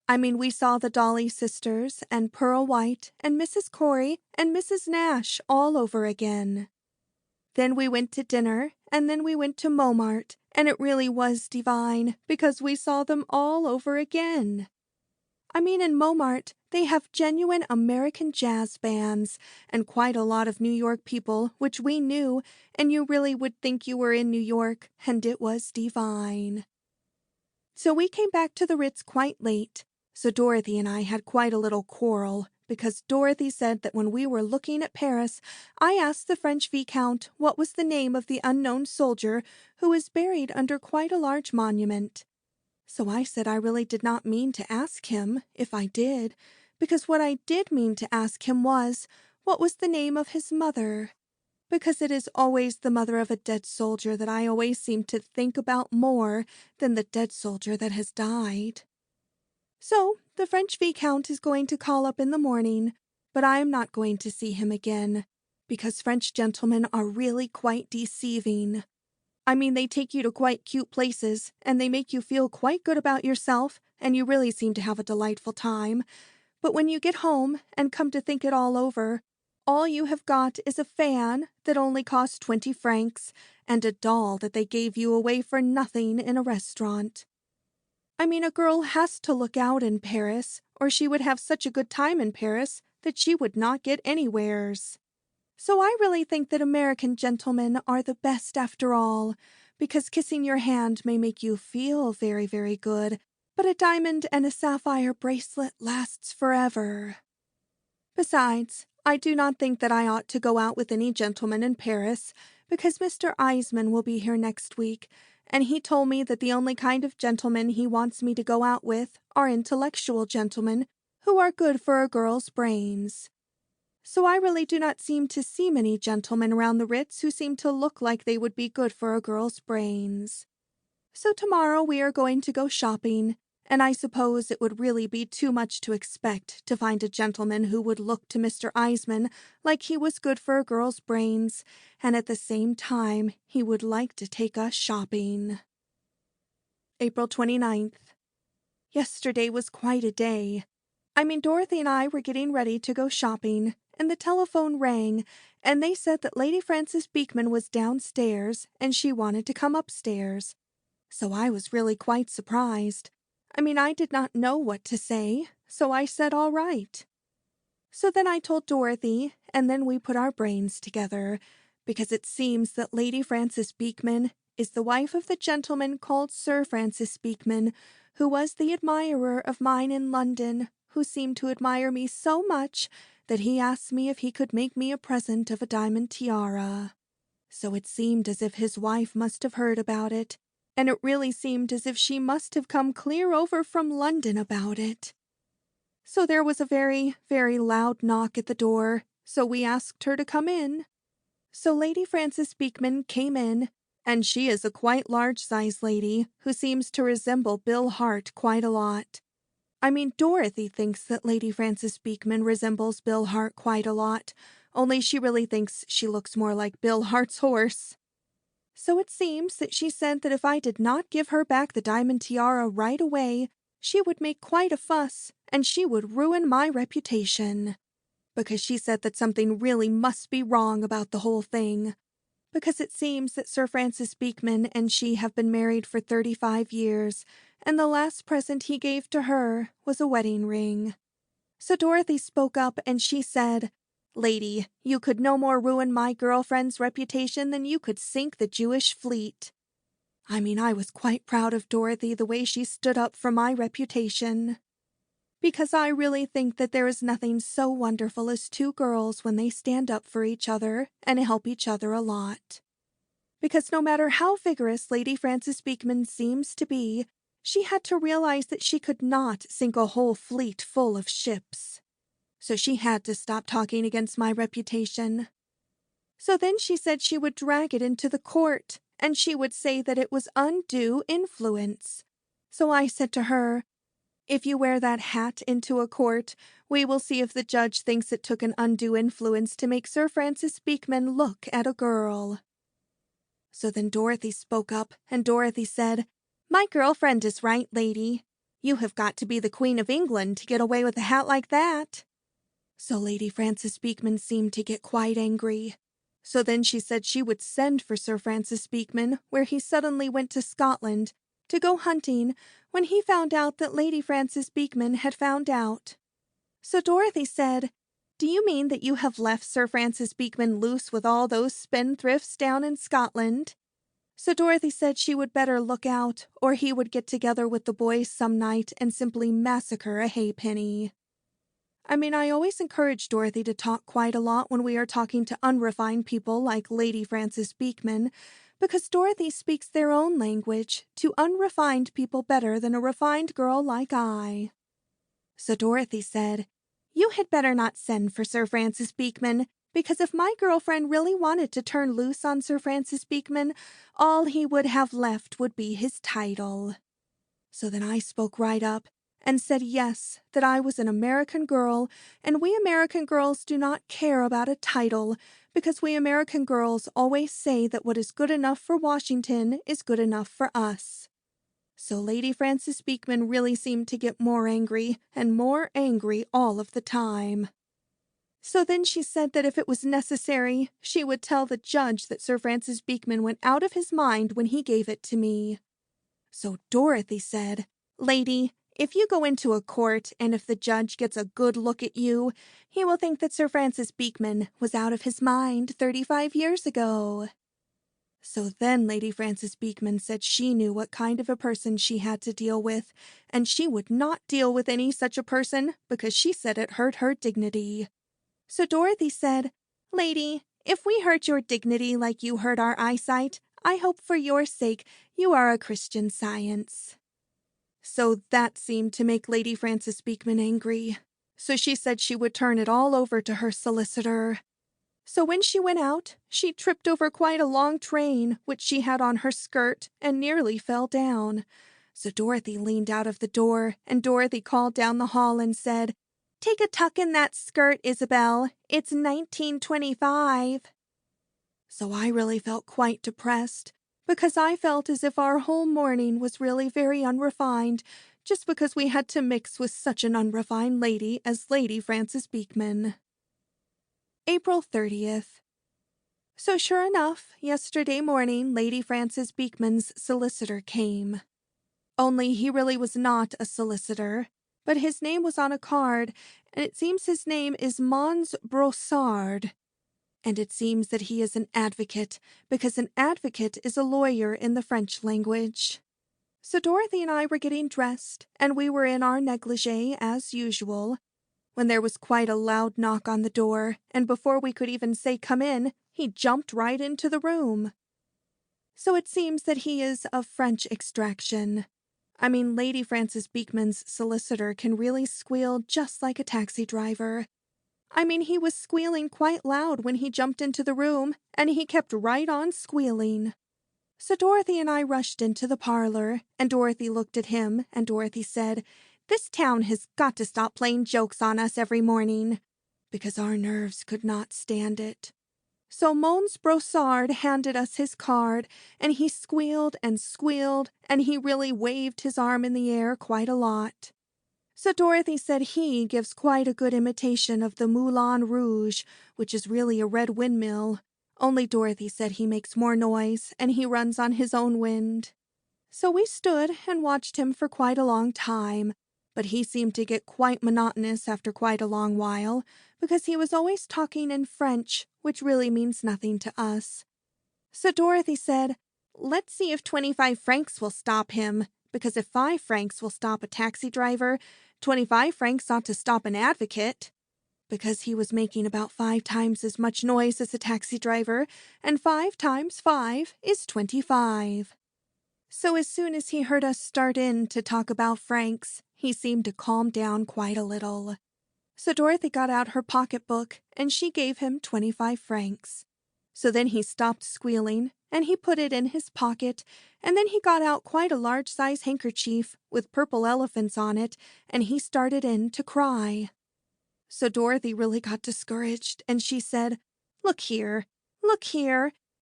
I mean, we saw the Dolly sisters, and Pearl White, and Mrs. Corey, and Mrs. Nash all over again. Then we went to dinner, and then we went to Montmartre, and it really was divine, because we saw them all over again. I mean, in Montmartre, they have genuine American jazz bands, and quite a lot of New York people, which we knew, and you really would think you were in New York, and it was divine. So we came back to the Ritz quite late. So Dorothy and I had quite a little quarrel, because Dorothy said that when we were looking at Paris, I asked the French Viscount what was the name of the unknown soldier who is buried under quite a large monument. So I said I really did not mean to ask him, if I did, because what I did mean to ask him was, what was the name of his mother? Because it is always the mother of a dead soldier that I always seem to think about more than the dead soldier that has died. So the French Viscount is going to call up in the morning, but I am not going to see him again, because French gentlemen are really quite deceiving. I mean, they take you to quite cute places, and they make you feel quite good about yourself, and you really seem to have a delightful time. But when you get home and come to think it all over, all you have got is a fan that only cost 20 francs and a doll that they gave you away for nothing in a restaurant. I mean, a girl has to look out in Paris, or she would have such a good time in Paris that she would not get anywheres. So I really think that American gentlemen are the best after all, because kissing your hand may make you feel very, very good, but a diamond and a sapphire bracelet lasts forever. Besides, I do not think that I ought to go out with any gentleman in Paris, because Mr. Eisman will be here next week, and he told me that the only kind of gentlemen he wants me to go out with are intellectual gentlemen who are good for a girl's brains. So I really do not seem to see many gentlemen around the Ritz who seem to look like they would be good for a girl's brains. So tomorrow we are going to go shopping, and I suppose it would really be too much to expect to find a gentleman who would look to Mr. Eisman like he was good for a girl's brains, and at the same time he would like to take us shopping. April 29th. Yesterday was quite a day. I mean, Dorothy and I were getting ready to go shopping, and the telephone rang, and they said that Lady Frances Beekman was downstairs, and she wanted to come upstairs. So I was really quite surprised. I mean, I did not know what to say, so I said all right. So then I told Dorothy, and then we put our brains together, because it seems that Lady Frances Beekman is the wife of the gentleman called Sir Francis Beekman, who was the admirer of mine in London, who seemed to admire me so much that he asked me if he could make me a present of a diamond tiara. So it seemed as if his wife must have heard about it, and it really seemed as if she must have come clear over from London about it. So there was a very, very loud knock at the door, so we asked her to come in. So Lady Frances Beekman came in, and she is a quite large-sized lady who seems to resemble Bill Hart quite a lot. I mean, Dorothy thinks that Lady Frances Beekman resembles Bill Hart quite a lot, only she really thinks she looks more like Bill Hart's horse. So it seems that she said that if I did not give her back the diamond tiara right away, she would make quite a fuss, and she would ruin my reputation. Because she said that something really must be wrong about the whole thing. Because it seems that Sir Francis Beekman and she have been married for 35 years, and the last present he gave to her was a wedding ring. So Dorothy spoke up and she said, "Lady, you could no more ruin my girlfriend's reputation than you could sink the Jewish fleet." I mean, I was quite proud of Dorothy the way she stood up for my reputation. Because I really think that there is nothing so wonderful as two girls when they stand up for each other and help each other a lot. Because no matter how vigorous Lady Frances Beekman seems to be, she had to realize that she could not sink a whole fleet full of ships. So she had to stop talking against my reputation. So then she said she would drag it into the court, and she would say that it was undue influence. So I said to her, "If you wear that hat into a court, we will see if the judge thinks it took an undue influence to make Sir Francis Beekman look at a girl." So then Dorothy spoke up, and Dorothy said, "My girlfriend is right, lady. You have got to be the Queen of England to get away with a hat like that." So Lady Frances Beekman seemed to get quite angry. So then she said she would send for Sir Francis Beekman, where he suddenly went to Scotland to go hunting when he found out that Lady Frances Beekman had found out. So Dorothy said, "Do you mean that you have left Sir Francis Beekman loose with all those spendthrifts down in Scotland?" So Dorothy said she would better look out, or he would get together with the boys some night and simply massacre a halfpenny. I mean, I always encourage Dorothy to talk quite a lot when we are talking to unrefined people like Lady Frances Beekman, because Dorothy speaks their own language to unrefined people better than a refined girl like I. So Dorothy said, "You had better not send for Sir Francis Beekman, because if my girlfriend really wanted to turn loose on Sir Francis Beekman, all he would have left would be his title." So then I spoke right up and said yes, that I was an American girl, and we American girls do not care about a title, because we American girls always say that what is good enough for Washington is good enough for us. So Lady Frances Beekman really seemed to get more angry and more angry all of the time. So then she said that if it was necessary, she would tell the judge that Sir Francis Beekman went out of his mind when he gave it to me. So Dorothy said, "Lady, if you go into a court and if the judge gets a good look at you, he will think that Sir Francis Beekman was out of his mind 35 years ago." So then Lady Frances Beekman said she knew what kind of a person she had to deal with, and she would not deal with any such a person because she said it hurt her dignity. So Dorothy said, "Lady, if we hurt your dignity like you hurt our eyesight, I hope for your sake you are a Christian Science." So that seemed to make Lady Frances Beekman angry. So she said she would turn it all over to her solicitor. So when she went out, she tripped over quite a long train, which she had on her skirt, and nearly fell down. So Dorothy leaned out of the door, and Dorothy called down the hall and said, "Take a tuck in that skirt, Isabel. It's 1925. So I really felt quite depressed, because I felt as if our whole morning was really very unrefined, just because we had to mix with such an unrefined lady as Lady Frances Beekman. April 30th. So sure enough, yesterday morning Lady Frances Beekman's solicitor came. Only he really was not a solicitor, but his name was on a card, and it seems his name is Mons Brossard. And it seems that he is an advocate, because an advocate is a lawyer in the French language. So Dorothy and I were getting dressed, and we were in our negligee as usual, when there was quite a loud knock on the door, and before we could even say come in, he jumped right into the room. So it seems that he is of French extraction. I mean, Lady Frances Beekman's solicitor can really squeal just like a taxi driver. I mean, he was squealing quite loud when he jumped into the room, and he kept right on squealing. So Dorothy and I rushed into the parlor, and Dorothy looked at him, and Dorothy said, "This town has got to stop playing jokes on us every morning," because our nerves could not stand it. So Mons Brossard handed us his card, and he squealed, and he really waved his arm in the air quite a lot. So Dorothy said he gives quite a good imitation of the Moulin Rouge, which is really a red windmill. Only Dorothy said he makes more noise, and he runs on his own wind. So we stood and watched him for quite a long time, but he seemed to get quite monotonous after quite a long while, because he was always talking in French, which really means nothing to us. So Dorothy said, "Let's see if 25 francs will stop him, because if 5 francs will stop a taxi driver, 25 francs ought to stop an advocate," because he was making about 5 times as much noise as a taxi driver, and 5 times 5 is 25. So as soon as he heard us start in to talk about francs, he seemed to calm down quite a little. So Dorothy got out her pocketbook, and she gave him 25 francs. So then he stopped squealing, and he put it in his pocket, and then he got out quite a large-size handkerchief with purple elephants on it, and he started in to cry. So Dorothy really got discouraged, and she said, look here,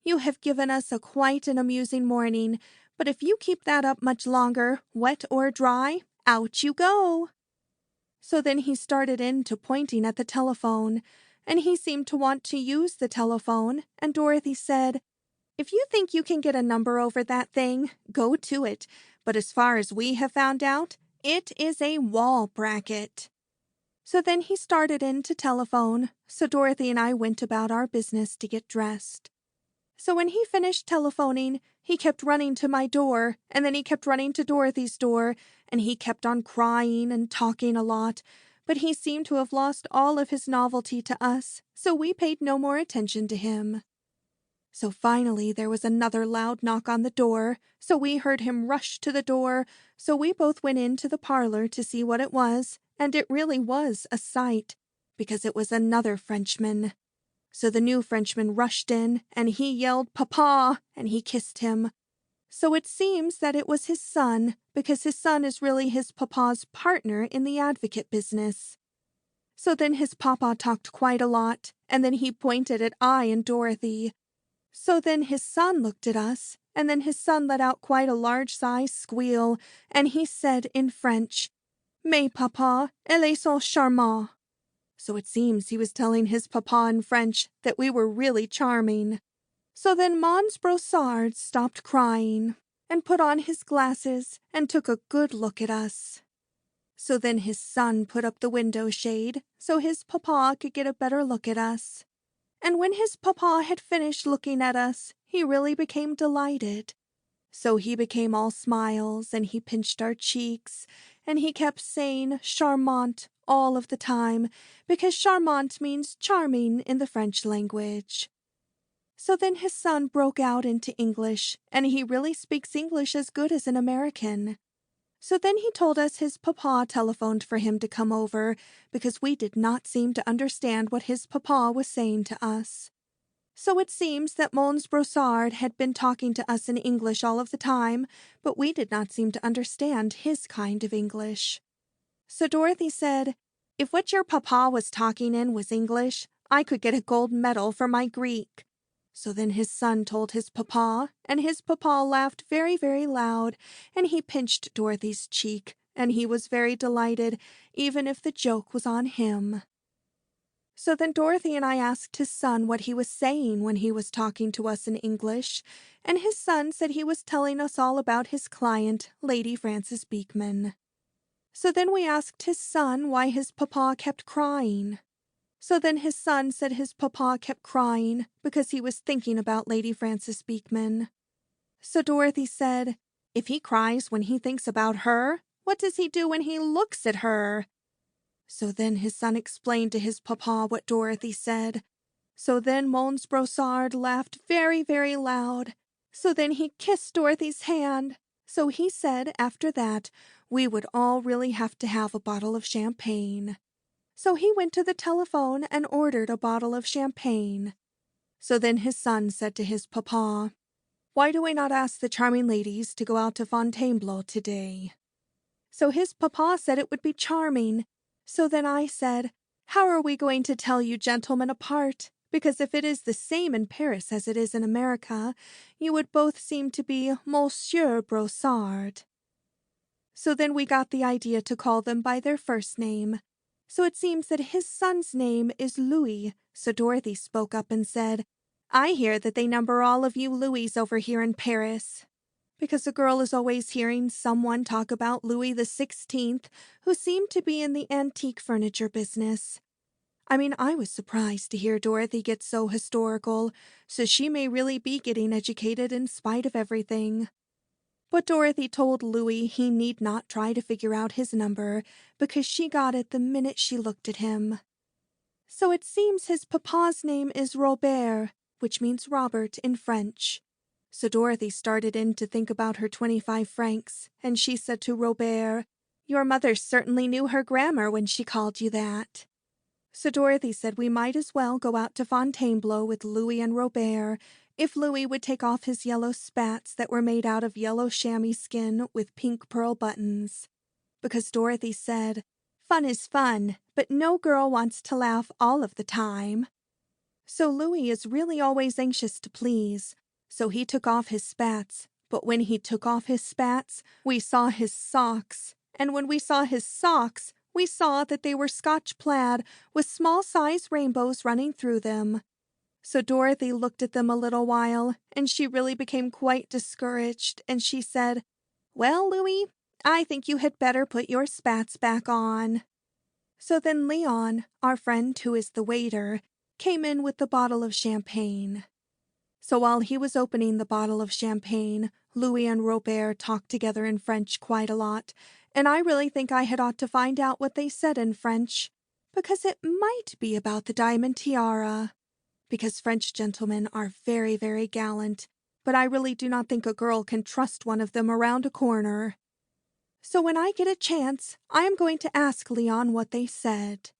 you have given us quite an amusing morning, but if you keep that up much longer, wet or dry, out you go." So then he started in to pointing at the telephone, and he seemed to want to use the telephone, and Dorothy said, "If you think you can get a number over that thing, go to it, but as far as we have found out, it is a wall bracket." So then he started in to telephone, so Dorothy and I went about our business to get dressed. So when he finished telephoning, he kept running to my door, and then he kept running to Dorothy's door, and he kept on crying and talking a lot, but he seemed to have lost all of his novelty to us, so we paid no more attention to him. So finally there was another loud knock on the door, so we heard him rush to the door, so we both went into the parlor to see what it was, and it really was a sight, because it was another Frenchman. So the new Frenchman rushed in, and he yelled, "Papa!" and he kissed him. So it seems that it was his son, because his son is really his papa's partner in the advocate business. So then his papa talked quite a lot, and then he pointed at I and Dorothy. So then his son looked at us, and then his son let out quite a large-sized squeal, and he said in French, "Mais papa, elles sont charmantes." So it seems he was telling his papa in French that we were really charming. So then Mons Brossard stopped crying, and put on his glasses, and took a good look at us. So then his son put up the window shade, so his papa could get a better look at us. And when his papa had finished looking at us, he really became delighted. So he became all smiles, and he pinched our cheeks, and he kept saying charmante all of the time, because charmante means charming in the French language. So then his son broke out into English, and he really speaks English as good as an American. So then he told us his papa telephoned for him to come over, because we did not seem to understand what his papa was saying to us. So it seems that Mons Brossard had been talking to us in English all of the time, but we did not seem to understand his kind of English. So Dorothy said, "If what your papa was talking in was English, I could get a gold medal for my Greek." So then his son told his papa, and his papa laughed very, very loud, and he pinched Dorothy's cheek, and he was very delighted, even if the joke was on him. So then Dorothy and I asked his son what he was saying when he was talking to us in English, and his son said he was telling us all about his client, Lady Frances Beekman. So then we asked his son why his papa kept crying. So then his son said his papa kept crying because he was thinking about Lady Frances Beekman. So Dorothy said, "If he cries when he thinks about her, what does he do when he looks at her?" So then his son explained to his papa what Dorothy said. So then Mons Brossard laughed very, very loud. So then he kissed Dorothy's hand. So he said after that we would all really have to have a bottle of champagne. So he went to the telephone and ordered a bottle of champagne. So then his son said to his papa, "Why do we not ask the charming ladies to go out to Fontainebleau today?" So his papa said it would be charming. So then I said, "How are we going to tell you gentlemen apart? Because if it is the same in Paris as it is in America, you would both seem to be Monsieur Brossard." So then we got the idea to call them by their first name. So it seems that his son's name is Louis. So Dorothy spoke up and said, "I hear that they number all of you Louis over here in Paris." Because a girl is always hearing someone talk about Louis XVI, who seemed to be in the antique furniture business. I mean, I was surprised to hear Dorothy get so historical, so she may really be getting educated in spite of everything. But Dorothy told Louis he need not try to figure out his number, because she got it the minute she looked at him. So it seems his papa's name is Robert, which means Robert in French. So Dorothy started in to think about her 25 francs, and she said to Robert, "Your mother certainly knew her grammar when she called you that." So Dorothy said we might as well go out to Fontainebleau with Louis and Robert if Louis would take off his yellow spats that were made out of yellow chamois skin with pink pearl buttons. Because Dorothy said, "Fun is fun, but no girl wants to laugh all of the time." So Louis is really always anxious to please. So he took off his spats, but when he took off his spats, we saw his socks. And when we saw his socks, we saw that they were Scotch plaid with small-size rainbows running through them. So Dorothy looked at them a little while, and she really became quite discouraged, and she said, "Well, Louis, I think you had better put your spats back on." So then Leon, our friend who is the waiter, came in with the bottle of champagne. So while he was opening the bottle of champagne, Louis and Robert talked together in French quite a lot, and I really think I had ought to find out what they said in French, because it might be about the diamond tiara. Because French gentlemen are very, very gallant, but I really do not think a girl can trust one of them around a corner. So when I get a chance, I am going to ask Leon what they said.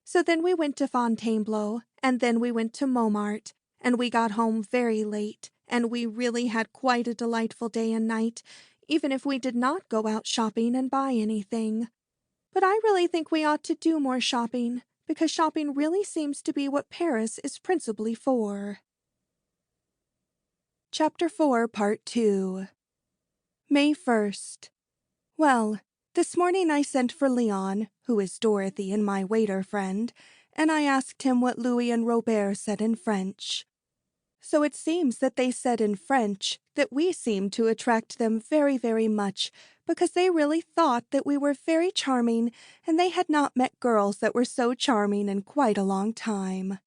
So then we went to Fontainebleau, and then we went to Montmartre, and we got home very late, and we really had quite a delightful day and night, even if we did not go out shopping and buy anything. But I really think we ought to do more shopping, because shopping really seems to be what Paris is principally for. Chapter 4, Part 2. May 1st. Well, this morning I sent for Leon, who is Dorothy and my waiter friend, and I asked him what Louis and Robert said in French. So it seems that they said in French that we seemed to attract them very, very much, because they really thought that we were very charming, and they had not met girls that were so charming in quite a long time.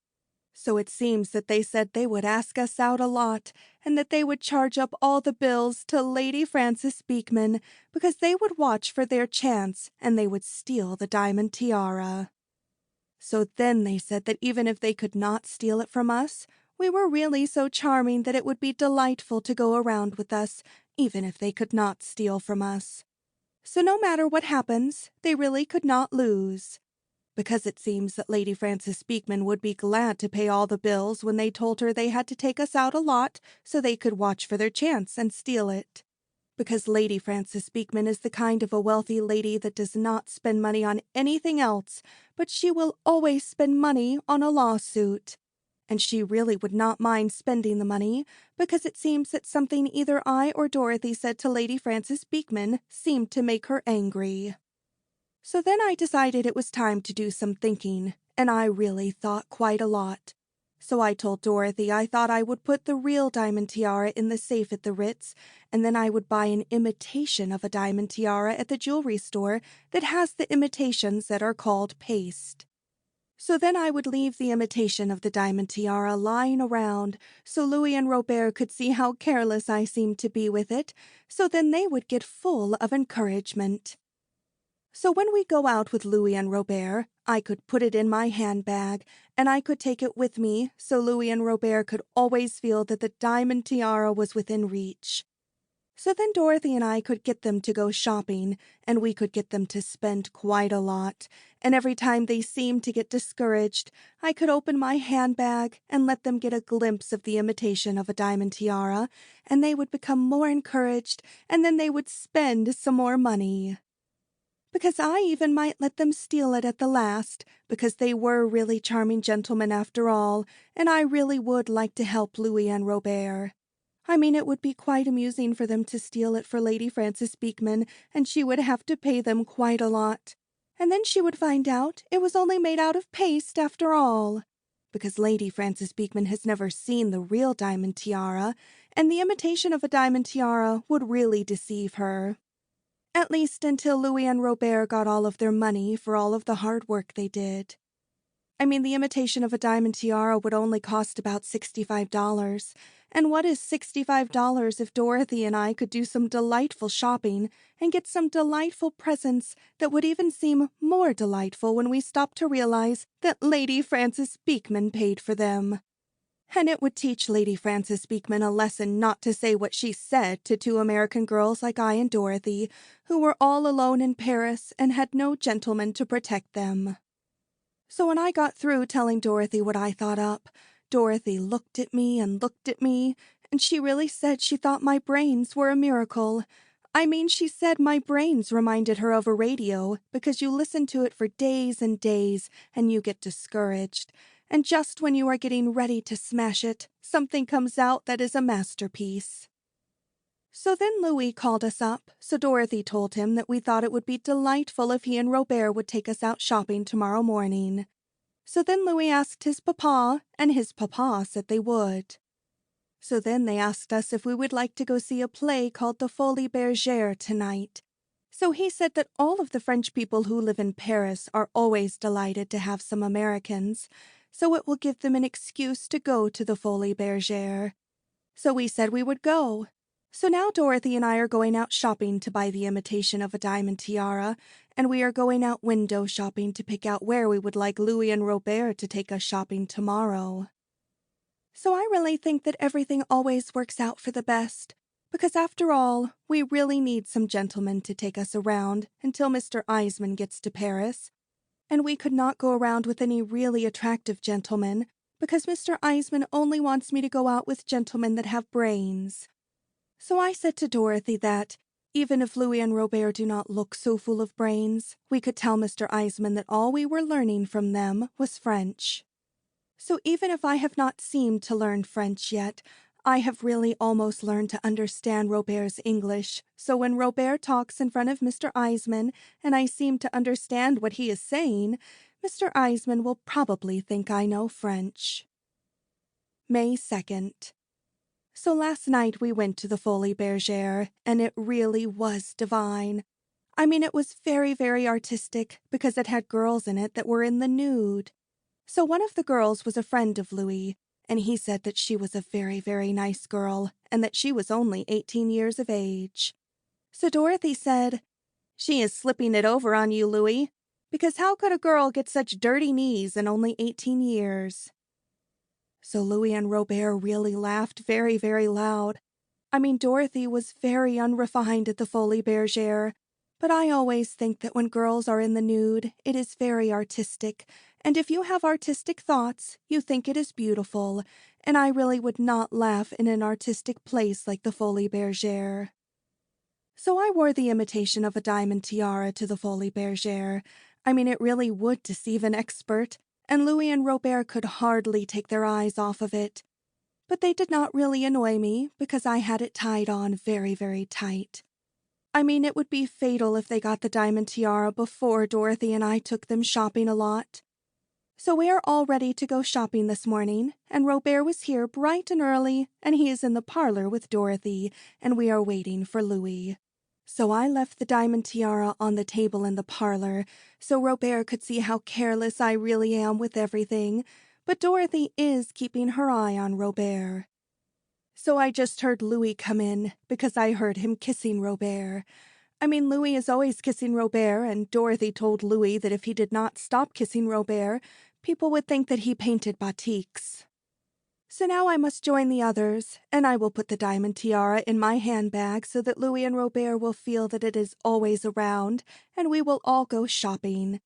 So it seems that they said they would ask us out a lot, and that they would charge up all the bills to Lady Frances Beekman, because they would watch for their chance, and they would steal the diamond tiara. So then they said that even if they could not steal it from us, we were really so charming that it would be delightful to go around with us, even if they could not steal from us. So no matter what happens, they really could not lose. Because it seems that Lady Frances Beekman would be glad to pay all the bills when they told her they had to take us out a lot so they could watch for their chance and steal it. Because Lady Frances Beekman is the kind of a wealthy lady that does not spend money on anything else, but she will always spend money on a lawsuit. And she really would not mind spending the money, because it seems that something either I or Dorothy said to Lady Frances Beekman seemed to make her angry. So then I decided it was time to do some thinking, and I really thought quite a lot. So I told Dorothy I thought I would put the real diamond tiara in the safe at the Ritz, and then I would buy an imitation of a diamond tiara at the jewelry store that has the imitations that are called paste. So then I would leave the imitation of the diamond tiara lying around so Louis and Robert could see how careless I seemed to be with it, so then they would get full of encouragement. So when we go out with Louis and Robert, I could put it in my handbag, and I could take it with me so Louis and Robert could always feel that the diamond tiara was within reach. So then Dorothy and I could get them to go shopping, and we could get them to spend quite a lot. And every time they seemed to get discouraged, I could open my handbag and let them get a glimpse of the imitation of a diamond tiara, and they would become more encouraged, and then they would spend some more money. Because I even might let them steal it at the last, because they were really charming gentlemen after all, and I really would like to help Louis and Robert. I mean, it would be quite amusing for them to steal it for Lady Frances Beekman, and she would have to pay them quite a lot. And then she would find out it was only made out of paste after all. Because Lady Frances Beekman has never seen the real diamond tiara, and the imitation of a diamond tiara would really deceive her. At least until Louis and Robert got all of their money for all of the hard work they did. I mean, the imitation of a diamond tiara would only cost about $65. And what is $65 if Dorothy and I could do some delightful shopping and get some delightful presents that would even seem more delightful when we stopped to realize that Lady Frances Beekman paid for them? And it would teach Lady Frances Beekman a lesson not to say what she said to two American girls like I and Dorothy, who were all alone in Paris and had no gentleman to protect them. So when I got through telling Dorothy what I thought up, Dorothy looked at me, and she really said she thought my brains were a miracle. I mean, she said my brains reminded her of a radio because you listen to it for days and days and you get discouraged. And just when you are getting ready to smash it, something comes out that is a masterpiece. So then Louis called us up, so Dorothy told him that we thought it would be delightful if he and Robert would take us out shopping tomorrow morning. So then Louis asked his papa, and his papa said they would. So then they asked us if we would like to go see a play called The Folies Bergère tonight. So he said that all of the French people who live in Paris are always delighted to have some Americans, so it will give them an excuse to go to the Folies Bergère. So we said we would go. So now Dorothy and I are going out shopping to buy the imitation of a diamond tiara, and we are going out window shopping to pick out where we would like Louis and Robert to take us shopping tomorrow. So I really think that everything always works out for the best, because after all, we really need some gentlemen to take us around until Mr. Eisman gets to Paris. And we could not go around with any really attractive gentlemen, because Mr. Eisman only wants me to go out with gentlemen that have brains. So I said to Dorothy that, even if Louis and Robert do not look so full of brains, we could tell Mr. Eisman that all we were learning from them was French. So even if I have not seemed to learn French yet, I have really almost learned to understand Robert's English, so when Robert talks in front of Mr. Eisman and I seem to understand what he is saying, Mr. Eisman will probably think I know French. May 2nd. So last night we went to the Folies Bergère, and it really was divine. I mean, it was very, very artistic because it had girls in it that were in the nude. So one of the girls was a friend of Louis, and he said that she was a very, very nice girl, and that she was only 18 years of age. So Dorothy said, "She is slipping it over on you, Louis, because how could a girl get such dirty knees and only 18 years? So Louis and Robert really laughed very, very loud. I mean, Dorothy was very unrefined at the Folies Bergère, but I always think that when girls are in the nude, it is very artistic, and if you have artistic thoughts, you think it is beautiful, and I really would not laugh in an artistic place like the Folies Bergère. So I wore the imitation of a diamond tiara to the Folies Bergère. I mean, it really would deceive an expert, and Louis and Robert could hardly take their eyes off of it. But they did not really annoy me because I had it tied on very, very tight. I mean, it would be fatal if they got the diamond tiara before Dorothy and I took them shopping a lot. So we are all ready to go shopping this morning, and Robert was here bright and early, and he is in the parlor with Dorothy, and we are waiting for Louis. So I left the diamond tiara on the table in the parlor so Robert could see how careless I really am with everything, but Dorothy is keeping her eye on Robert. So I just heard Louis come in because I heard him kissing Robert. I mean, Louis is always kissing Robert, and Dorothy told Louis that if he did not stop kissing Robert, people would think that he painted batiks. So now I must join the others, and I will put the diamond tiara in my handbag so that Louis and Robert will feel that it is always around, and we will all go shopping.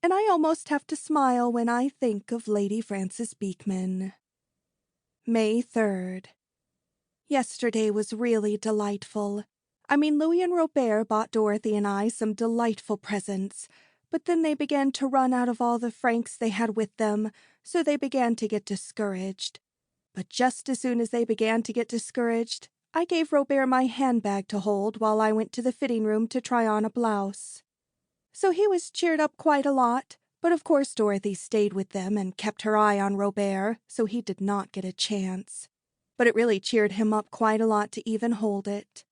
And I almost have to smile when I think of Lady Frances Beekman. May 3rd. Yesterday was really delightful. I mean, Louis and Robert bought Dorothy and I some delightful presents, but then they began to run out of all the francs they had with them, so they began to get discouraged. But just as soon as they began to get discouraged, I gave Robert my handbag to hold while I went to the fitting room to try on a blouse. So he was cheered up quite a lot, but of course Dorothy stayed with them and kept her eye on Robert, so he did not get a chance. But it really cheered him up quite a lot to even hold it.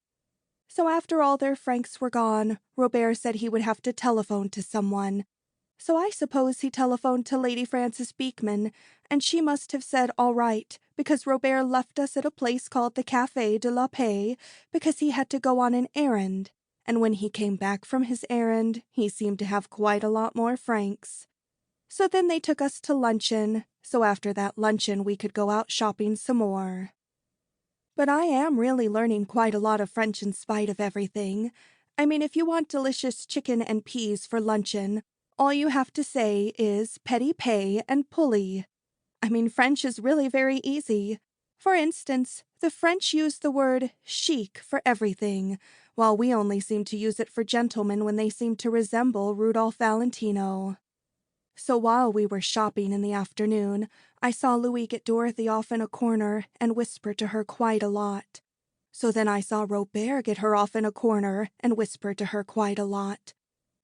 So after all their francs were gone, Robert said he would have to telephone to someone. So I suppose he telephoned to Lady Frances Beekman, and she must have said all right, because Robert left us at a place called the Café de la Paix because he had to go on an errand, and when he came back from his errand, he seemed to have quite a lot more francs. So then they took us to luncheon, so after that luncheon we could go out shopping some more. But I am really learning quite a lot of French in spite of everything. I mean, if you want delicious chicken and peas for luncheon, all you have to say is petit pay and pulley. I mean, French is really very easy. For instance, the French use the word chic for everything, while we only seem to use it for gentlemen when they seem to resemble Rudolph Valentino. So while we were shopping in the afternoon, I saw Louis get Dorothy off in a corner and whisper to her quite a lot. So then I saw Robert get her off in a corner and whisper to her quite a lot.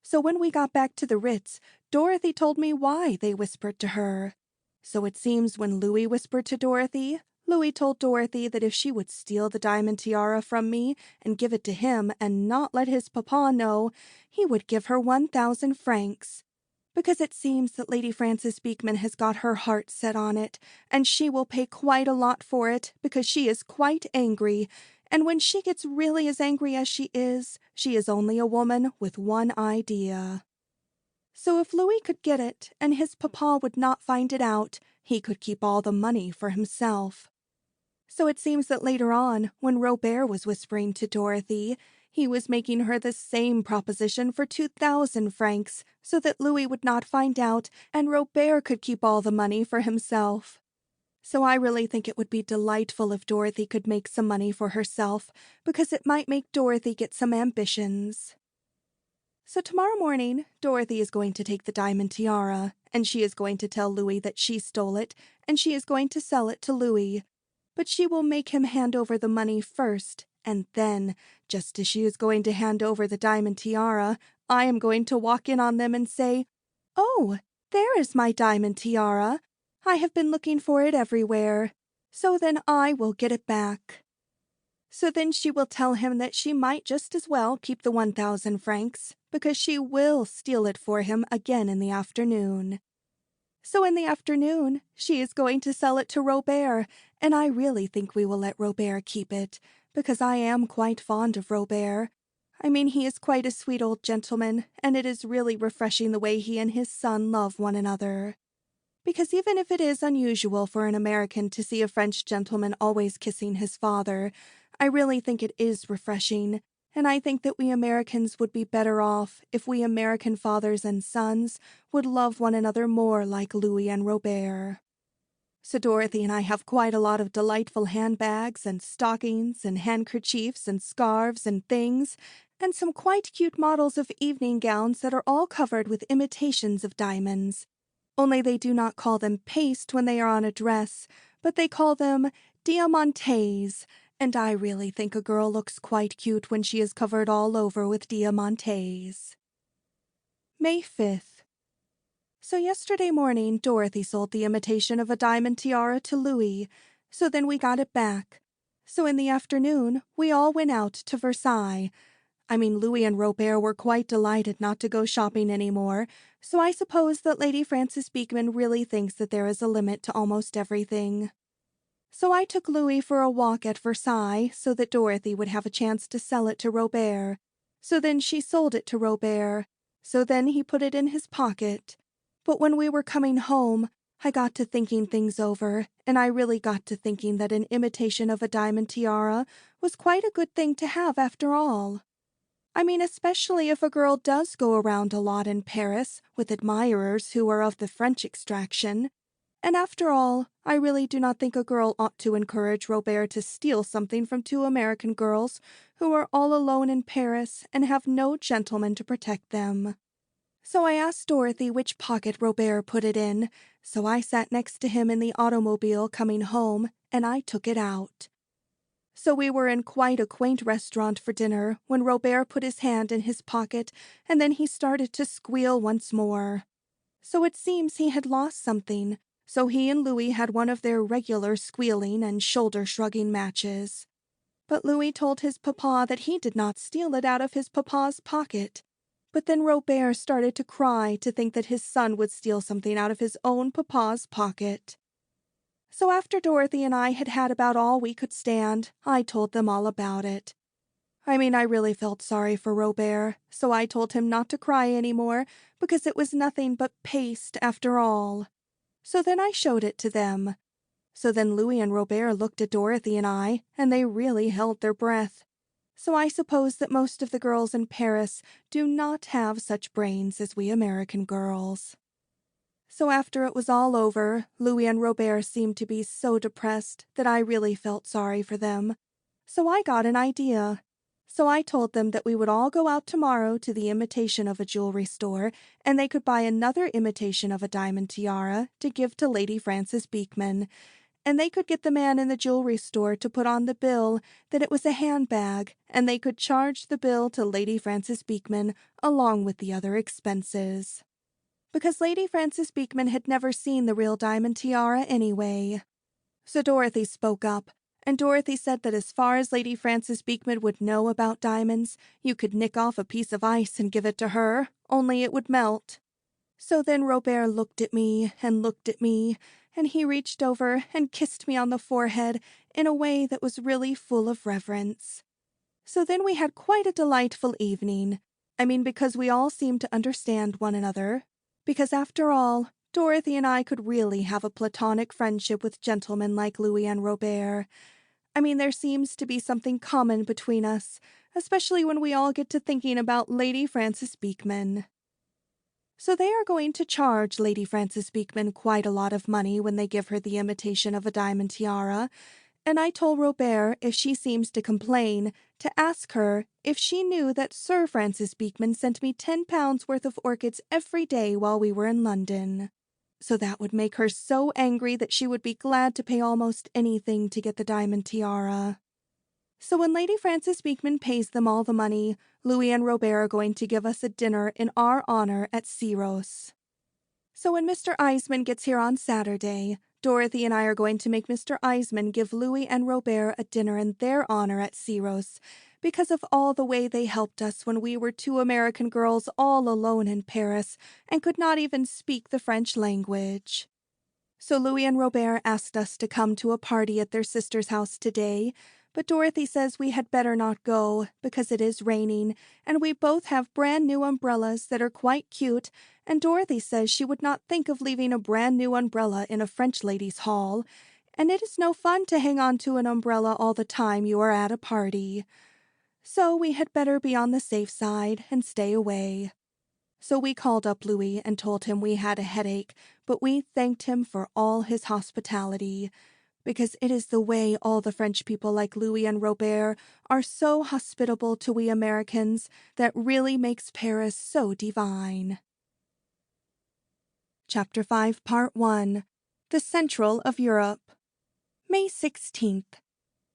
So when we got back to the Ritz, Dorothy told me why they whispered to her. So it seems when Louis whispered to Dorothy, Louis told Dorothy that if she would steal the diamond tiara from me and give it to him and not let his papa know, he would give her 1,000 francs. Because it seems that Lady Frances Beekman has got her heart set on it, and she will pay quite a lot for it because she is quite angry, and when she gets really as angry as she is only a woman with one idea. So if Louis could get it, and his papa would not find it out, he could keep all the money for himself. So it seems that later on, when Robert was whispering to Dorothy, he was making her the same proposition for 2,000 francs, so that Louis would not find out, and Robert could keep all the money for himself. So I really think it would be delightful if Dorothy could make some money for herself, because it might make Dorothy get some ambitions. So tomorrow morning, Dorothy is going to take the diamond tiara, and she is going to tell Louis that she stole it, and she is going to sell it to Louis. But she will make him hand over the money first, and then, just as she is going to hand over the diamond tiara, I am going to walk in on them and say, "Oh, there is my diamond tiara. I have been looking for it everywhere. So then I will get it back." So then she will tell him that she might just as well keep the 1,000 francs, because she will steal it for him again in the afternoon. So in the afternoon, she is going to sell it to Robert, and I really think we will let Robert keep it, because I am quite fond of Robert. I mean, he is quite a sweet old gentleman, and it is really refreshing the way he and his son love one another. Because even if it is unusual for an American to see a French gentleman always kissing his father, I really think it is refreshing, and I think that we Americans would be better off if we American fathers and sons would love one another more like Louis and Robert. So Dorothy and I have quite a lot of delightful handbags and stockings and handkerchiefs and scarves and things, and some quite cute models of evening gowns that are all covered with imitations of diamonds. Only they do not call them paste when they are on a dress, but they call them diamantes, and I really think a girl looks quite cute when she is covered all over with diamantes. May 5th. So yesterday morning, Dorothy sold the imitation of a diamond tiara to Louis, so then we got it back. So in the afternoon, we all went out to Versailles. Louis and Robert were quite delighted not to go shopping anymore, so I suppose that Lady Frances Beekman really thinks that there is a limit to almost everything. So I took Louis for a walk at Versailles so that Dorothy would have a chance to sell it to Robert. So then she sold it to Robert. So then he put it in his pocket. But when we were coming home, I got to thinking things over, and I really got to thinking that an imitation of a diamond tiara was quite a good thing to have after all. Especially if a girl does go around a lot in Paris with admirers who are of the French extraction. And after all, I really do not think a girl ought to encourage Robert to steal something from two American girls who are all alone in Paris and have no gentleman to protect them. So I asked Dorothy which pocket Robert put it in, so I sat next to him in the automobile coming home, and I took it out. So we were in quite a quaint restaurant for dinner when Robert put his hand in his pocket, and then he started to squeal once more. So it seems he had lost something, so he and Louis had one of their regular squealing and shoulder-shrugging matches. But Louis told his papa that he did not steal it out of his papa's pocket. But then Robert started to cry to think that his son would steal something out of his own papa's pocket. So after Dorothy and I had had about all we could stand, I told them all about it. I really felt sorry for Robert, so I told him not to cry anymore because it was nothing but paste after all. So then I showed it to them. So then Louis and Robert looked at Dorothy and I, and they really held their breath. So I suppose that most of the girls in Paris do not have such brains as we American girls. So after it was all over, Louis and Robert seemed to be so depressed that I really felt sorry for them. So I got an idea. So I told them that we would all go out tomorrow to the imitation of a jewelry store, and they could buy another imitation of a diamond tiara to give to Lady Frances Beekman, and they could get the man in the jewelry store to put on the bill that it was a handbag, and they could charge the bill to Lady Frances Beekman along with the other expenses. Because Lady Frances Beekman had never seen the real diamond tiara anyway. So Dorothy spoke up, and Dorothy said that as far as Lady Frances Beekman would know about diamonds, you could nick off a piece of ice and give it to her, only it would melt. So then Robert looked at me, and he reached over and kissed me on the forehead in a way that was really full of reverence. So then we had quite a delightful evening. Because we all seemed to understand one another. Because after all, Dorothy and I could really have a platonic friendship with gentlemen like Louis and Robert. There seems to be something common between us, especially when we all get to thinking about Lady Frances Beekman. So they are going to charge Lady Frances Beekman quite a lot of money when they give her the imitation of a diamond tiara, and I told Robert, if she seems to complain, to ask her if she knew that Sir Francis Beekman sent me £10 worth of orchids every day while we were in London. So that would make her so angry that she would be glad to pay almost anything to get the diamond tiara. So when Lady Frances Beekman pays them all the money, Louis and Robert are going to give us a dinner in our honor at Syros. So when Mr. Eisman gets here on Saturday, Dorothy and I are going to make Mr. Eisman give Louis and Robert a dinner in their honor at Syros, because of all the way they helped us when we were two American girls all alone in Paris and could not even speak the French language. So Louis and Robert asked us to come to a party at their sister's house today, but Dorothy says we had better not go because it is raining, and we both have brand new umbrellas that are quite cute, and Dorothy says she would not think of leaving a brand new umbrella in a French ladies' hall, and it is no fun to hang on to an umbrella all the time you are at a party. So we had better be on the safe side and stay away. So we called up Louis and told him we had a headache, but we thanked him for all his hospitality, because it is the way all the French people like Louis and Robert are so hospitable to we Americans that really makes Paris so divine. Chapter 5, Part 1. The Central of Europe. May 16th.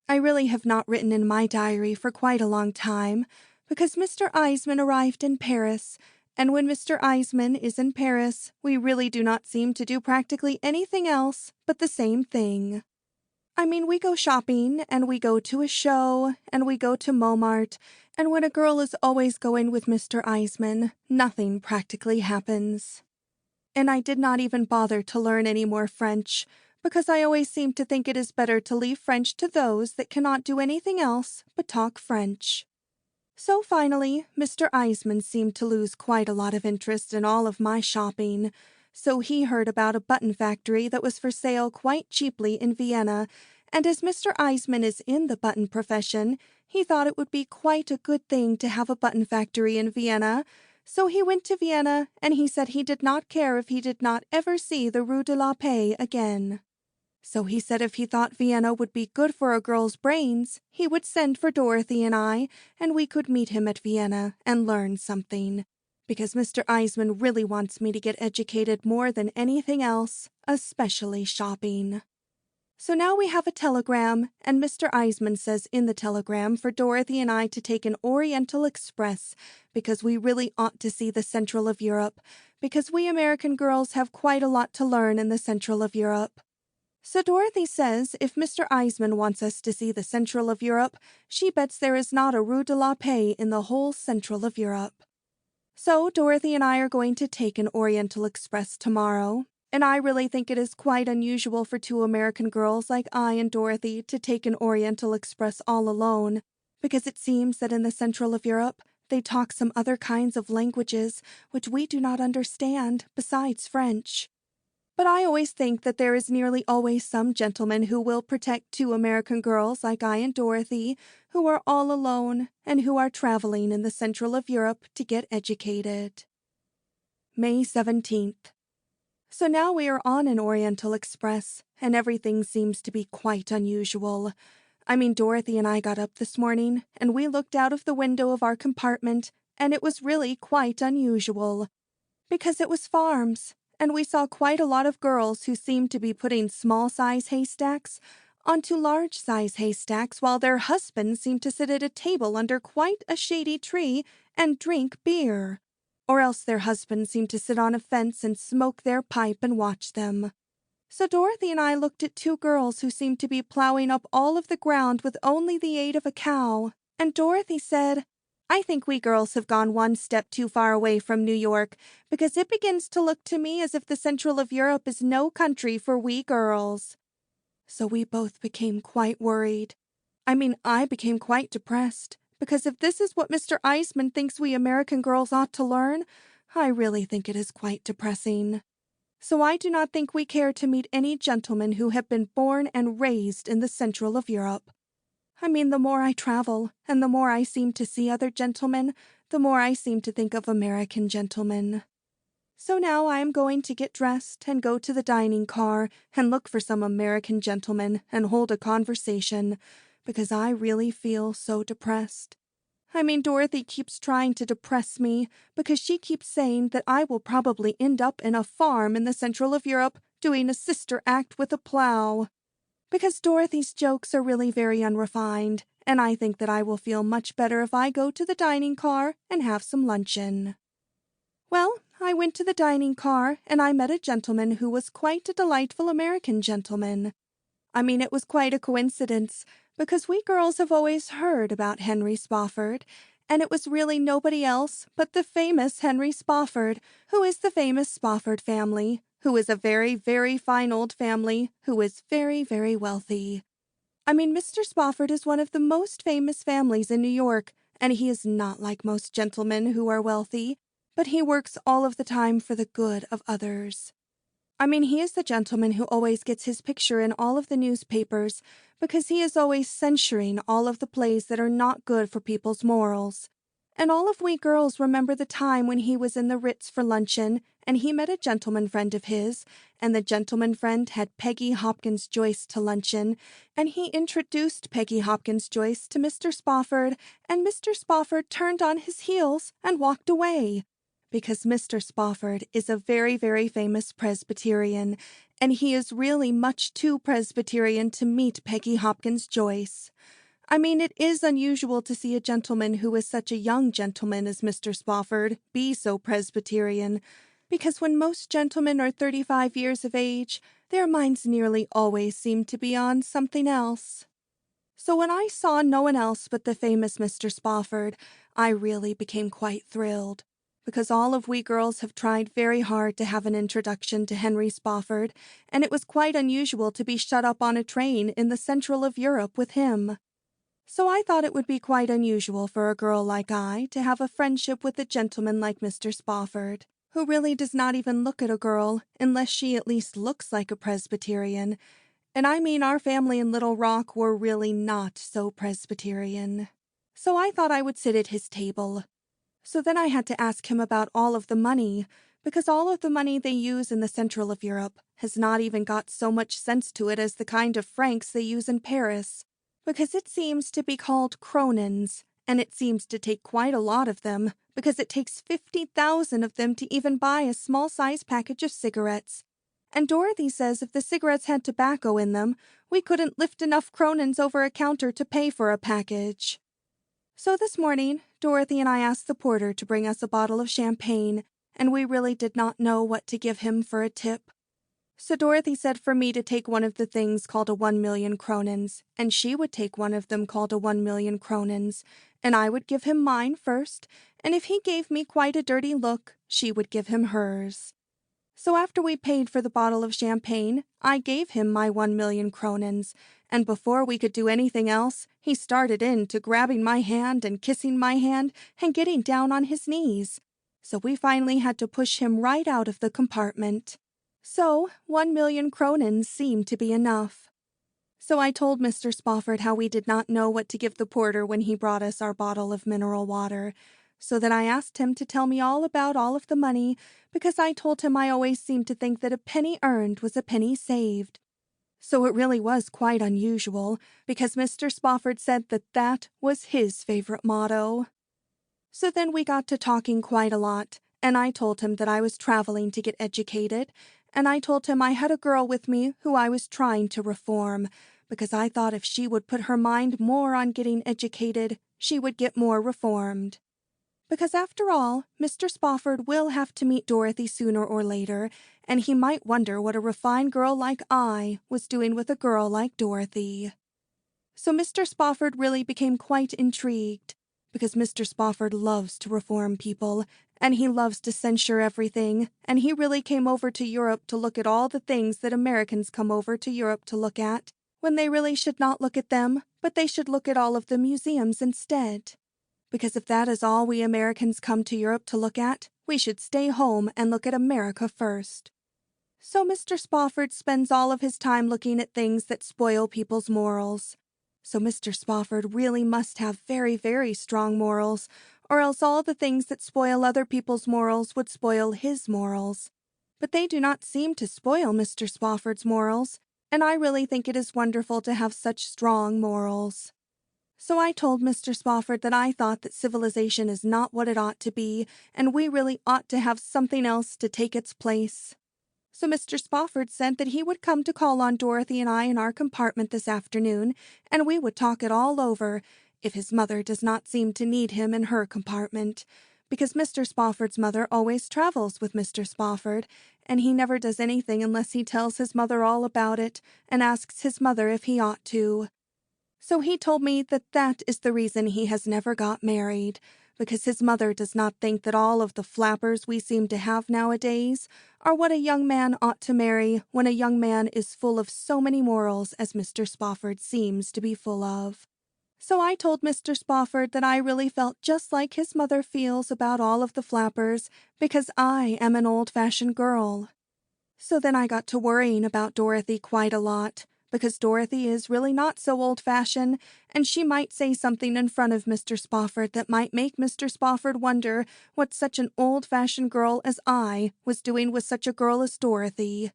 I really have not written in my diary for quite a long time, because Mr. Eisman arrived in Paris, and when Mr. Eisman is in Paris, we really do not seem to do practically anything else but the same thing. I mean, we go shopping, and we go to a show, and we go to Momart, and when a girl is always going with Mr. Eisman, nothing practically happens. And I did not even bother to learn any more French, because I always seem to think it is better to leave French to those that cannot do anything else but talk French. So finally, Mr. Eisman seemed to lose quite a lot of interest in all of my shopping, so he heard about a button factory that was for sale quite cheaply in Vienna, and as Mr. Eisman is in the button profession, he thought it would be quite a good thing to have a button factory in Vienna. So he went to Vienna, and he said he did not care if he did not ever see the Rue de la Paix again. So he said if he thought Vienna would be good for a girl's brains, he would send for Dorothy and I, and we could meet him at Vienna and learn something. Because Mr. Eisman really wants me to get educated more than anything else, especially shopping. So now we have a telegram, and Mr. Eisman says in the telegram for Dorothy and I to take an Oriental Express because we really ought to see the Central of Europe, because we American girls have quite a lot to learn in the Central of Europe. So Dorothy says if Mr. Eisman wants us to see the Central of Europe, she bets there is not a Rue de la Paix in the whole Central of Europe. So Dorothy and I are going to take an Oriental Express tomorrow, and I really think it is quite unusual for two American girls like I and Dorothy to take an Oriental Express all alone, because it seems that in the Central of Europe they talk some other kinds of languages which we do not understand besides French. But I always think that there is nearly always some gentleman who will protect two American girls like I and Dorothy, who are all alone and who are traveling in the Central of Europe to get educated. May 17th. So now we are on an Oriental Express, and everything seems to be quite unusual. I mean, Dorothy and I got up this morning, and we looked out of the window of our compartment, and it was really quite unusual. Because it was farms, and we saw quite a lot of girls who seemed to be putting small-size haystacks onto large-size haystacks while their husbands seemed to sit at a table under quite a shady tree and drink beer. Or else their husbands seemed to sit on a fence and smoke their pipe and watch them. So Dorothy and I looked at two girls who seemed to be plowing up all of the ground with only the aid of a cow, and Dorothy said, "I think we girls have gone one step too far away from New York, because it begins to look to me as if the Central of Europe is no country for we girls." So we both became quite worried. I became quite depressed, because if this is what Mr. Eisman thinks we American girls ought to learn, I really think it is quite depressing. So I do not think we care to meet any gentlemen who have been born and raised in the Central of Europe. The more I travel, and the more I seem to see other gentlemen, the more I seem to think of American gentlemen. So now I am going to get dressed and go to the dining car and look for some American gentlemen and hold a conversation, because I really feel so depressed. Dorothy keeps trying to depress me because she keeps saying that I will probably end up in a farm in the Central of Europe doing a sister act with a plow. Because Dorothy's jokes are really very unrefined, and I think that I will feel much better if I go to the dining car and have some luncheon. Well, I went to the dining car, and I met a gentleman who was quite a delightful American gentleman. It was quite a coincidence, because we girls have always heard about Henry Spofford, and it was really nobody else but the famous Henry Spofford, who is the famous Spofford family, who is a very, very fine old family, who is very, very wealthy. Mr. Spofford is one of the most famous families in New York, and he is not like most gentlemen who are wealthy, but he works all of the time for the good of others. He is the gentleman who always gets his picture in all of the newspapers because he is always censuring all of the plays that are not good for people's morals. And all of we girls remember the time when he was in the Ritz for luncheon and he met a gentleman friend of his, and the gentleman friend had Peggy Hopkins Joyce to luncheon, and he introduced Peggy Hopkins Joyce to Mr. Spofford, and Mr. Spofford turned on his heels and walked away. Because Mr. Spofford is a very, very famous Presbyterian, and he is really much too Presbyterian to meet Peggy Hopkins Joyce. It is unusual to see a gentleman who is such a young gentleman as Mr. Spofford be so Presbyterian, because when most gentlemen are 35 years of age, Their minds nearly always seem to be on something else. So when I saw no one else but the famous Mr. Spofford, I really became quite thrilled, because all of we girls have tried very hard to have an introduction to Henry Spofford, and it was quite unusual to be shut up on a train in the central of Europe with him. So I thought it would be quite unusual for a girl like I to have a friendship with a gentleman like Mr. Spofford, who really does not even look at a girl unless she at least looks like a Presbyterian. And I mean, our family in Little Rock were really not so Presbyterian. So I thought I would sit at his table. So then I had to ask him about all of the money, because all of the money they use in the central of Europe has not even got so much sense to it as the kind of francs they use in Paris, because it seems to be called kronens, and it seems to take quite a lot of them, because it takes 50,000 of them to even buy a small-size package of cigarettes. And Dorothy says if the cigarettes had tobacco in them, we couldn't lift enough kronens over a counter to pay for a package. So this morning, Dorothy and I asked the porter to bring us a bottle of champagne, and we really did not know what to give him for a tip. So Dorothy said for me to take one of the things called a 1,000,000 kronens, and she would take one of them called a 1,000,000 kronens, and I would give him mine first, and if he gave me quite a dirty look, she would give him hers. So after we paid for the bottle of champagne, I gave him my 1,000,000 kronens, and before we could do anything else, he started in to grabbing my hand and kissing my hand and getting down on his knees. So we finally had to push him right out of the compartment. So 1,000,000 kronens seemed to be enough. So I told Mr. Spofford how we did not know what to give the porter when he brought us our bottle of mineral water. So then I asked him to tell me all about all of the money, because I told him I always seemed to think that a penny earned was a penny saved. So it really was quite unusual, because Mr. Spofford said that that was his favorite motto. So then we got to talking quite a lot, and I told him that I was traveling to get educated, and I told him I had a girl with me who I was trying to reform, because I thought if she would put her mind more on getting educated, she would get more reformed. Because after all, Mr. Spofford will have to meet Dorothy sooner or later, and he might wonder what a refined girl like I was doing with a girl like Dorothy. So Mr. Spofford really became quite intrigued, because Mr. Spofford loves to reform people, and he loves to censure everything, and he really came over to Europe to look at all the things that Americans come over to Europe to look at, when they really should not look at them, but they should look at all of the museums instead. Because if that is all we Americans come to Europe to look at, we should stay home and look at America first. So Mr. Spofford spends all of his time looking at things that spoil people's morals. So Mr. Spofford really must have very, very strong morals, or else all the things that spoil other people's morals would spoil his morals. But they do not seem to spoil Mr. Spofford's morals, and I really think it is wonderful to have such strong morals. So I told Mr. Spofford that I thought that civilization is not what it ought to be, and we really ought to have something else to take its place. So Mr. Spofford said that he would come to call on Dorothy and I in our compartment this afternoon, and we would talk it all over, if his mother does not seem to need him in her compartment, because Mr. Spofford's mother always travels with Mr. Spofford, and he never does anything unless he tells his mother all about it and asks his mother if he ought to. So he told me that that is the reason he has never got married, because his mother does not think that all of the flappers we seem to have nowadays are what a young man ought to marry when a young man is full of so many morals as Mr. Spofford seems to be full of. So I told Mr. Spofford that I really felt just like his mother feels about all of the flappers, because I am an old-fashioned girl. So then I got to worrying about Dorothy quite a lot, because Dorothy is really not so old-fashioned, and she might say something in front of Mr. Spofford that might make Mr. Spofford wonder what such an old-fashioned girl as I was doing with such a girl as Dorothy.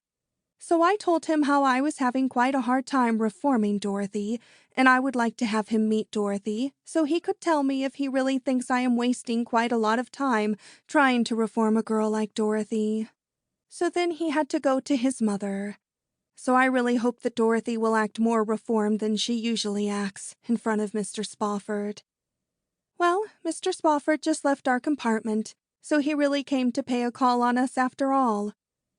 So I told him how I was having quite a hard time reforming Dorothy, and I would like to have him meet Dorothy, so he could tell me if he really thinks I am wasting quite a lot of time trying to reform a girl like Dorothy. So then he had to go to his mother. So I really hope that Dorothy will act more reformed than she usually acts in front of Mr. Spofford. Well, Mr. Spofford just left our compartment, so he really came to pay a call on us after all.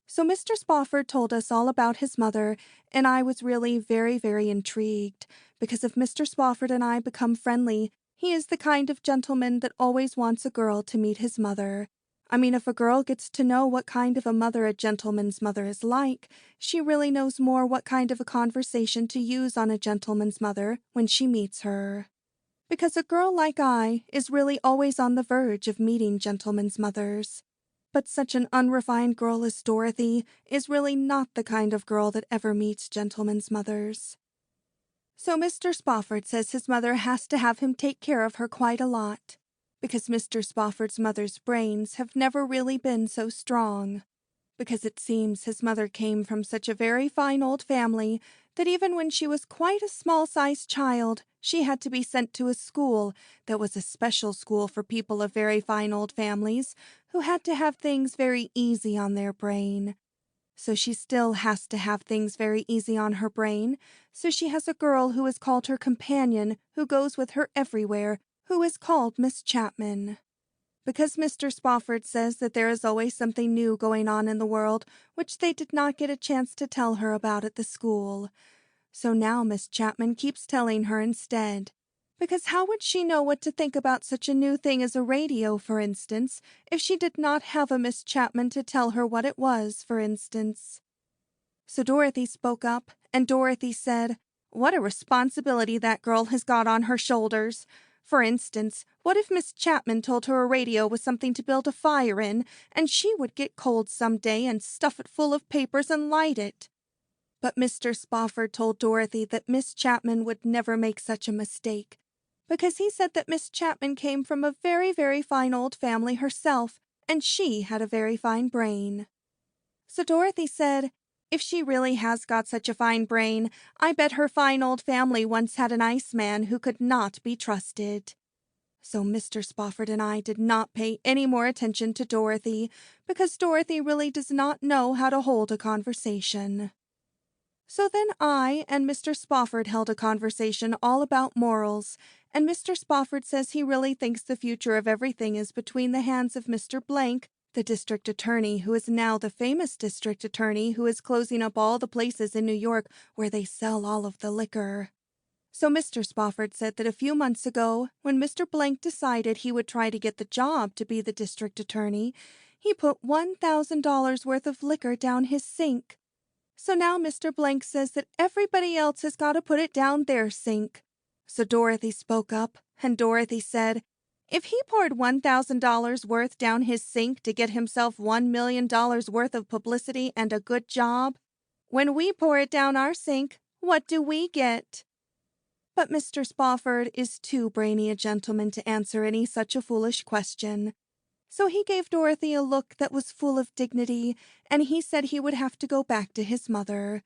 So Mr. Spofford told us all about his mother, and I was really very, very intrigued, because if Mr. Spofford and I become friendly, he is the kind of gentleman that always wants a girl to meet his mother. I mean, if a girl gets to know what kind of a mother a gentleman's mother is like, she really knows more what kind of a conversation to use on a gentleman's mother when she meets her. Because a girl like I is really always on the verge of meeting gentlemen's mothers. But such an unrefined girl as Dorothy is really not the kind of girl that ever meets gentlemen's mothers. So Mr. Spofford says his mother has to have him take care of her quite a lot, because Mr. Spofford's mother's brains have never really been so strong. Because it seems his mother came from such a very fine old family that even when she was quite a small-sized child, she had to be sent to a school that was a special school for people of very fine old families who had to have things very easy on their brain. So she still has to have things very easy on her brain, so she has a girl who is called her companion, who goes with her everywhere, who is called Miss Chapman. Because Mr. Spofford says that there is always something new going on in the world which they did not get a chance to tell her about at the school. So now Miss Chapman keeps telling her instead. Because how would she know what to think about such a new thing as a radio, for instance, if she did not have a Miss Chapman to tell her what it was, for instance? So Dorothy spoke up, and Dorothy said, "What a responsibility that girl has got on her shoulders. For instance, what if Miss Chapman told her a radio was something to build a fire in, and she would get cold some day and stuff it full of papers and light it?" But Mr. Spofford told Dorothy that Miss Chapman would never make such a mistake, because he said that Miss Chapman came from a very, very fine old family herself, and she had a very fine brain. So Dorothy said, "If she really has got such a fine brain, I bet her fine old family once had an iceman who could not be trusted." So Mr. Spofford and I did not pay any more attention to Dorothy, because Dorothy really does not know how to hold a conversation. So then I and Mr. Spofford held a conversation all about morals, and Mr. Spofford says he really thinks the future of everything is between the hands of Mr. Blank, the district attorney, who is now the famous district attorney who is closing up all the places in New York where they sell all of the liquor. So Mr. Spofford said that a few months ago, when Mr. Blank decided he would try to get the job to be the district attorney, he put $1,000 worth of liquor down his sink. So now Mr. Blank says that everybody else has got to put it down their sink. So Dorothy spoke up, and Dorothy said, "If he poured $1,000 worth down his sink to get himself $1,000,000 worth of publicity and a good job, when we pour it down our sink, what do we get?" But Mr. Spofford is too brainy a gentleman to answer any such a foolish question. So he gave Dorothy a look that was full of dignity, and he said he would have to go back to his mother.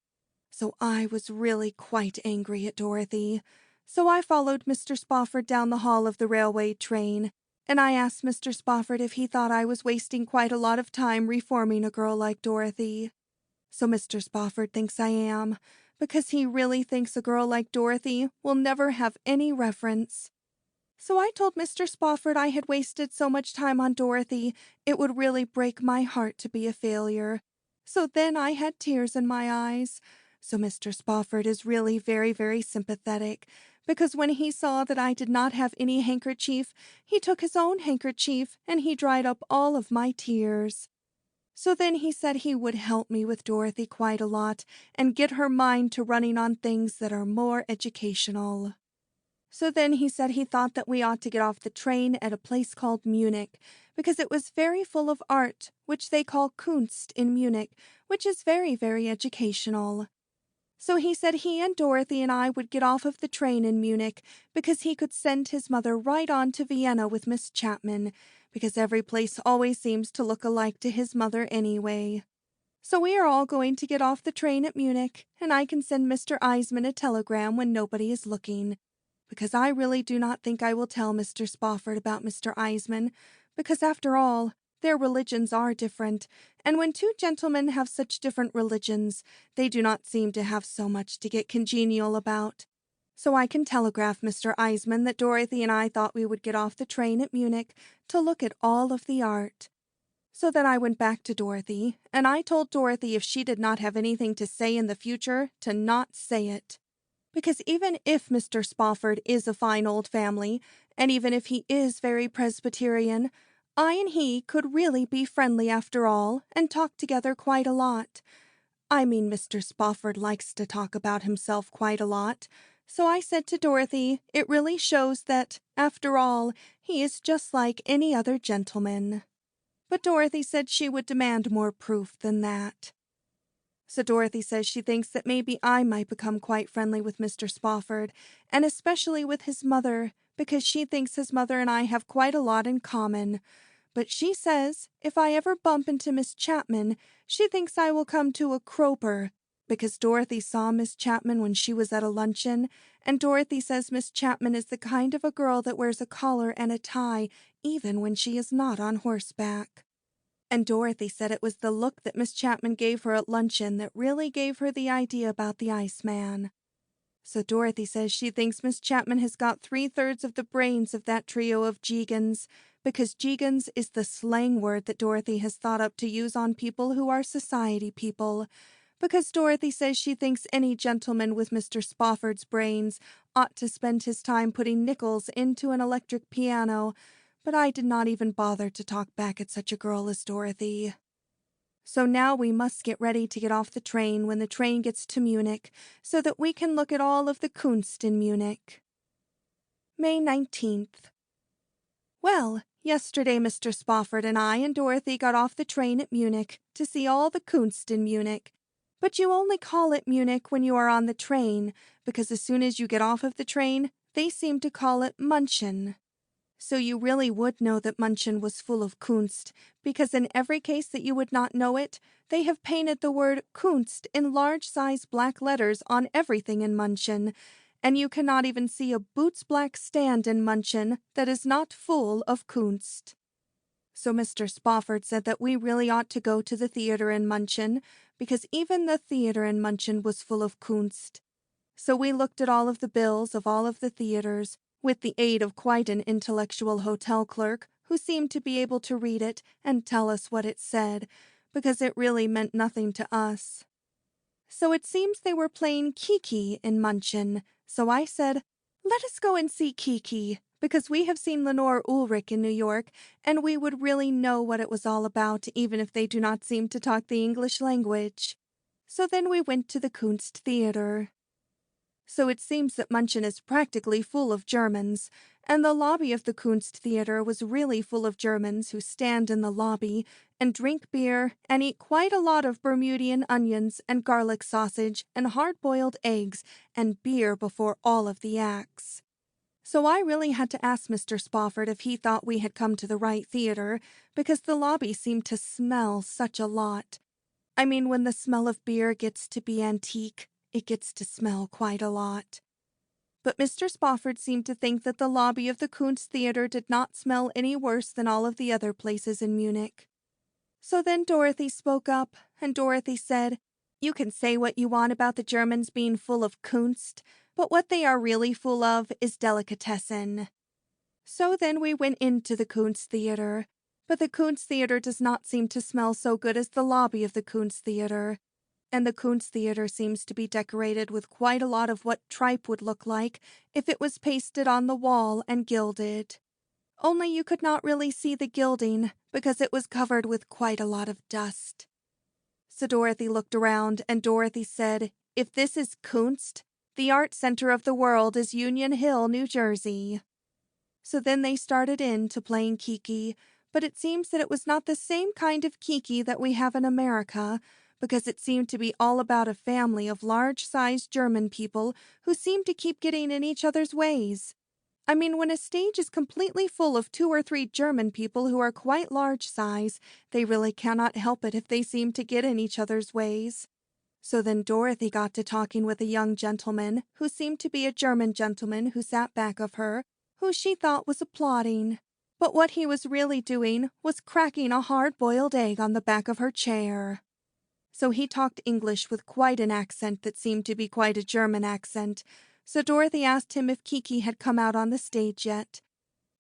So I was really quite angry at Dorothy. So I followed Mr. Spofford down the hall of the railway train, and I asked Mr. Spofford if he thought I was wasting quite a lot of time reforming a girl like Dorothy. So Mr. Spofford thinks I am, because he really thinks a girl like Dorothy will never have any reference. So I told Mr. Spofford I had wasted so much time on Dorothy, it would really break my heart to be a failure. So then I had tears in my eyes. So Mr. Spofford is really very, very sympathetic, because when he saw that I did not have any handkerchief, he took his own handkerchief and he dried up all of my tears. So then he said he would help me with Dorothy quite a lot and get her mind to running on things that are more educational. So then he said he thought that we ought to get off the train at a place called Munich, because it was very full of art, which they call Kunst in Munich, which is very, very educational. So he said he and Dorothy and I would get off of the train in Munich, because he could send his mother right on to Vienna with Miss Chapman, because every place always seems to look alike to his mother anyway. So we are all going to get off the train at Munich, and I can send Mr. Eisman a telegram when nobody is looking, because I really do not think I will tell Mr. Spofford about Mr. Eisman, because after all, their religions are different, and when two gentlemen have such different religions, they do not seem to have so much to get congenial about. So I can telegraph Mr. Eisman that Dorothy and I thought we would get off the train at Munich to look at all of the art. So then I went back to Dorothy, and I told Dorothy if she did not have anything to say in the future, to not say it. Because even if Mr. Spofford is a fine old family, and even if he is very Presbyterian, I and he could really be friendly after all, and talk together quite a lot. I mean, Mr. Spofford likes to talk about himself quite a lot. So I said to Dorothy, it really shows that, after all, he is just like any other gentleman. But Dorothy said she would demand more proof than that. So Dorothy says she thinks that maybe I might become quite friendly with Mr. Spofford, and especially with his mother, because she thinks his mother and I have quite a lot in common. But she says if I ever bump into Miss Chapman, she thinks I will come to a croaker, because Dorothy saw Miss Chapman when she was at a luncheon, and Dorothy says Miss Chapman is the kind of a girl that wears a collar and a tie even when she is not on horseback. And Dorothy said it was the look that Miss Chapman gave her at luncheon that really gave her the idea about the Iceman. So Dorothy says she thinks Miss Chapman has got 3/3 of the brains of that trio of Jeegans, because Jeegans is the slang word that Dorothy has thought up to use on people who are society people. Because Dorothy says she thinks any gentleman with Mr. Spofford's brains ought to spend his time putting nickels into an electric piano, but I did not even bother to talk back at such a girl as Dorothy. So now we must get ready to get off the train when the train gets to Munich, so that we can look at all of the Kunst in Munich. May 19th. Well, yesterday Mr. Spofford and I and Dorothy got off the train at Munich to see all the Kunst in Munich. But you only call it Munich when you are on the train, because as soon as you get off of the train, they seem to call it München. So you really would know that München was full of Kunst, because in every case that you would not know it, they have painted the word Kunst in large-size black letters on everything in München, and you cannot even see a boots-black stand in München that is not full of Kunst. So Mr. Spofford said that we really ought to go to the theater in München, because even the theater in München was full of Kunst. So we looked at all of the bills of all of the theaters, with the aid of quite an intellectual hotel clerk who seemed to be able to read it and tell us what it said, because it really meant nothing to us. So it seems they were playing Kiki in München, so I said, let us go and see Kiki, because we have seen Lenore Ulrich in New York, and we would really know what it was all about, even if they do not seem to talk the English language. So then we went to the Kunst Theater. So it seems that München is practically full of Germans, and the lobby of the Kunst Theater was really full of Germans who stand in the lobby and drink beer and eat quite a lot of Bermudian onions and garlic sausage and hard-boiled eggs and beer before all of the acts. So I really had to ask Mr. Spofford if he thought we had come to the right theater, because the lobby seemed to smell such a lot. I mean, when the smell of beer gets to be antique, it gets to smell quite a lot. But Mr. Spofford seemed to think that the lobby of the Kunst Theater did not smell any worse than all of the other places in Munich. So then Dorothy spoke up, and Dorothy said, you can say what you want about the Germans being full of Kunst, but what they are really full of is delicatessen. So then we went into the Kunst Theater, but the Kunst Theater does not seem to smell so good as the lobby of the Kunst Theater. And the Kunst Theater seems to be decorated with quite a lot of what tripe would look like if it was pasted on the wall and gilded. Only you could not really see the gilding because it was covered with quite a lot of dust. So Dorothy looked around and Dorothy said, if this is Kunst, the art center of the world is Union Hill, New Jersey. So then they started in to playing Kiki, but it seems that it was not the same kind of Kiki that we have in America, because it seemed to be all about a family of large-sized German people who seemed to keep getting in each other's ways. I mean, when a stage is completely full of 2 or 3 German people who are quite large size, they really cannot help it if they seem to get in each other's ways. So then Dorothy got to talking with a young gentleman who seemed to be a German gentleman who sat back of her, who she thought was applauding. But what he was really doing was cracking a hard-boiled egg on the back of her chair. So he talked English with quite an accent that seemed to be quite a German accent, so Dorothy asked him if Kiki had come out on the stage yet.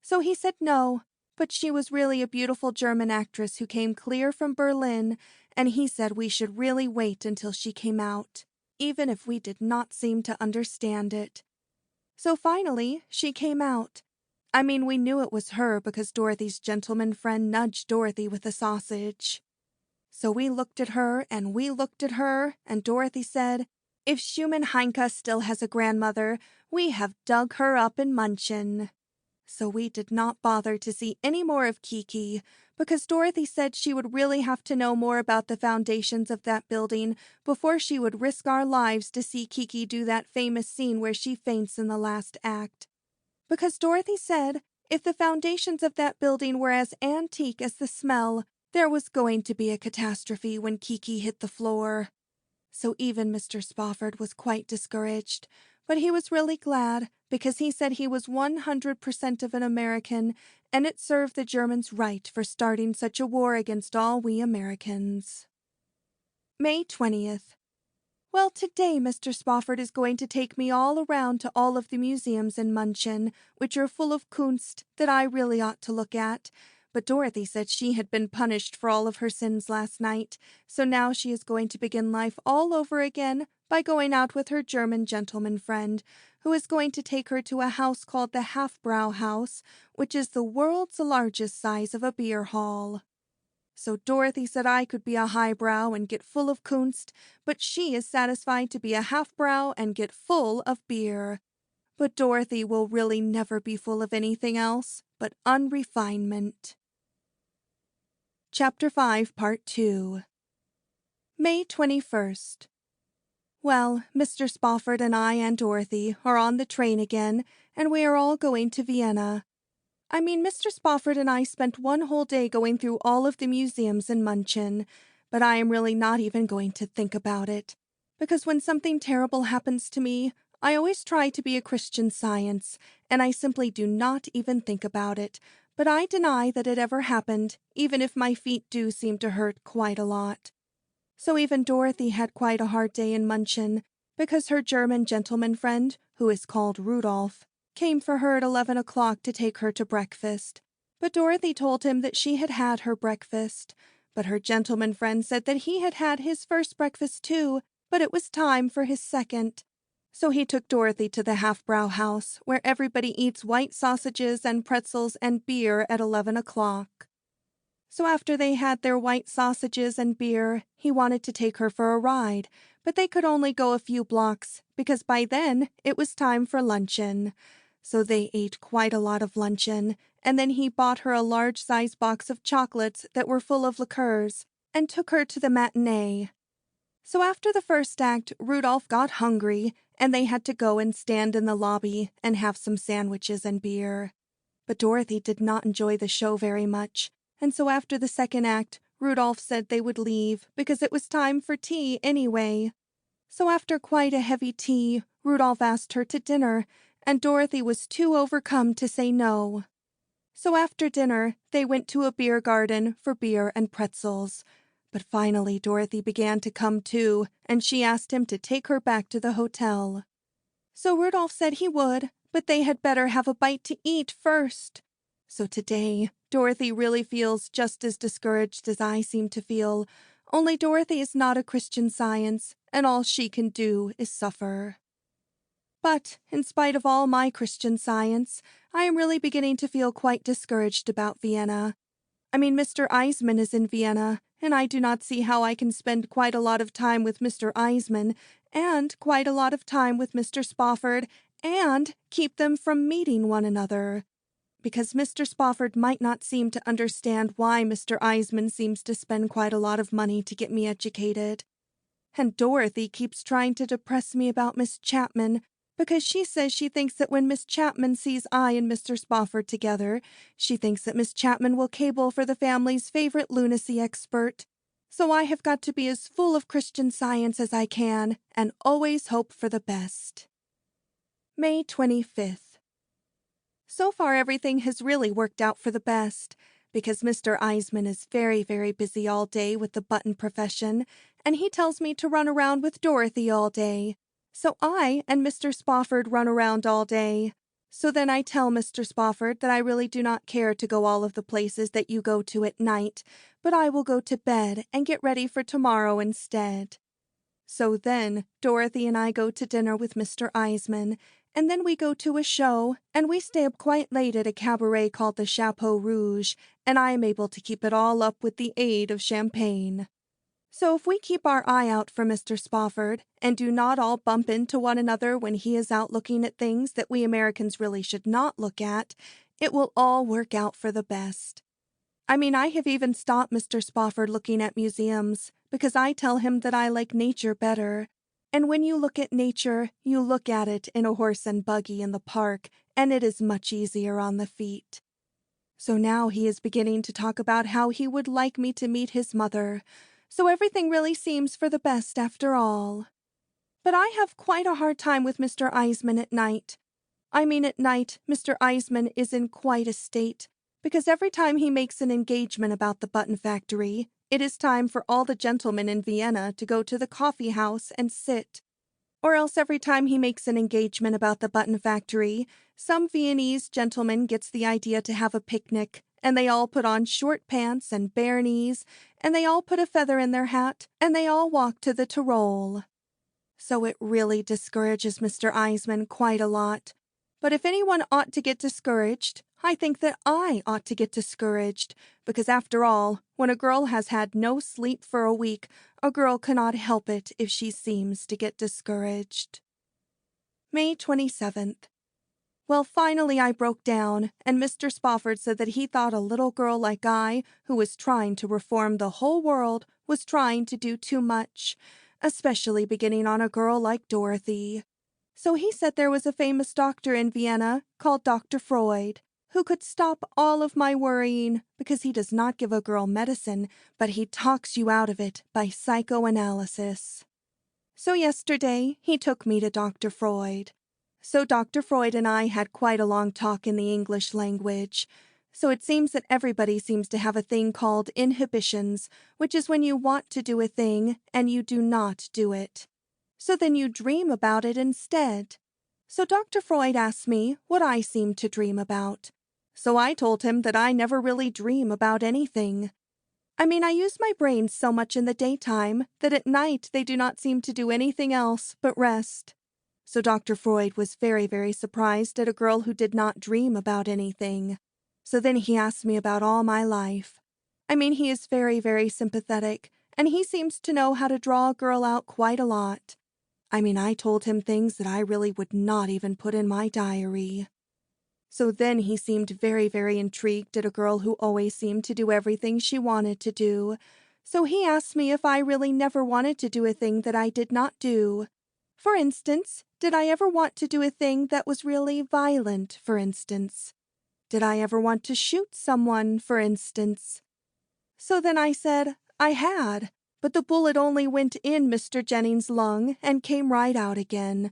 So he said no, but she was really a beautiful German actress who came clear from Berlin, and he said we should really wait until she came out, even if we did not seem to understand it. So finally, she came out. I mean, we knew it was her because Dorothy's gentleman friend nudged Dorothy with a sausage. So we looked at her, and we looked at her, and Dorothy said, "If Schumann Heinke still has a grandmother, we have dug her up in Munchen." So we did not bother to see any more of Kiki, because Dorothy said she would really have to know more about the foundations of that building before she would risk our lives to see Kiki do that famous scene where she faints in the last act. Because Dorothy said if the foundations of that building were as antique as the smell, there was going to be a catastrophe when Kiki hit the floor. So even Mr. Spofford was quite discouraged, but he was really glad because he said he was 100% of an American, and it served the Germans right for starting such a war against all we Americans. May 20th. Well, today Mr. Spofford is going to take me all around to all of the museums in Munchen, which are full of Kunst that I really ought to look at. But Dorothy said she had been punished for all of her sins last night, so now she is going to begin life all over again by going out with her German gentleman friend, who is going to take her to a house called the Half-Brow House, which is the world's largest size of a beer hall. So Dorothy said I could be a highbrow and get full of Kunst, but she is satisfied to be a half-brow and get full of beer. But Dorothy will really never be full of anything else but unrefinement. Chapter 5, Part 2. May 21st. Well, Mr. Spofford and I and Dorothy are on the train again, and we are all going to Vienna. I mean, Mr. Spofford and I spent one whole day going through all of the museums in Munchen, but I am really not even going to think about it. Because when something terrible happens to me, I always try to be a Christian Science, and I simply do not even think about it. But I deny that it ever happened, even if my feet do seem to hurt quite a lot. So even Dorothy had quite a hard day in Munchen, because her German gentleman friend, who is called Rudolph, came for her at 11 o'clock to take her to breakfast. But Dorothy told him that she had had her breakfast. But her gentleman friend said that he had had his first breakfast too, but it was time for his second. So he took Dorothy to the Half-Brow House, where everybody eats white sausages and pretzels and beer at 11 o'clock. So after they had their white sausages and beer, he wanted to take her for a ride, but they could only go a few blocks, because by then it was time for luncheon. So they ate quite a lot of luncheon, and then he bought her a large-size box of chocolates that were full of liqueurs, and took her to the matinee. So after the first act, Rudolph got hungry, and they had to go and stand in the lobby and have some sandwiches and beer. But Dorothy did not enjoy the show very much, and so after the second act, Rudolph said they would leave because it was time for tea anyway. So after quite a heavy tea, Rudolph asked her to dinner, and Dorothy was too overcome to say no. So after dinner, they went to a beer garden for beer and pretzels. But finally Dorothy began to come to, and she asked him to take her back to the hotel. So Rudolph said he would, but they had better have a bite to eat first. So today, Dorothy really feels just as discouraged as I seem to feel, only Dorothy is not a Christian Science, and all she can do is suffer. But, in spite of all my Christian Science, I am really beginning to feel quite discouraged about Vienna. I mean, Mr. Eisman is in Vienna, and I do not see how I can spend quite a lot of time with Mr. Eisman, and quite a lot of time with Mr. Spofford, and keep them from meeting one another. Because Mr. Spofford might not seem to understand why Mr. Eisman seems to spend quite a lot of money to get me educated. And Dorothy keeps trying to depress me about Miss Chapman, because she says she thinks that when Miss Chapman sees I and Mr. Spofford together, she thinks that Miss Chapman will cable for the family's favorite lunacy expert. So I have got to be as full of Christian Science as I can, and always hope for the best. May 25th. So far everything has really worked out for the best, because Mr. Eisman is very, very busy all day with the button profession, and he tells me to run around with Dorothy all day. So I and Mr. Spofford run around all day. So then I tell Mr. Spofford that I really do not care to go all of the places that you go to at night, but I will go to bed and get ready for tomorrow instead. So then Dorothy and I go to dinner with Mr. Eisman, and then we go to a show, and we stay up quite late at a cabaret called the Chapeau Rouge, and I am able to keep it all up with the aid of champagne. So if we keep our eye out for Mr. Spofford and do not all bump into one another when he is out looking at things that we Americans really should not look at, it will all work out for the best. I mean, I have even stopped Mr. Spofford looking at museums because I tell him that I like nature better. And when you look at nature, you look at it in a horse and buggy in the park, and it is much easier on the feet. So now he is beginning to talk about how he would like me to meet his mother. So everything really seems for the best after all. But I have quite a hard time with Mr. Eisman at night. I mean, at night, Mr. Eisman is in quite a state, because every time he makes an engagement about the button factory, it is time for all the gentlemen in Vienna to go to the coffee house and sit. Or else every time he makes an engagement about the button factory, some Viennese gentleman gets the idea to have a picnic, and they all put on short pants and bare knees, and they all put a feather in their hat, and they all walk to the Tyrol. So it really discourages Mr. Eisman quite a lot. But if anyone ought to get discouraged, I think that I ought to get discouraged, because after all, when a girl has had no sleep for a week, a girl cannot help it if she seems to get discouraged. May 27th. Well, finally I broke down, and Mr. Spofford said that he thought a little girl like I, who was trying to reform the whole world, was trying to do too much, especially beginning on a girl like Dorothy. So he said there was a famous doctor in Vienna called Dr. Freud, who could stop all of my worrying because he does not give a girl medicine, but he talks you out of it by psychoanalysis. So yesterday he took me to Dr. Freud. So Dr. Freud and I had quite a long talk in the English language. So it seems that everybody seems to have a thing called inhibitions, which is when you want to do a thing and you do not do it. So then you dream about it instead. So Dr. Freud asked me what I seem to dream about. So I told him that I never really dream about anything. I mean, I use my brain so much in the daytime that at night they do not seem to do anything else but rest. So Dr. Freud was very, very surprised at a girl who did not dream about anything. So then he asked me about all my life. I mean, he is very, very sympathetic, and he seems to know how to draw a girl out quite a lot. I mean, I told him things that I really would not even put in my diary. So then he seemed very, very intrigued at a girl who always seemed to do everything she wanted to do. So he asked me if I really never wanted to do a thing that I did not do. For instance, did I ever want to do a thing that was really violent, for instance? Did I ever want to shoot someone, for instance? So then I said I had, but the bullet only went in Mr. Jennings' lung and came right out again.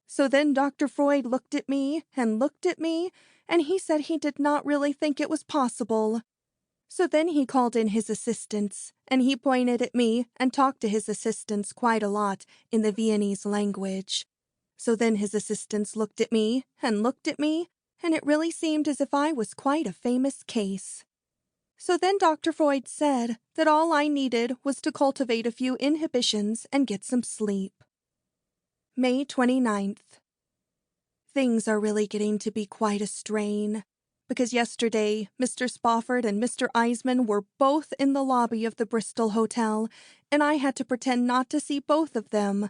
So then Dr. Freud looked at me, and he said he did not really think it was possible. So then he called in his assistants, and he pointed at me and talked to his assistants quite a lot in the Viennese language. So then his assistants looked at me, and it really seemed as if I was quite a famous case. So then Dr. Freud said that all I needed was to cultivate a few inhibitions and get some sleep. May 29th. Things are really getting to be quite a strain, because yesterday Mr. Spofford and Mr. Eisman were both in the lobby of the Bristol Hotel, and I had to pretend not to see both of them.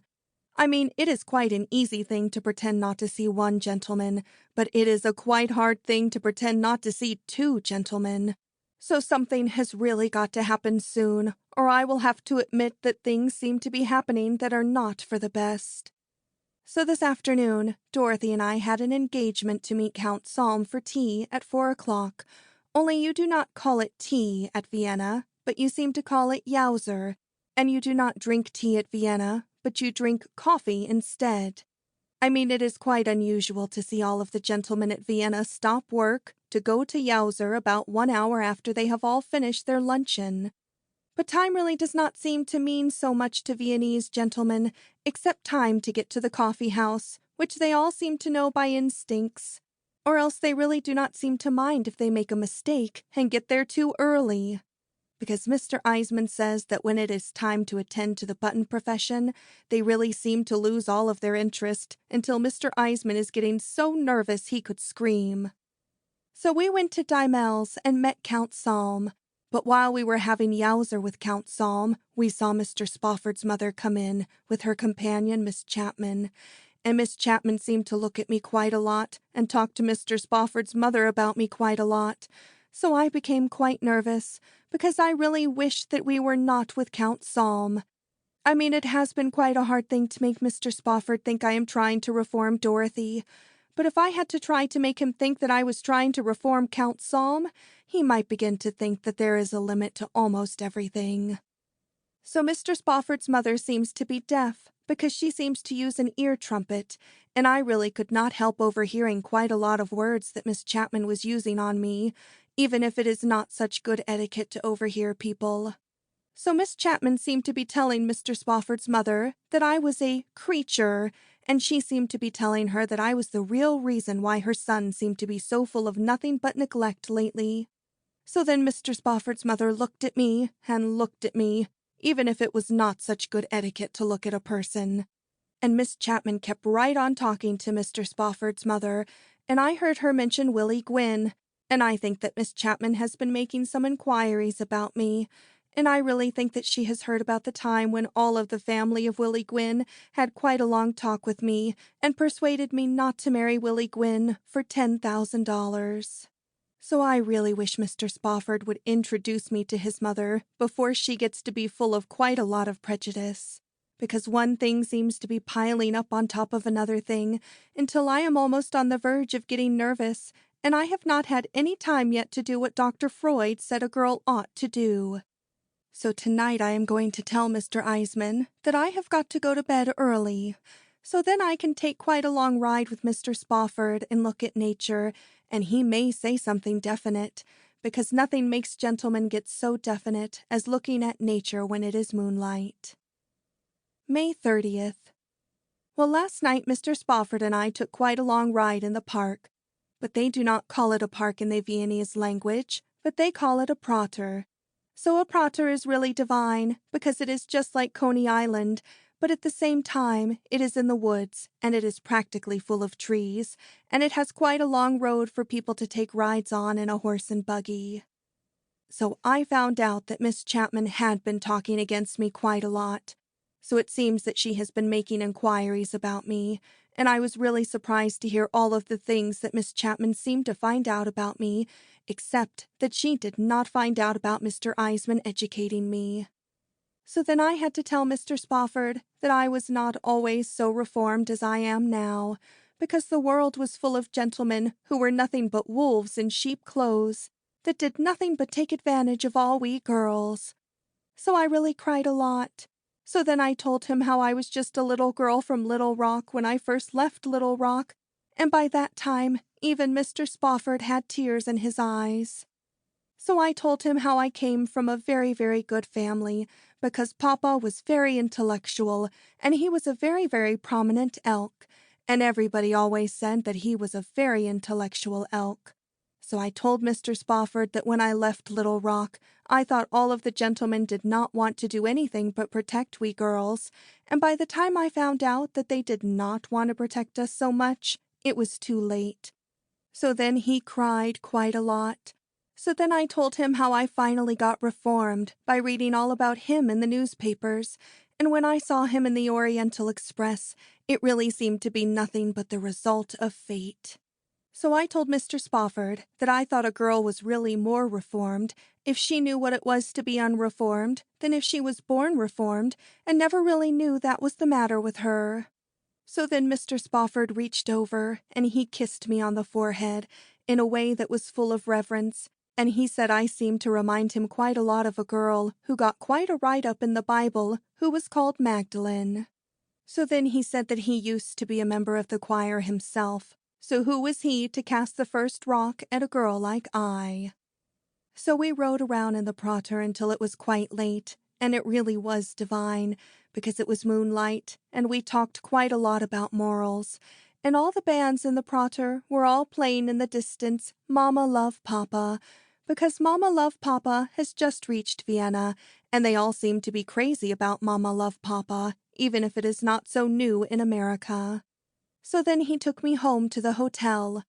I mean, it is quite an easy thing to pretend not to see one gentleman, but it is a quite hard thing to pretend not to see two gentlemen. So something has really got to happen soon, or I will have to admit that things seem to be happening that are not for the best. So this afternoon, Dorothy and I had an engagement to meet Count Salm for tea at 4 o'clock, only you do not call it tea at Vienna, but you seem to call it Yowzer, and you do not drink tea at Vienna, but you drink coffee instead. I mean, it is quite unusual to see all of the gentlemen at Vienna stop work to go to Yowzer about 1 hour after they have all finished their luncheon. But time really does not seem to mean so much to Viennese gentlemen, except time to get to the coffee house, which they all seem to know by instincts. or else they really do not seem to mind if they make a mistake and get there too early. Because Mr. Eisman says that when it is time to attend to the button profession, they really seem to lose all of their interest until Mr. Eisman is getting so nervous he could scream. So we went to Dymel's and met Count Salm. But while we were having yowzer with Count Salm, we saw Mr. Spofford's mother come in with her companion, Miss Chapman. And Miss Chapman seemed to look at me quite a lot and talk to Mr. Spofford's mother about me quite a lot. So I became quite nervous, because I really wished that we were not with Count Salm. I mean, it has been quite a hard thing to make Mr. Spofford think I am trying to reform Dorothy. But if I had to try to make him think that I was trying to reform Count Salm, he might begin to think that there is a limit to almost everything. So Mr. Spofford's mother seems to be deaf, because she seems to use an ear trumpet, and I really could not help overhearing quite a lot of words that Miss Chapman was using on me, even if it is not such good etiquette to overhear people. So Miss Chapman seemed to be telling Mr. Spofford's mother that I was a creature, and she seemed to be telling her that I was the real reason why her son seemed to be so full of nothing but neglect lately. So then Mr. Spofford's mother looked at me, even if it was not such good etiquette to look at a person. And Miss Chapman kept right on talking to Mr. Spofford's mother, and I heard her mention Willie Gwynn, and I think that Miss Chapman has been making some inquiries about me, and I really think that she has heard about the time when all of the family of Willie Gwynn had quite a long talk with me and persuaded me not to marry Willie Gwynn for $10,000. So I really wish Mr. Spofford would introduce me to his mother before she gets to be full of quite a lot of prejudice, because one thing seems to be piling up on top of another thing until I am almost on the verge of getting nervous, and I have not had any time yet to do what Dr. Freud said a girl ought to do. So tonight I am going to tell Mr. Eisman that I have got to go to bed early, so then I can take quite a long ride with Mr. Spofford and look at nature, and he may say something definite, because nothing makes gentlemen get so definite as looking at nature when it is moonlight. May 30th. Well, last night Mr. Spofford and I took quite a long ride in the park, but they do not call it a park in the Viennese language, but they call it a prater. So a prater is really divine, because it is just like Coney Island, but at the same time it is in the woods, and it is practically full of trees, and it has quite a long road for people to take rides on in a horse and buggy. So I found out that Miss Chapman had been talking against me quite a lot. So it seems that she has been making inquiries about me, and I was really surprised to hear all of the things that Miss Chapman seemed to find out about me, except that she did not find out about Mr. Eisman educating me. So then I had to tell Mr. Spofford that I was not always so reformed as I am now, because the world was full of gentlemen who were nothing but wolves in sheep clothes, that did nothing but take advantage of all we girls. So I really cried a lot. So then I told him how I was just a little girl from Little Rock when I first left Little Rock, and by that time even Mr. Spofford had tears in his eyes. So I told him how I came from a very, very good family, because Papa was very intellectual, and he was a very, very prominent elk, and everybody always said that he was a very intellectual elk. So I told Mr. Spofford that when I left Little Rock, I thought all of the gentlemen did not want to do anything but protect we girls, and by the time I found out that they did not want to protect us so much, it was too late. So then he cried quite a lot. So then I told him how I finally got reformed by reading all about him in the newspapers, and when I saw him in the Oriental Express, it really seemed to be nothing but the result of fate. So I told Mr. Spofford that I thought a girl was really more reformed if she knew what it was to be unreformed than if she was born reformed and never really knew that was the matter with her. So then Mr. Spofford reached over and he kissed me on the forehead in a way that was full of reverence, and he said I seemed to remind him quite a lot of a girl who got quite a write-up in the Bible who was called Magdalene. So then he said that he used to be a member of the choir himself, so who was he to cast the first rock at a girl like I? So we rode around in the prater until it was quite late, and it really was divine, because it was moonlight, and we talked quite a lot about morals, and all the bands in the Prater were all playing in the distance Mama Love Papa, because Mama Love Papa has just reached Vienna, and they all seem to be crazy about Mama Love Papa, even if it is not so new in America. So then he took me home to the hotel.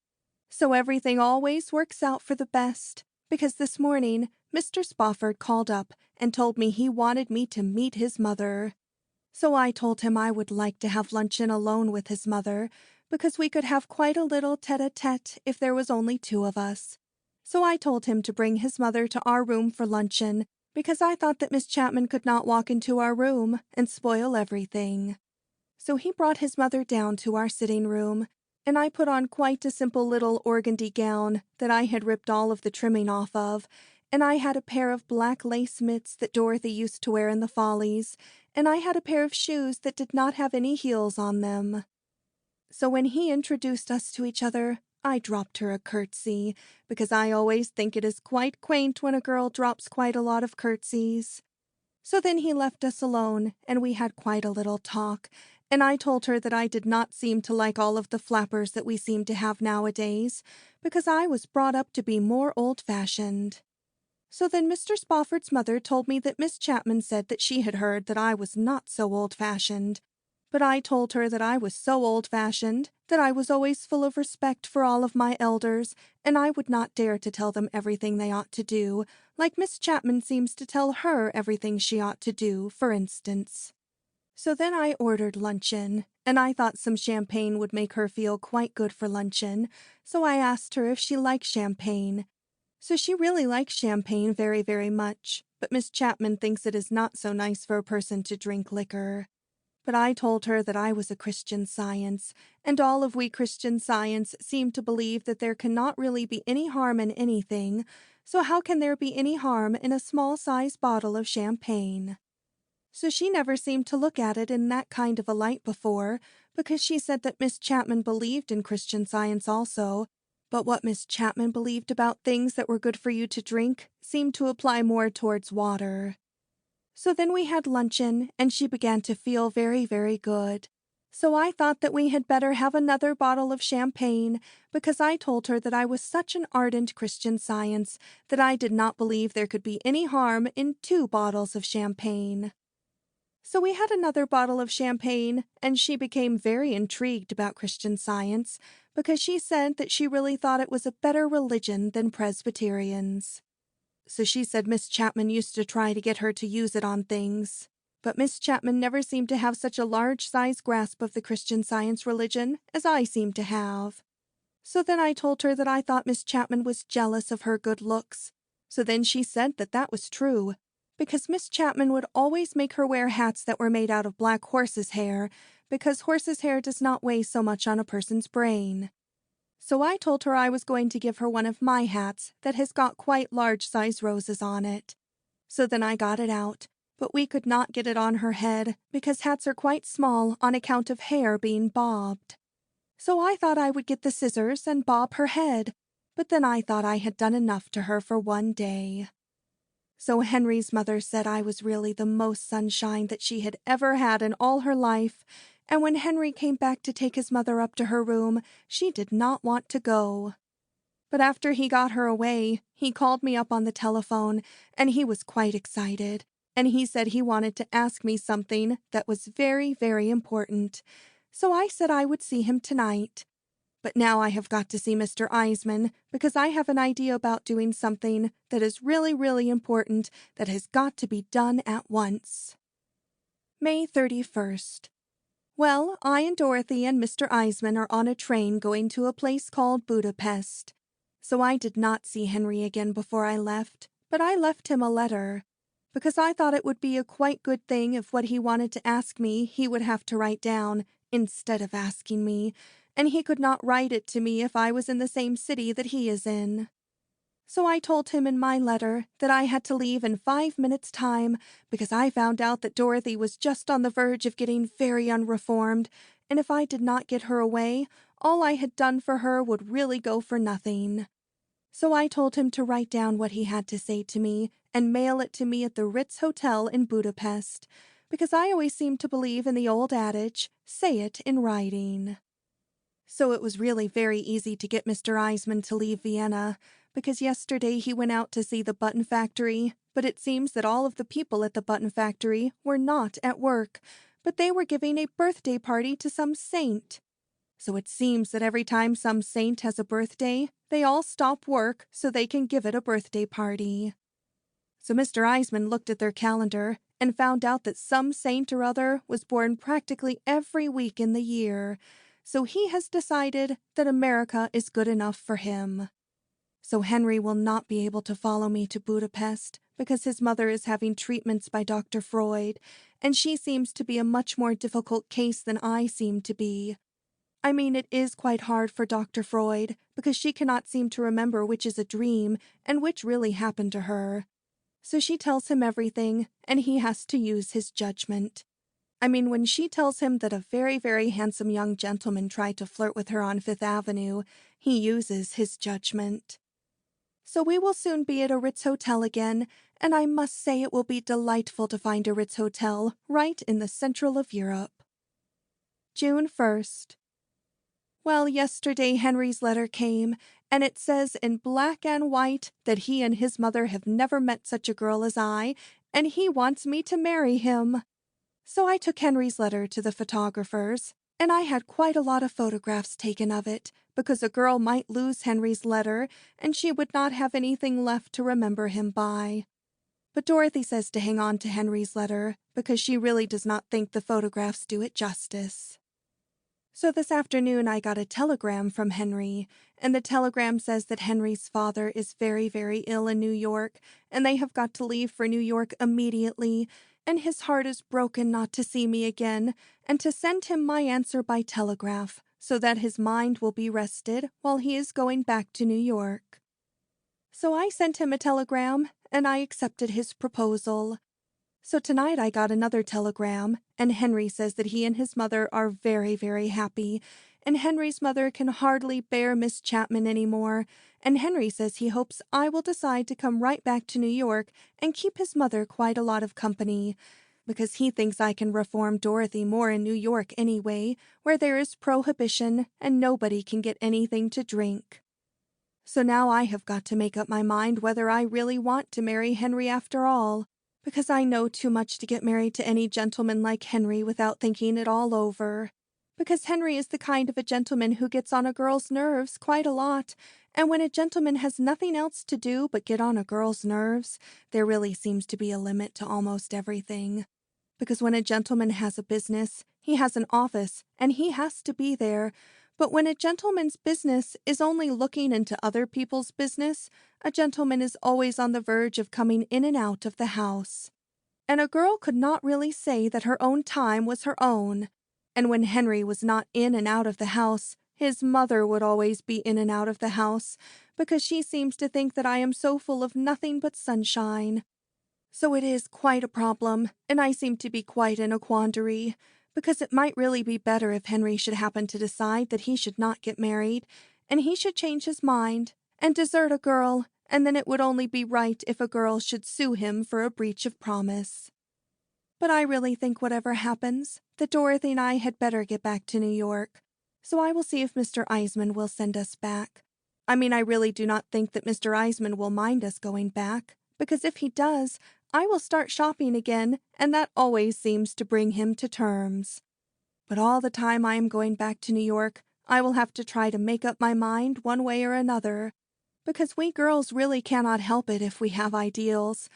So everything always works out for the best, because this morning Mr. Spofford called up and told me he wanted me to meet his mother. So I told him I would like to have luncheon alone with his mother, because we could have quite a little tete-a-tete if there was only two of us. So I told him to bring his mother to our room for luncheon, because I thought that Miss Chapman could not walk into our room and spoil everything. So he brought his mother down to our sitting room, and I put on quite a simple little organdy gown that I had ripped all of the trimming off of, and I had a pair of black lace mitts that Dorothy used to wear in the Follies, and I had a pair of shoes that did not have any heels on them. So when he introduced us to each other, I dropped her a curtsy, because I always think it is quite quaint when a girl drops quite a lot of curtsies. So then he left us alone, and we had quite a little talk, and I told her that I did not seem to like all of the flappers that we seem to have nowadays, because I was brought up to be more old-fashioned. So then Mr. Spofford's mother told me that Miss Chapman said that she had heard that I was not so old-fashioned, but I told her that I was so old-fashioned that I was always full of respect for all of my elders, and I would not dare to tell them everything they ought to do, like Miss Chapman seems to tell her everything she ought to do, for instance. So then I ordered luncheon, and I thought some champagne would make her feel quite good for luncheon, so I asked her if she liked champagne. So she really likes champagne very, very much, but Miss Chapman thinks it is not so nice for a person to drink liquor. But I told her that I was a Christian Science, and all of we Christian Science seem to believe that there cannot really be any harm in anything, so how can there be any harm in a small-size bottle of champagne? So she never seemed to look at it in that kind of a light before, because she said that Miss Chapman believed in Christian Science also, but what Miss Chapman believed about things that were good for you to drink seemed to apply more towards water. So then we had luncheon, and she began to feel very, very good. So I thought that we had better have another bottle of champagne, because I told her that I was such an ardent Christian Science that I did not believe there could be any harm in 2 bottles of champagne. So we had another bottle of champagne, and she became very intrigued about Christian Science, because she said that she really thought it was a better religion than Presbyterians. So she said Miss Chapman used to try to get her to use it on things, but Miss Chapman never seemed to have such a large-size grasp of the Christian Science religion as I seemed to have. So then I told her that I thought Miss Chapman was jealous of her good looks. So then she said that that was true, because Miss Chapman would always make her wear hats that were made out of black horse's hair, because horse's hair does not weigh so much on a person's brain. So I told her I was going to give her one of my hats that has got quite large-size roses on it. So then I got it out, but we could not get it on her head because hats are quite small on account of hair being bobbed. So I thought I would get the scissors and bob her head, but then I thought I had done enough to her for one day. So Henry's mother said I was really the most sunshine that she had ever had in all her life, and when Henry came back to take his mother up to her room, she did not want to go. But after he got her away, he called me up on the telephone, and he was quite excited, and he said he wanted to ask me something that was very, very important. So I said I would see him tonight. But now I have got to see Mr. Eisman, because I have an idea about doing something that is really, really important that has got to be done at once. May 31st. Well, I and Dorothy and Mr. Eisman are on a train going to a place called Budapest. So I did not see Henry again before I left, but I left him a letter, because I thought it would be a quite good thing if what he wanted to ask me he would have to write down, instead of asking me, and he could not write it to me if I was in the same city that he is in. So I told him in my letter that I had to leave in 5 minutes' time because I found out that Dorothy was just on the verge of getting very unreformed, and if I did not get her away, all I had done for her would really go for nothing. So I told him to write down what he had to say to me and mail it to me at the Ritz Hotel in Budapest, because I always seem to believe in the old adage, say it in writing. So it was really very easy to get Mr. Eisman to leave Vienna, because yesterday he went out to see the button factory, but it seems that all of the people at the button factory were not at work, but they were giving a birthday party to some saint. So it seems that every time some saint has a birthday, they all stop work so they can give it a birthday party. So Mr. Eisman looked at their calendar and found out that some saint or other was born practically every week in the year. So he has decided that America is good enough for him. So Henry will not be able to follow me to Budapest because his mother is having treatments by Dr. Freud, and she seems to be a much more difficult case than I seem to be. I mean, it is quite hard for Dr. Freud because she cannot seem to remember which is a dream and which really happened to her. So she tells him everything, and he has to use his judgment. I mean, when she tells him that a very, very handsome young gentleman tried to flirt with her on Fifth Avenue, he uses his judgment. So we will soon be at a Ritz Hotel again, and I must say it will be delightful to find a Ritz Hotel right in the central of Europe. June 1st. Well, yesterday Henry's letter came, and it says in black and white that he and his mother have never met such a girl as I, and he wants me to marry him. So I took Henry's letter to the photographers, and I had quite a lot of photographs taken of it, because a girl might lose Henry's letter, and she would not have anything left to remember him by. But Dorothy says to hang on to Henry's letter, because she really does not think the photographs do it justice. So this afternoon I got a telegram from Henry, and the telegram says that Henry's father is very, very ill in New York, and they have got to leave for New York immediately, and his heart is broken not to see me again, and to send him my answer by telegraph, so that his mind will be rested while he is going back to New York. So I sent him a telegram, and I accepted his proposal. So tonight I got another telegram, and Henry says that he and his mother are very, very happy, and Henry's mother can hardly bear Miss Chapman anymore, and Henry says he hopes I will decide to come right back to New York and keep his mother quite a lot of company, because he thinks I can reform Dorothy more in New York anyway, where there is prohibition and nobody can get anything to drink. So now I have got to make up my mind whether I really want to marry Henry after all, because I know too much to get married to any gentleman like Henry without thinking it all over. Because Henry is the kind of a gentleman who gets on a girl's nerves quite a lot, and when a gentleman has nothing else to do but get on a girl's nerves, there really seems to be a limit to almost everything. Because when a gentleman has a business, he has an office, and he has to be there. But when a gentleman's business is only looking into other people's business, a gentleman is always on the verge of coming in and out of the house. And a girl could not really say that her own time was her own. And when Henry was not in and out of the house, his mother would always be in and out of the house, because she seems to think that I am so full of nothing but sunshine. So it is quite a problem, and I seem to be quite in a quandary, because it might really be better if Henry should happen to decide that he should not get married, and he should change his mind and desert a girl, and then it would only be right if a girl should sue him for a breach of promise. But I really think whatever happens, that Dorothy and I had better get back to New York, so I will see if Mr. Eisman will send us back. I mean, I really do not think that Mr. Eisman will mind us going back, because if he does, I will start shopping again, and that always seems to bring him to terms. But all the time I am going back to New York, I will have to try to make up my mind one way or another, because we girls really cannot help it if we have ideals,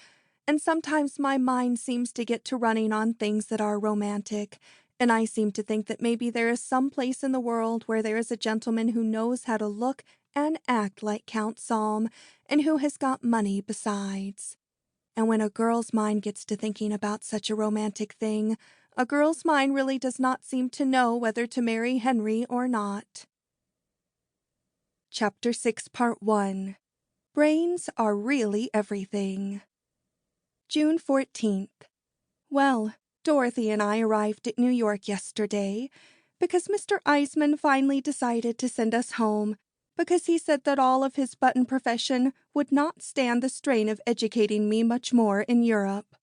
and sometimes my mind seems to get to running on things that are romantic, and I seem to think that maybe there is some place in the world where there is a gentleman who knows how to look and act like Count Salm, and who has got money besides. And when a girl's mind gets to thinking about such a romantic thing, a girl's mind really does not seem to know whether to marry Henry or not. Chapter 6, Part 1. Brains are really everything. June 14th. Well, Dorothy and I arrived at New York yesterday, because Mr. Eisman finally decided to send us home, because he said that all of his button profession would not stand the strain of educating me much more in Europe.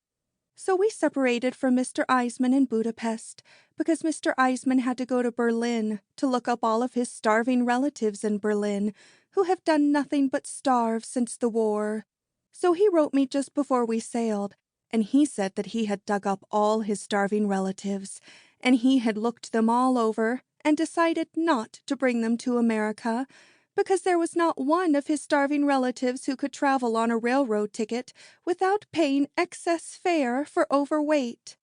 So we separated from Mr. Eisman in Budapest, because Mr. Eisman had to go to Berlin to look up all of his starving relatives in Berlin who have done nothing but starve since the war. So he wrote me just before we sailed, and he said that he had dug up all his starving relatives, and he had looked them all over and decided not to bring them to America because there was not one of his starving relatives who could travel on a railroad ticket without paying excess fare for overweight.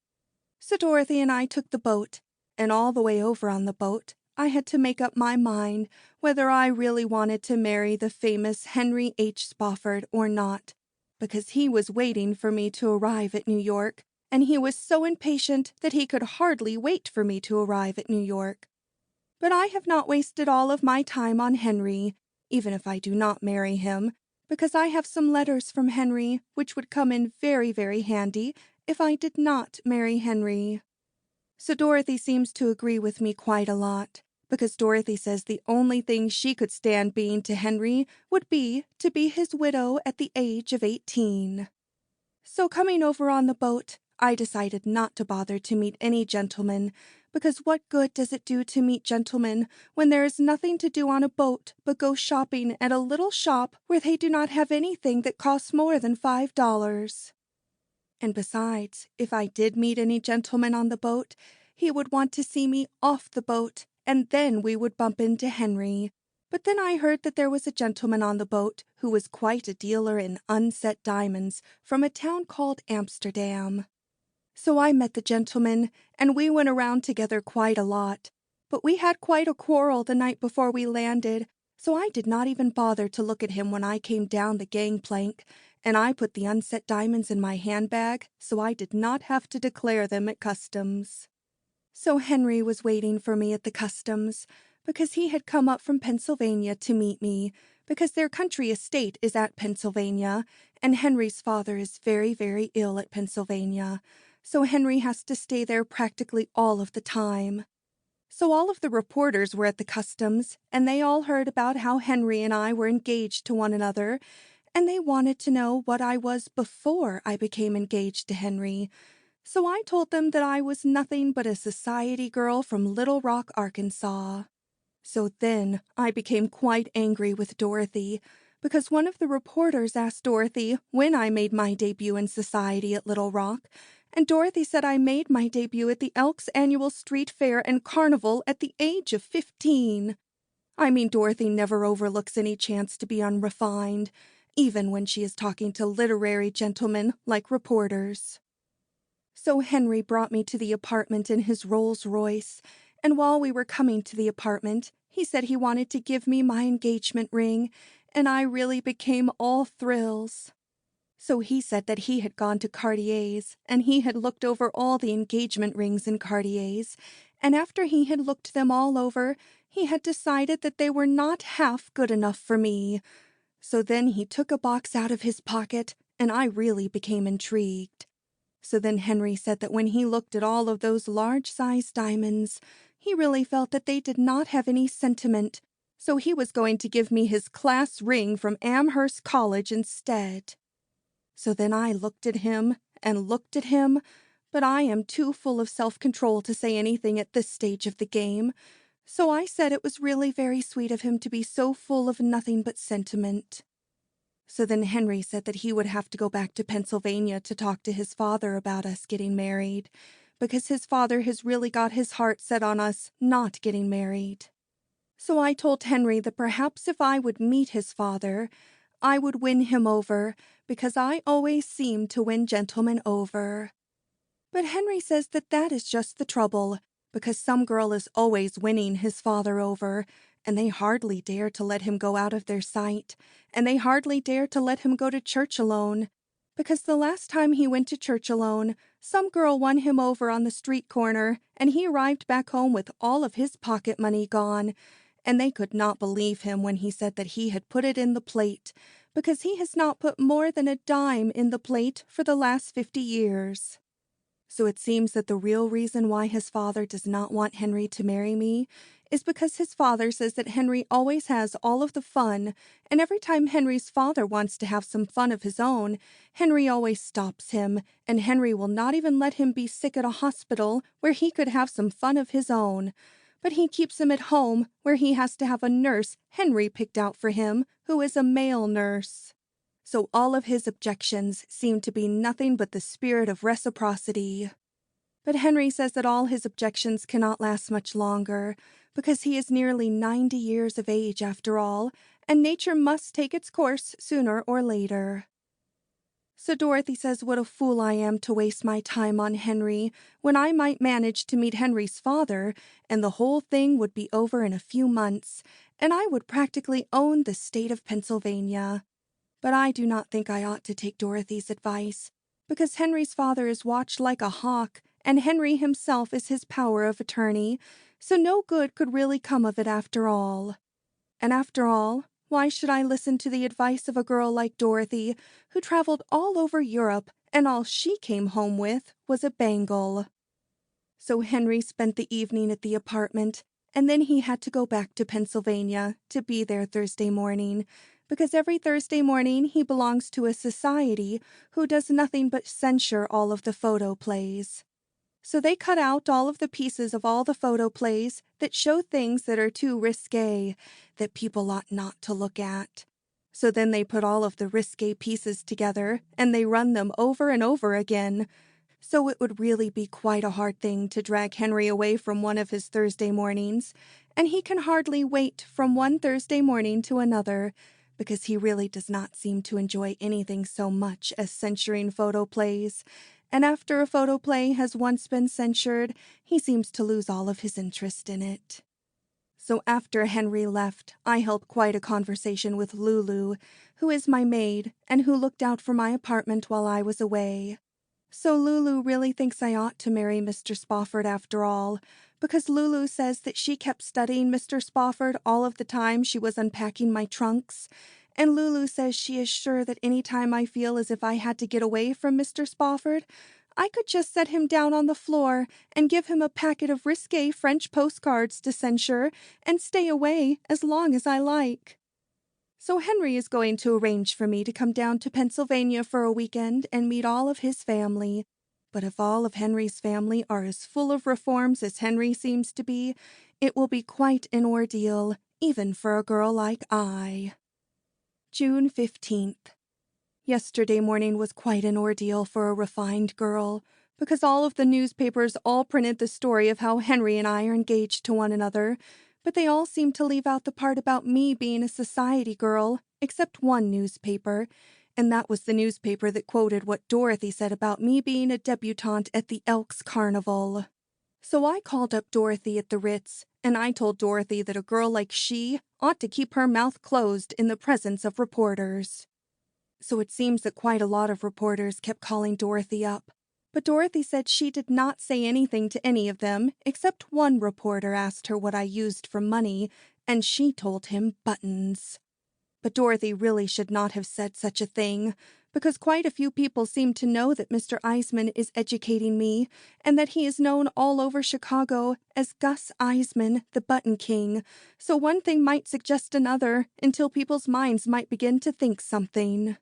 So Dorothy and I took the boat, and all the way over on the boat, I had to make up my mind whether I really wanted to marry the famous Henry H. Spofford or not, because he was waiting for me to arrive at New York, and he was so impatient that he could hardly wait for me to arrive at New York. But I have not wasted all of my time on Henry, even if I do not marry him, because I have some letters from Henry which would come in very, very handy if I did not marry Henry. So Dorothy seems to agree with me quite a lot, because Dorothy says the only thing she could stand being to Henry would be to be his widow at the age of 18. So coming over on the boat, I decided not to bother to meet any gentlemen, because what good does it do to meet gentlemen when there is nothing to do on a boat but go shopping at a little shop where they do not have anything that costs more than $5? And besides, if I did meet any gentleman on the boat, he would want to see me off the boat, and then we would bump into Henry. But then I heard that there was a gentleman on the boat who was quite a dealer in unset diamonds from a town called Amsterdam. So I met the gentleman, and we went around together quite a lot. But we had quite a quarrel the night before we landed, so I did not even bother to look at him when I came down the gangplank, and I put the unset diamonds in my handbag so I did not have to declare them at customs. So Henry was waiting for me at the customs, because he had come up from Pennsylvania to meet me, because their country estate is at Pennsylvania, and Henry's father is very, very ill at Pennsylvania, so Henry has to stay there practically all of the time. So all of the reporters were at the customs, and they all heard about how Henry and I were engaged to one another, and they wanted to know what I was before I became engaged to Henry. So I told them that I was nothing but a society girl from Little Rock, Arkansas. So then I became quite angry with Dorothy, because one of the reporters asked Dorothy when I made my debut in society at Little Rock, and Dorothy said I made my debut at the Elks Annual Street Fair and Carnival at the age of 15. I mean, Dorothy never overlooks any chance to be unrefined, even when she is talking to literary gentlemen like reporters. So Henry brought me to the apartment in his Rolls Royce, and while we were coming to the apartment, he said he wanted to give me my engagement ring, and I really became all thrills. So he said that he had gone to Cartier's, and he had looked over all the engagement rings in Cartier's, and after he had looked them all over, he had decided that they were not half good enough for me. So then he took a box out of his pocket, and I really became intrigued. So then Henry said that when he looked at all of those large-sized diamonds, he really felt that they did not have any sentiment, so he was going to give me his class ring from Amherst College instead. So then I looked at him and looked at him, but I am too full of self-control to say anything at this stage of the game, so I said it was really very sweet of him to be so full of nothing but sentiment. So then Henry said that he would have to go back to Pennsylvania to talk to his father about us getting married, because his father has really got his heart set on us not getting married. So I told Henry that perhaps if I would meet his father, I would win him over, because I always seem to win gentlemen over. But Henry says that that is just the trouble, because some girl is always winning his father over, and they hardly dare to let him go out of their sight, and they hardly dare to let him go to church alone, because the last time he went to church alone, some girl won him over on the street corner, and he arrived back home with all of his pocket money gone, and they could not believe him when he said that he had put it in the plate, because he has not put more than a dime in the plate for the last 50 years. So it seems that the real reason why his father does not want Henry to marry me is because his father says that Henry always has all of the fun, and every time Henry's father wants to have some fun of his own, Henry always stops him, and Henry will not even let him be sick at a hospital where he could have some fun of his own. But he keeps him at home where he has to have a nurse Henry picked out for him, who is a male nurse. So all of his objections seem to be nothing but the spirit of reciprocity. But Henry says that all his objections cannot last much longer, because he is nearly 90 years of age after all, and nature must take its course sooner or later. So Dorothy says what a fool I am to waste my time on Henry, when I might manage to meet Henry's father, and the whole thing would be over in a few months, and I would practically own the state of Pennsylvania. But I do not think I ought to take Dorothy's advice, because Henry's father is watched like a hawk, and Henry himself is his power of attorney, so no good could really come of it after all. And after all, why should I listen to the advice of a girl like Dorothy, who traveled all over Europe, and all she came home with was a bangle? So Henry spent the evening at the apartment, and then he had to go back to Pennsylvania to be there Thursday morning, because every Thursday morning he belongs to a society who does nothing but censure all of the photo plays. So they cut out all of the pieces of all the photo plays that show things that are too risque, that people ought not to look at. So then they put all of the risque pieces together, and they run them over and over again. So it would really be quite a hard thing to drag Henry away from one of his Thursday mornings, and he can hardly wait from one Thursday morning to another, because he really does not seem to enjoy anything so much as censuring photo plays, and after a photo play has once been censured, he seems to lose all of his interest in it. So after Henry left, I held quite a conversation with Lulu, who is my maid, and who looked out for my apartment while I was away. So Lulu really thinks I ought to marry Mr. Spofford after all, because Lulu says that she kept studying Mr. Spofford all of the time she was unpacking my trunks, and Lulu says she is sure that any time I feel as if I had to get away from Mr. Spofford, I could just set him down on the floor and give him a packet of risque French postcards to censure and stay away as long as I like. So Henry is going to arrange for me to come down to Pennsylvania for a weekend and meet all of his family. But if all of Henry's family are as full of reforms as Henry seems to be, it will be quite an ordeal, even for a girl like I. June 15th. Yesterday morning was quite an ordeal for a refined girl, because all of the newspapers all printed the story of how Henry and I are engaged to one another, but they all seemed to leave out the part about me being a society girl, except one newspaper, and that was the newspaper that quoted what Dorothy said about me being a debutante at the Elks Carnival. So I called up Dorothy at the Ritz, and I told Dorothy that a girl like she ought to keep her mouth closed in the presence of reporters. So it seems that quite a lot of reporters kept calling Dorothy up. But Dorothy said she did not say anything to any of them, except one reporter asked her what I used for money, and she told him buttons. But Dorothy really should not have said such a thing, because quite a few people seem to know that Mr. Eisman is educating me, and that he is known all over Chicago as Gus Eisman, the Button King, so one thing might suggest another until people's minds might begin to think something.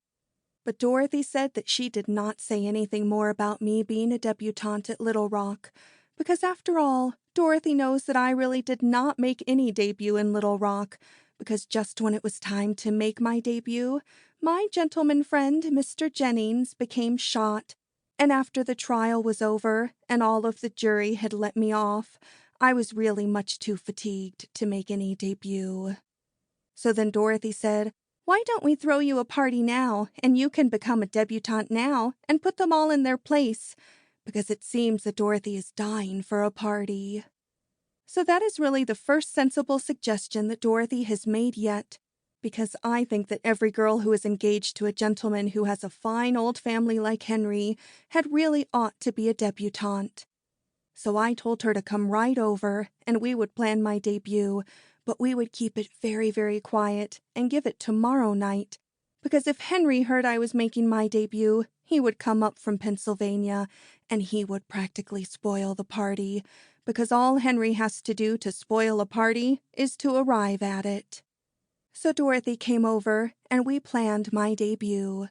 But Dorothy said that she did not say anything more about me being a debutante at Little Rock, because after all, Dorothy knows that I really did not make any debut in Little Rock, because just when it was time to make my debut, my gentleman friend, Mr. Jennings, became shot, and after the trial was over and all of the jury had let me off, I was really much too fatigued to make any debut. So then Dorothy said, "Why don't we throw you a party now, and you can become a debutante now and put them all in their place?" Because it seems that Dorothy is dying for a party. So that is really the first sensible suggestion that Dorothy has made yet, because I think that every girl who is engaged to a gentleman who has a fine old family like Henry had really ought to be a debutante. So I told her to come right over, and we would plan my debut, but we would keep it very, very quiet and give it tomorrow night, because if Henry heard I was making my debut, he would come up from Pennsylvania, and he would practically spoil the party, because all Henry has to do to spoil a party is to arrive at it. So Dorothy came over, and we planned my debut.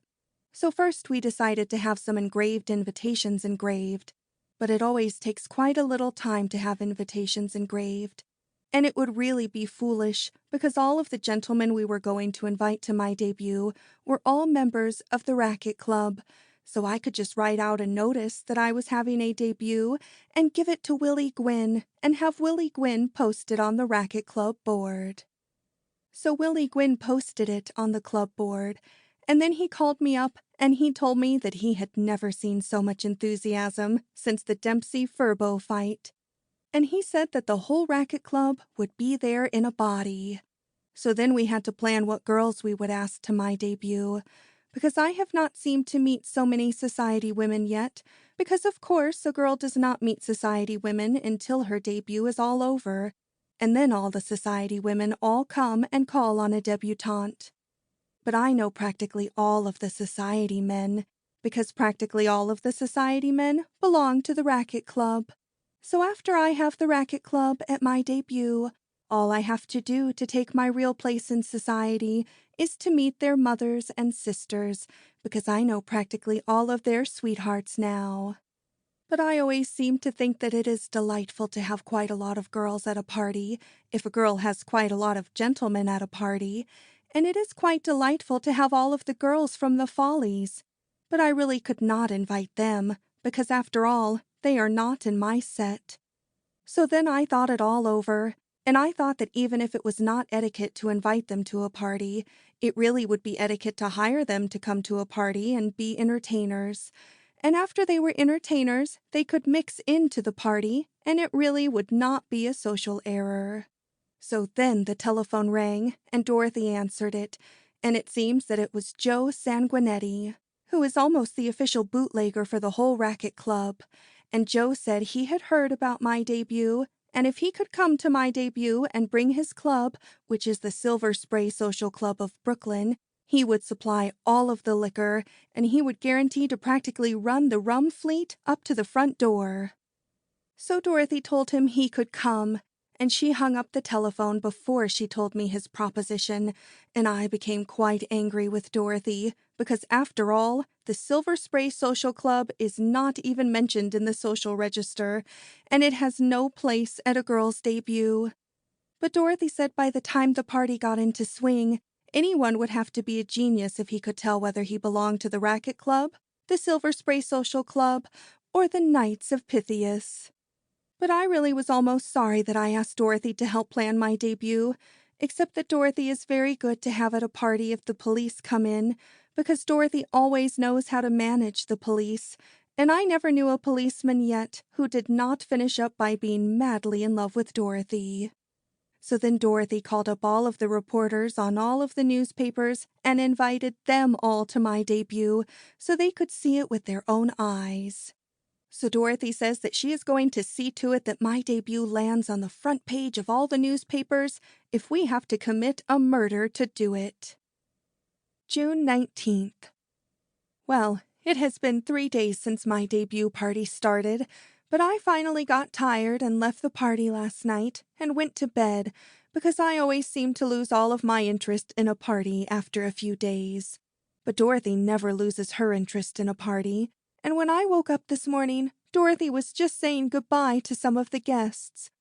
So first we decided to have some engraved invitations engraved, but it always takes quite a little time to have invitations engraved. And it would really be foolish because all of the gentlemen we were going to invite to my debut were all members of the Racket Club, so I could just write out a notice that I was having a debut and give it to Willie Gwyn and have Willie Gwyn post it on the Racket Club board. So Willie Gwyn posted it on the club board, and then he called me up and he told me that he had never seen so much enthusiasm since the Dempsey-Furbo fight. And he said that the whole Racket Club would be there in a body. So then we had to plan what girls we would ask to my debut, because I have not seemed to meet so many society women yet, because of course a girl does not meet society women until her debut is all over, and then all the society women all come and call on a debutante. But I know practically all of the society men, because practically all of the society men belong to the Racket Club. So after I have the Racket Club at my debut, all I have to do to take my real place in society is to meet their mothers and sisters, because I know practically all of their sweethearts now. But I always seem to think that it is delightful to have quite a lot of girls at a party, if a girl has quite a lot of gentlemen at a party, and it is quite delightful to have all of the girls from the Follies. But I really could not invite them, because after all, they are not in my set. So then I thought it all over, and I thought that even if it was not etiquette to invite them to a party, it really would be etiquette to hire them to come to a party and be entertainers. And after they were entertainers, they could mix into the party, and it really would not be a social error. So then the telephone rang, and Dorothy answered it, and it seems that it was Joe Sanguinetti, who is almost the official bootlegger for the whole Racket Club. And Joe said he had heard about my debut, and if he could come to my debut and bring his club, which is the Silver Spray Social Club of Brooklyn, he would supply all of the liquor, and he would guarantee to practically run the rum fleet up to the front door. So Dorothy told him he could come, and she hung up the telephone before she told me his proposition, and I became quite angry with Dorothy, because after all, the Silver Spray Social Club is not even mentioned in the social register, and it has no place at a girl's debut. But Dorothy said by the time the party got into swing, anyone would have to be a genius if he could tell whether he belonged to the Racket Club, the Silver Spray Social Club, or the Knights of Pythias. But I really was almost sorry that I asked Dorothy to help plan my debut, except that Dorothy is very good to have at a party if the police come in, because Dorothy always knows how to manage the police, and I never knew a policeman yet who did not finish up by being madly in love with Dorothy. So then Dorothy called up all of the reporters on all of the newspapers and invited them all to my debut so they could see it with their own eyes. So Dorothy says that she is going to see to it that my debut lands on the front page of all the newspapers if we have to commit a murder to do it. June 19th. Well, it has been 3 days since my debut party started, but I finally got tired and left the party last night and went to bed because I always seem to lose all of my interest in a party after a few days. But Dorothy never loses her interest in a party, and when I woke up this morning, Dorothy was just saying goodbye to some of the guests.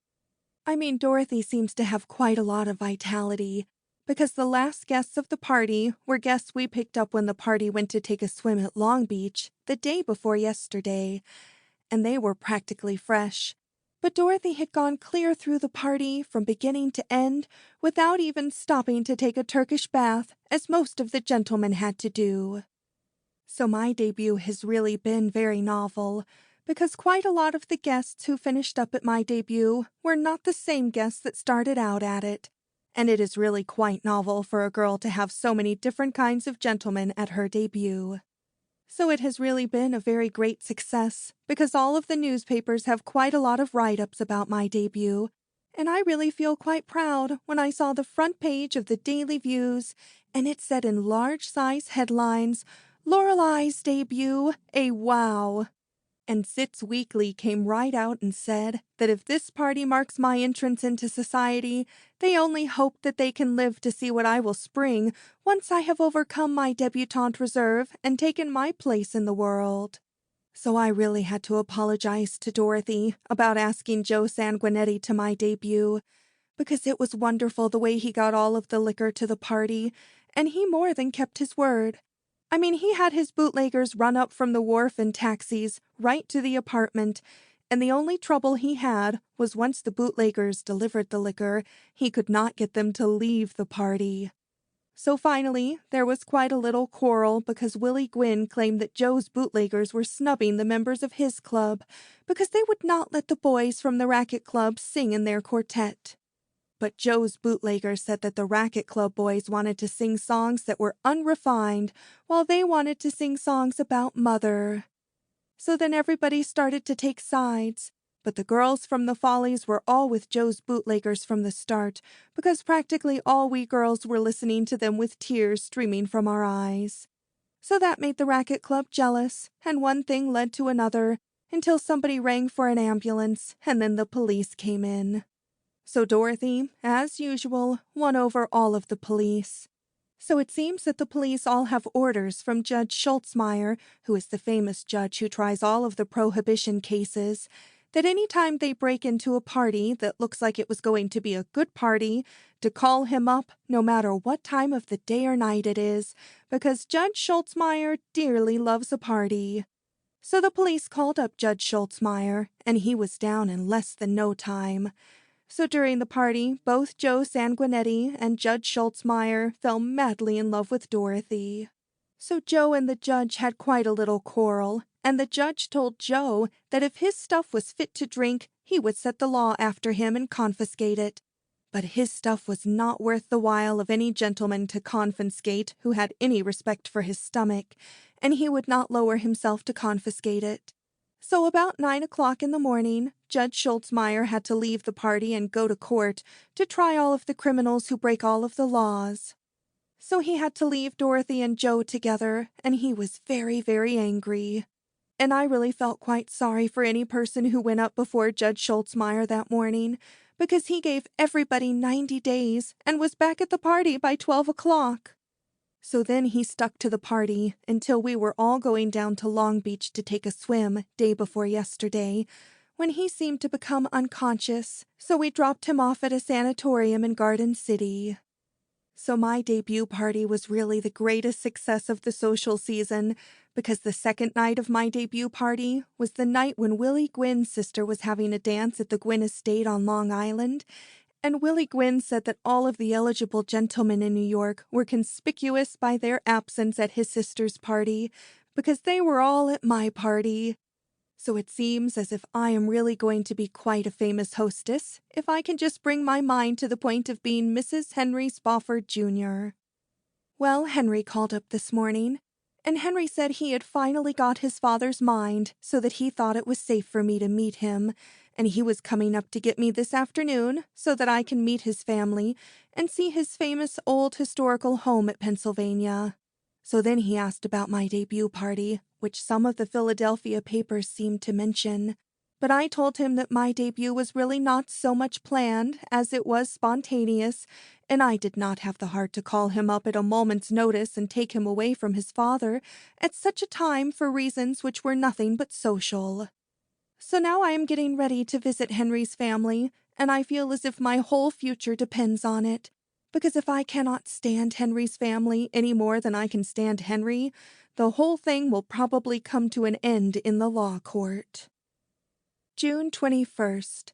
I mean, Dorothy seems to have quite a lot of vitality, because the last guests of the party were guests we picked up when the party went to take a swim at Long Beach the day before yesterday, and they were practically fresh. But Dorothy had gone clear through the party from beginning to end without even stopping to take a Turkish bath, as most of the gentlemen had to do. So my debut has really been very novel, because quite a lot of the guests who finished up at my debut were not the same guests that started out at it, and it is really quite novel for a girl to have so many different kinds of gentlemen at her debut. So it has really been a very great success, because all of the newspapers have quite a lot of write-ups about my debut, and I really feel quite proud when I saw the front page of the Daily Views, and it said in large-size headlines, "Lorelei's debut, a wow." And Sits Weekly came right out and said that if this party marks my entrance into society, they only hope that they can live to see what I will spring once I have overcome my debutante reserve and taken my place in the world. So I really had to apologize to Dorothy about asking Joe Sanguinetti to my debut, because it was wonderful the way he got all of the liquor to the party, and he more than kept his word. I mean, he had his bootleggers run up from the wharf in taxis right to the apartment, and the only trouble he had was once the bootleggers delivered the liquor, he could not get them to leave the party. So finally, there was quite a little quarrel because Willie Gwynn claimed that Joe's bootleggers were snubbing the members of his club because they would not let the boys from the racket club sing in their quartet. But Joe's bootleggers said that the racket club boys wanted to sing songs that were unrefined, while they wanted to sing songs about Mother. So then everybody started to take sides, but the girls from the Follies were all with Joe's bootleggers from the start, because practically all we girls were listening to them with tears streaming from our eyes. So that made the racket club jealous, and one thing led to another, until somebody rang for an ambulance, and then the police came in. So Dorothy, as usual, won over all of the police. So it seems that the police all have orders from Judge Schultzmeyer, who is the famous judge who tries all of the prohibition cases, that any time they break into a party that looks like it was going to be a good party, to call him up no matter what time of the day or night it is, because Judge Schultzmeyer dearly loves a party. So the police called up Judge Schultzmeyer, and he was down in less than no time. So during the party, both Joe Sanguinetti and Judge Schultzmeyer fell madly in love with Dorothy. So Joe and the judge had quite a little quarrel, and the judge told Joe that if his stuff was fit to drink, he would set the law after him and confiscate it. But his stuff was not worth the while of any gentleman to confiscate who had any respect for his stomach, and he would not lower himself to confiscate it. So about 9 o'clock in the morning, Judge Schultzmeyer had to leave the party and go to court to try all of the criminals who break all of the laws. So he had to leave Dorothy and Joe together, and he was very, very angry. And I really felt quite sorry for any person who went up before Judge Schultzmeyer that morning, because he gave everybody 90 days and was back at the party by 12 o'clock. So then he stuck to the party until we were all going down to Long Beach to take a swim day before yesterday, when he seemed to become unconscious, so we dropped him off at a sanatorium in Garden City. So my debut party was really the greatest success of the social season, because the second night of my debut party was the night when Willie Gwynn's sister was having a dance at the Gwynn Estate on Long Island, and Willie Gwynn said that all of the eligible gentlemen in New York were conspicuous by their absence at his sister's party, because they were all at my party. So it seems as if I am really going to be quite a famous hostess if I can just bring my mind to the point of being Mrs. Henry Spofford, Jr. Well, Henry called up this morning, and Henry said he had finally got his father's mind so that he thought it was safe for me to meet him, and he was coming up to get me this afternoon so that I can meet his family and see his famous old historical home at Pennsylvania. So then he asked about my debut party, which some of the Philadelphia papers seemed to mention. But I told him that my debut was really not so much planned as it was spontaneous, and I did not have the heart to call him up at a moment's notice and take him away from his father at such a time for reasons which were nothing but social. So now I am getting ready to visit Henry's family, and I feel as if my whole future depends on it. Because if I cannot stand Henry's family any more than I can stand Henry, the whole thing will probably come to an end in the law court. June 21st.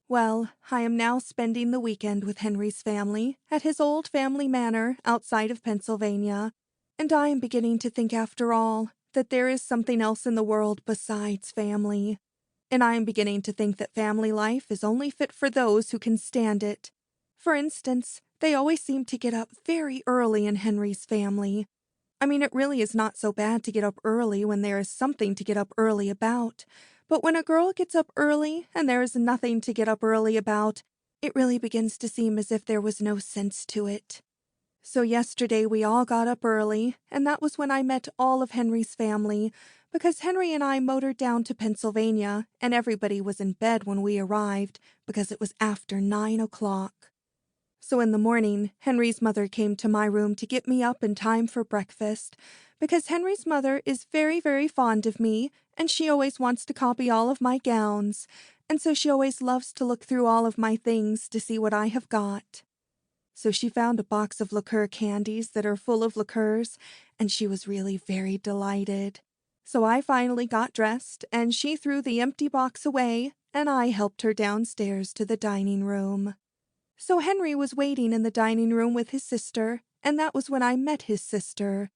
Well, I am now spending the weekend with Henry's family at his old family manor outside of Pennsylvania, and I am beginning to think after all that there is something else in the world besides family. And I am beginning to think that family life is only fit for those who can stand it. For instance, they always seem to get up very early in Henry's family. I mean, it really is not so bad to get up early when there is something to get up early about. But when a girl gets up early and there is nothing to get up early about, it really begins to seem as if there was no sense to it. So yesterday we all got up early, and that was when I met all of Henry's family, because Henry and I motored down to Pennsylvania, and everybody was in bed when we arrived because it was after 9 o'clock. So in the morning, Henry's mother came to my room to get me up in time for breakfast, because Henry's mother is very, very fond of me, and she always wants to copy all of my gowns, and so she always loves to look through all of my things to see what I have got. So she found a box of liqueur candies that are full of liqueurs, and she was really very delighted. So I finally got dressed, and she threw the empty box away, and I helped her downstairs to the dining room. So Henry was waiting in the dining room with his sister, and that was when I met his sister.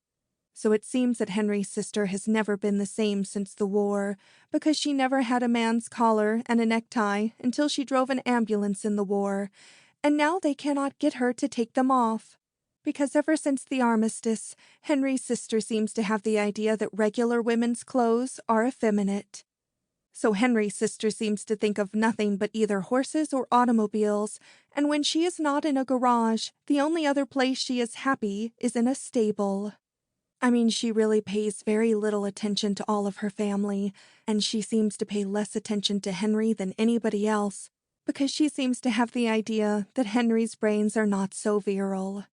So it seems that Henry's sister has never been the same since the war, because she never had a man's collar and a necktie until she drove an ambulance in the war, and now they cannot get her to take them off. Because ever since the armistice, Henry's sister seems to have the idea that regular women's clothes are effeminate. So Henry's sister seems to think of nothing but either horses or automobiles, and when she is not in a garage, the only other place she is happy is in a stable. I mean, she really pays very little attention to all of her family, and she seems to pay less attention to Henry than anybody else, because she seems to have the idea that Henry's brains are not so virile.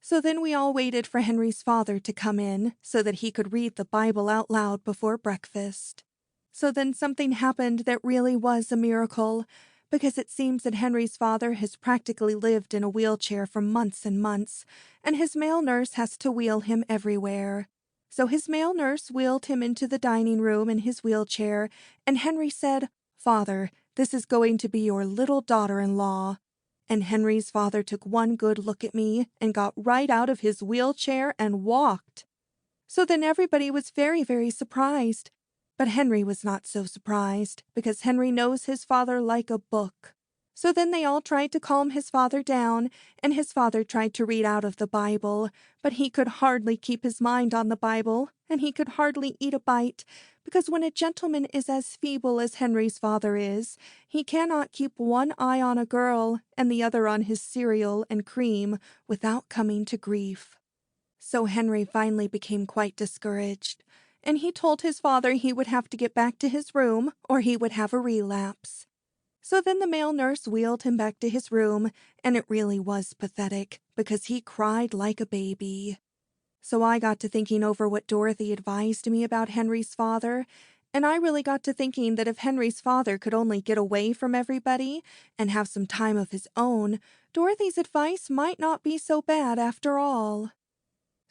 So then we all waited for Henry's father to come in so that he could read the Bible out loud before breakfast. So then something happened that really was a miracle, because it seems that Henry's father has practically lived in a wheelchair for months and months, and his male nurse has to wheel him everywhere. So his male nurse wheeled him into the dining room in his wheelchair, and Henry said, "Father, this is going to be your little daughter-in-law." And Henry's father took one good look at me and got right out of his wheelchair and walked. So then everybody was very, very surprised. But Henry was not so surprised, because Henry knows his father like a book. So then they all tried to calm his father down, and his father tried to read out of the Bible, but he could hardly keep his mind on the Bible, and he could hardly eat a bite, because when a gentleman is as feeble as Henry's father is, he cannot keep one eye on a girl and the other on his cereal and cream without coming to grief. So Henry finally became quite discouraged, and he told his father he would have to get back to his room or he would have a relapse. So then the male nurse wheeled him back to his room, and it really was pathetic because he cried like a baby. So I got to thinking over what Dorothy advised me about Henry's father, and I really got to thinking that if Henry's father could only get away from everybody and have some time of his own, Dorothy's advice might not be so bad after all.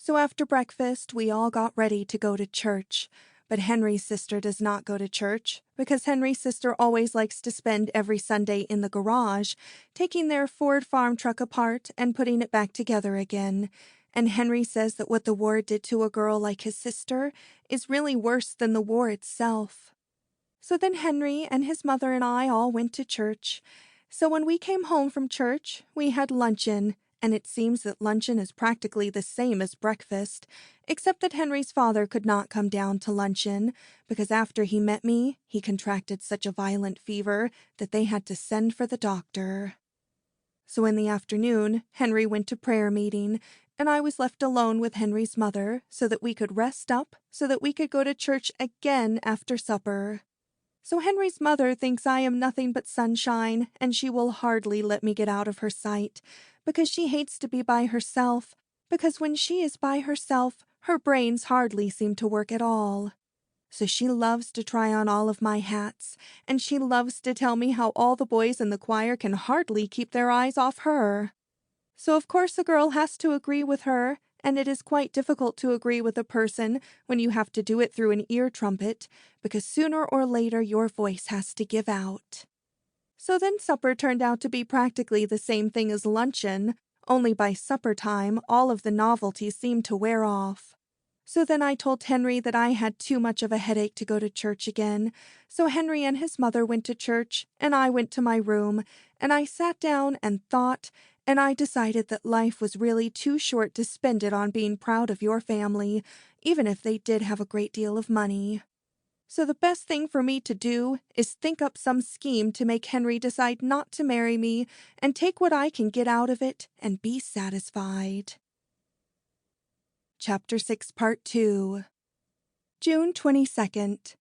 So after breakfast, we all got ready to go to church. But Henry's sister does not go to church, because Henry's sister always likes to spend every Sunday in the garage, taking their Ford farm truck apart and putting it back together again. And Henry says that what the war did to a girl like his sister is really worse than the war itself. So then Henry and his mother and I all went to church. So when we came home from church, we had luncheon, and it seems that luncheon is practically the same as breakfast, except that Henry's father could not come down to luncheon, because after he met me, he contracted such a violent fever that they had to send for the doctor. So in the afternoon, Henry went to prayer meeting, and I was left alone with Henry's mother so that we could rest up, so that we could go to church again after supper. So Henry's mother thinks I am nothing but sunshine, and she will hardly let me get out of her sight, because she hates to be by herself, because when she is by herself, her brains hardly seem to work at all. So she loves to try on all of my hats, and she loves to tell me how all the boys in the choir can hardly keep their eyes off her. So of course a girl has to agree with her, and it is quite difficult to agree with a person when you have to do it through an ear trumpet, because sooner or later your voice has to give out. So then supper turned out to be practically the same thing as luncheon, only by supper time all of the novelty seemed to wear off. So then I told Henry that I had too much of a headache to go to church again, so Henry and his mother went to church, and I went to my room, and I sat down and thought, and I decided that life was really too short to spend it on being proud of your family, even if they did have a great deal of money. So the best thing for me to do is think up some scheme to make Henry decide not to marry me and take what I can get out of it and be satisfied. Chapter 6, Part 2. June 22nd.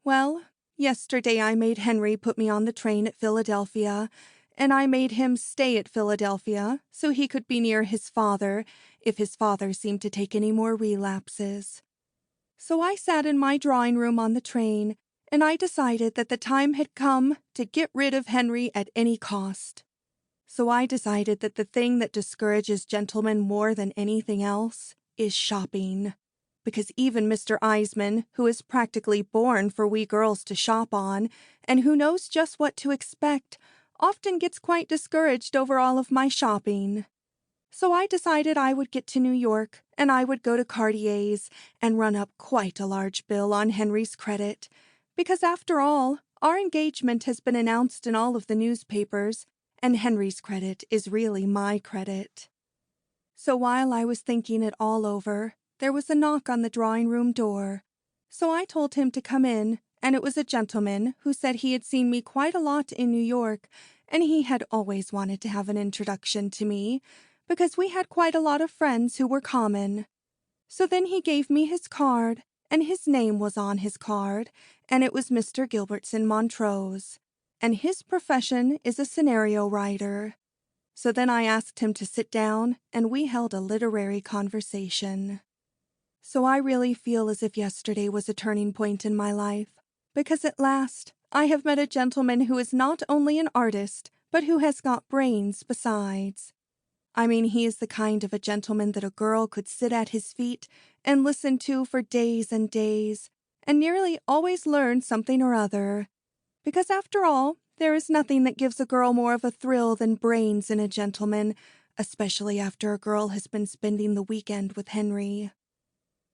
Well, yesterday I made Henry put me on the train at Philadelphia, and I made him stay at Philadelphia so he could be near his father if his father seemed to take any more relapses. So I sat in my drawing room on the train, and I decided that the time had come to get rid of Henry at any cost. So I decided that the thing that discourages gentlemen more than anything else is shopping. Because even Mr. Eisman, who is practically born for we girls to shop on, and who knows just what to expect, often gets quite discouraged over all of my shopping. So I decided I would get to New York, and I would go to Cartier's and run up quite a large bill on Henry's credit. Because after all, our engagement has been announced in all of the newspapers, and Henry's credit is really my credit. So while I was thinking it all over, there was a knock on the drawing-room door. So I told him to come in, and it was a gentleman who said he had seen me quite a lot in New York, and he had always wanted to have an introduction to me, because we had quite a lot of friends who were common. So then he gave me his card, and his name was on his card, and it was Mr. Gilbertson Montrose, and his profession is a scenario writer. So then I asked him to sit down, and we held a literary conversation. So I really feel as if yesterday was a turning point in my life, because at last I have met a gentleman who is not only an artist, but who has got brains besides. I mean, he is the kind of a gentleman that a girl could sit at his feet and listen to for days and days, and nearly always learn something or other. Because after all, there is nothing that gives a girl more of a thrill than brains in a gentleman, especially after a girl has been spending the weekend with Henry.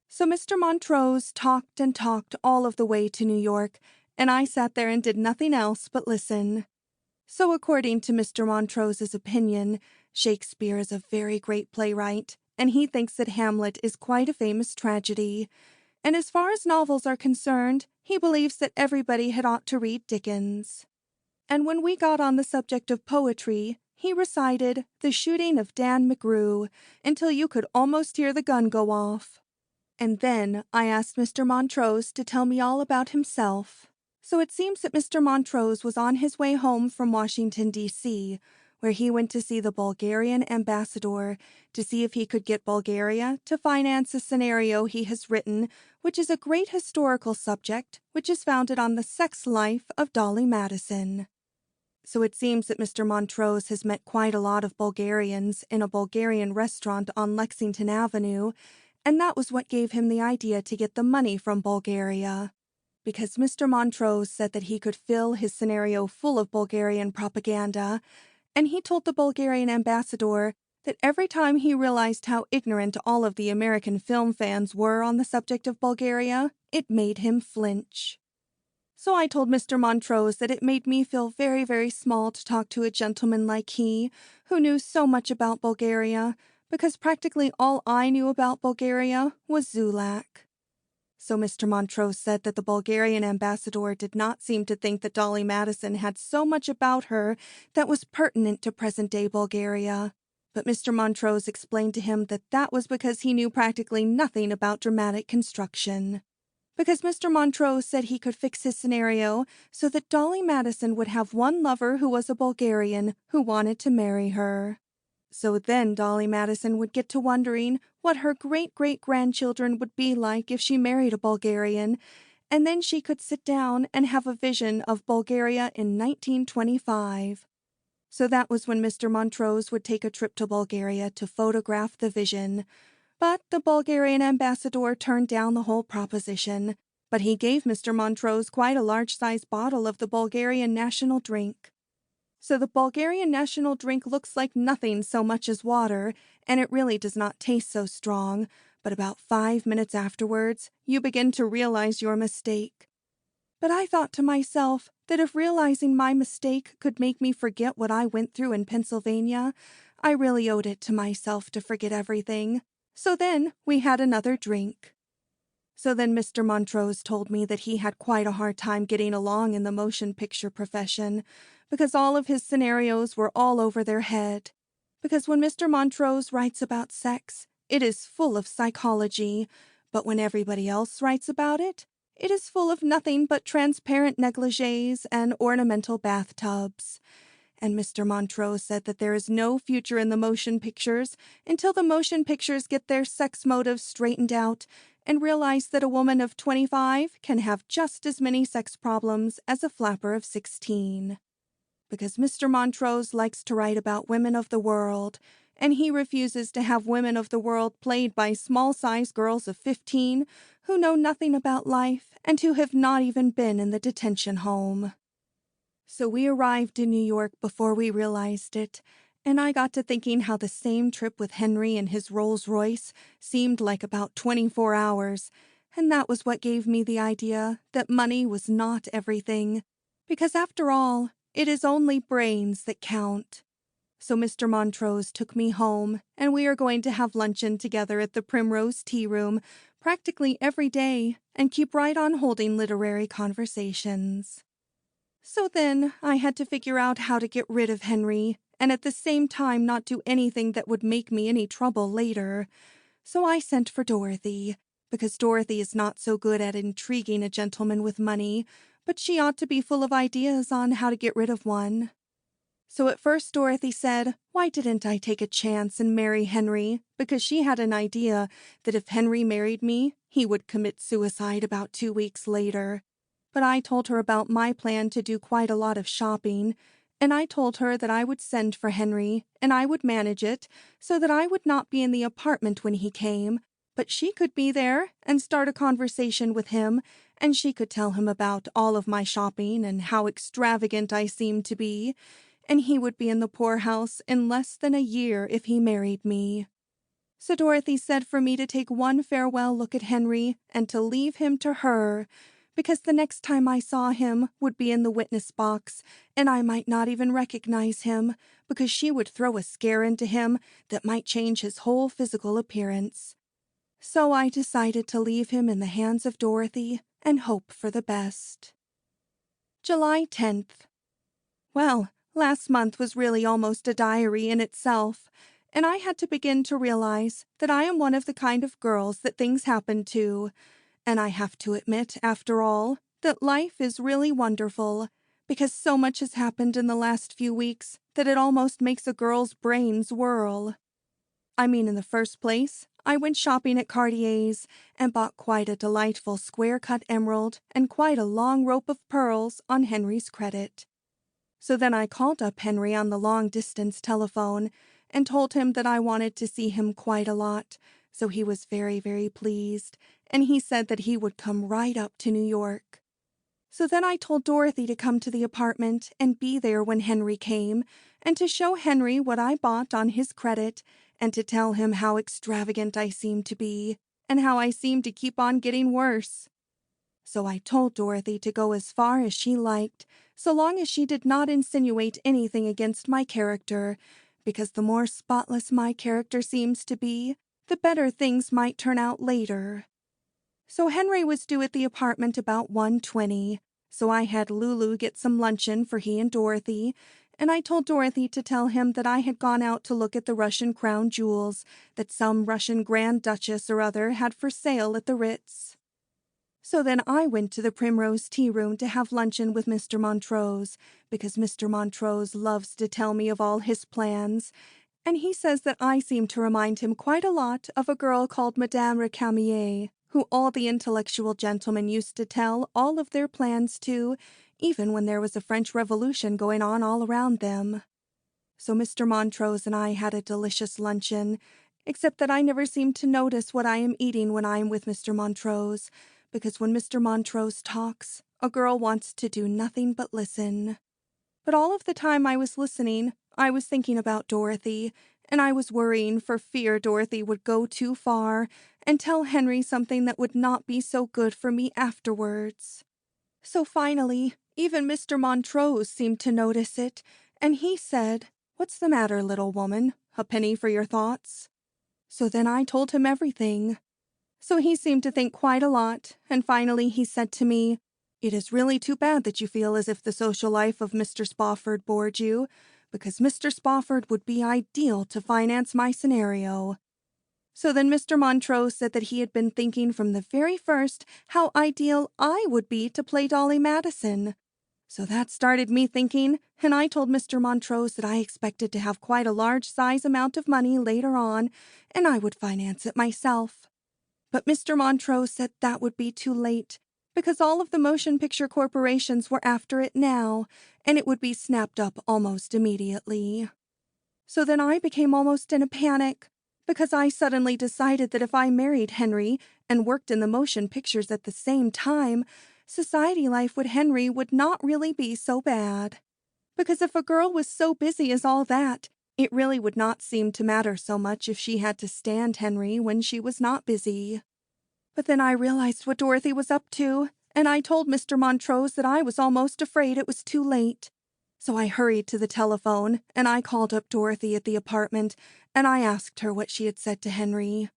So Mr. Montrose talked and talked all of the way to New York, and I sat there and did nothing else but listen. So according to Mr. Montrose's opinion, Shakespeare is a very great playwright, and he thinks that Hamlet is quite a famous tragedy. And as far as novels are concerned, he believes that everybody had ought to read Dickens. And when we got on the subject of poetry, he recited The Shooting of Dan McGrew until you could almost hear the gun go off. And then I asked Mr. Montrose to tell me all about himself. So it seems that Mr. Montrose was on his way home from Washington, D.C., where he went to see the Bulgarian ambassador to see if he could get Bulgaria to finance a scenario he has written, which is a great historical subject, which is founded on the sex life of Dolly Madison. So it seems that Mr. Montrose has met quite a lot of Bulgarians in a Bulgarian restaurant on Lexington Avenue, and that was what gave him the idea to get the money from Bulgaria. Because Mr. Montrose said that he could fill his scenario full of Bulgarian propaganda, and he told the Bulgarian ambassador that every time he realized how ignorant all of the American film fans were on the subject of Bulgaria, it made him flinch. So I told Mr. Montrose that it made me feel very, very small to talk to a gentleman like he, who knew so much about Bulgaria, because practically all I knew about Bulgaria was Zulak. So Mr. Montrose said that the Bulgarian ambassador did not seem to think that Dolly Madison had so much about her that was pertinent to present-day Bulgaria. But Mr. Montrose explained to him that that was because he knew practically nothing about dramatic construction. Because Mr. Montrose said he could fix his scenario so that Dolly Madison would have one lover who was a Bulgarian who wanted to marry her. So then Dolly Madison would get to wondering what her great-great-grandchildren would be like if she married a Bulgarian, and then she could sit down and have a vision of Bulgaria in 1925. So that was when Mr. Montrose would take a trip to Bulgaria to photograph the vision. But the Bulgarian ambassador turned down the whole proposition, but he gave Mr. Montrose quite a large-sized bottle of the Bulgarian national drink. So the Bulgarian national drink looks like nothing so much as water, and it really does not taste so strong, but about 5 minutes afterwards, you begin to realize your mistake. But I thought to myself that if realizing my mistake could make me forget what I went through in Pennsylvania, I really owed it to myself to forget everything. So then we had another drink. So then Mr. Montrose told me that he had quite a hard time getting along in the motion picture profession, because all of his scenarios were all over their head. Because when Mr. Montrose writes about sex, it is full of psychology, But when everybody else writes about it, it is full of nothing but transparent negligées and ornamental bathtubs. And Mr. Montrose said that there is no future in the motion pictures until the motion pictures get their sex motives straightened out and realize that a woman of 25 can have just as many sex problems as a flapper of 16. Because Mr. Montrose likes to write about women of the world, and he refuses to have women of the world played by small-sized girls of 15 who know nothing about life and who have not even been in the detention home. So we arrived in New York before we realized it, and I got to thinking how the same trip with Henry and his Rolls-Royce seemed like about 24 hours, and that was what gave me the idea that money was not everything, because after all, it is only brains that count. So Mr. Montrose took me home, and we are going to have luncheon together at the Primrose Tea Room practically every day and keep right on holding literary conversations. So then I had to figure out how to get rid of Henry, and at the same time not do anything that would make me any trouble later. So I sent for Dorothy, because Dorothy is not so good at intriguing a gentleman with money, but she ought to be full of ideas on how to get rid of one. So at first Dorothy said, why didn't I take a chance and marry Henry, because she had an idea that if Henry married me, he would commit suicide about 2 weeks later. But I told her about my plan to do quite a lot of shopping, and I told her that I would send for Henry, and I would manage it, so that I would not be in the apartment when he came, but she could be there and start a conversation with him, and she could tell him about all of my shopping and how extravagant I seemed to be, and he would be in the poorhouse in less than a year if he married me. So Dorothy said for me to take one farewell look at Henry and to leave him to her, because the next time I saw him would be in the witness box, and I might not even recognize him, because she would throw a scare into him that might change his whole physical appearance. So I decided to leave him in the hands of Dorothy and hope for the best. July 10th. Well, last month was really almost a diary in itself, and I had to begin to realize that I am one of the kind of girls that things happen to. And I have to admit, after all, that life is really wonderful, because so much has happened in the last few weeks that it almost makes a girl's brains whirl. I mean, in the first place, I went shopping at Cartier's and bought quite a delightful square-cut emerald and quite a long rope of pearls on Henry's credit. So then I called up Henry on the long-distance telephone and told him that I wanted to see him quite a lot, so he was very, very pleased, and he said that he would come right up to New York. So then I told Dorothy to come to the apartment and be there when Henry came, and to show Henry what I bought on his credit, and to tell him how extravagant I seemed to be, and how I seemed to keep on getting worse. So I told Dorothy to go as far as she liked, so long as she did not insinuate anything against my character, because the more spotless my character seems to be, the better things might turn out later. So Henry was due at the apartment about 1:20, so I had Lulu get some luncheon for he and Dorothy, and I told Dorothy to tell him that I had gone out to look at the Russian crown jewels that some Russian Grand Duchess or other had for sale at the Ritz. So then I went to the Primrose Tea Room to have luncheon with Mr. Montrose, because Mr. Montrose loves to tell me of all his plans, and he says that I seem to remind him quite a lot of a girl called Madame Récamier, who all the intellectual gentlemen used to tell all of their plans to, even when there was a French Revolution going on all around them. So Mr. Montrose and I had a delicious luncheon, except that I never seem to notice what I am eating when I am with Mr. Montrose, because when Mr. Montrose talks, a girl wants to do nothing but listen. But all of the time I was listening, I was thinking about Dorothy, and I was worrying for fear Dorothy would go too far and tell Henry something that would not be so good for me afterwards. So finally, even Mr. Montrose seemed to notice it, and he said, "What's the matter, little woman? A penny for your thoughts?" So then I told him everything. So he seemed to think quite a lot, and finally he said to me, "It is really too bad that you feel as if the social life of Mr. Spofford bored you, because Mr. Spofford would be ideal to finance my scenario." So then Mr. Montrose said that he had been thinking from the very first how ideal I would be to play Dolly Madison. So that started me thinking, and I told Mr. Montrose that I expected to have quite a large size amount of money later on, and I would finance it myself. But Mr. Montrose said that would be too late, because all of the motion picture corporations were after it now, and it would be snapped up almost immediately. So then I became almost in a panic, because I suddenly decided that if I married Henry and worked in the motion pictures at the same time, society life with Henry would not really be so bad. Because if a girl was so busy as all that, it really would not seem to matter so much if she had to stand Henry when she was not busy. But then I realized what Dorothy was up to, and I told Mr. Montrose that I was almost afraid it was too late. So I hurried to the telephone, and I called up Dorothy at the apartment, and I asked her what she had said to Henry.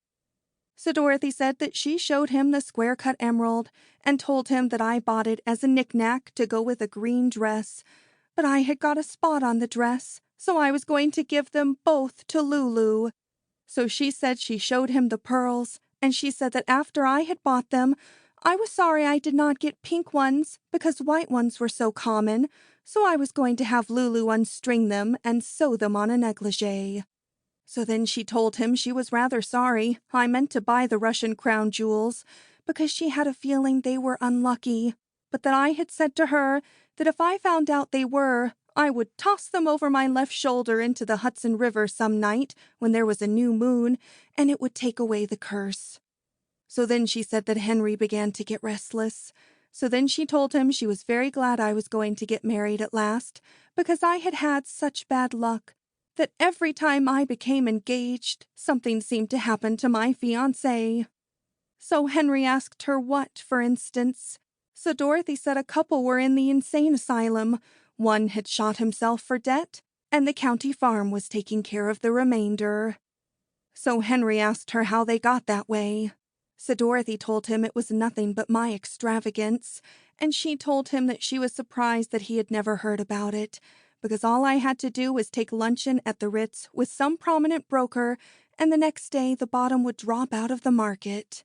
So Dorothy said that she showed him the square-cut emerald and told him that I bought it as a knick-knack to go with a green dress, but I had got a spot on the dress, so I was going to give them both to Lulu. So she said she showed him the pearls, and she said that after I had bought them, I was sorry I did not get pink ones because white ones were so common, so I was going to have Lulu unstring them and sew them on a negligee. So then she told him she was rather sorry I meant to buy the Russian crown jewels because she had a feeling they were unlucky, but that I had said to her that if I found out they were, I would toss them over my left shoulder into the Hudson River some night when there was a new moon, and it would take away the curse. So then she said that Henry began to get restless. So then she told him she was very glad I was going to get married at last, because I had had such bad luck that every time I became engaged, something seemed to happen to my fiancé. So Henry asked her what, for instance. So Dorothy said a couple were in the insane asylum. One had shot himself for debt, and the county farm was taking care of the remainder. So Henry asked her how they got that way. So Dorothy told him it was nothing but my extravagance, and she told him that she was surprised that he had never heard about it, because all I had to do was take luncheon at the Ritz with some prominent broker, and the next day the bottom would drop out of the market.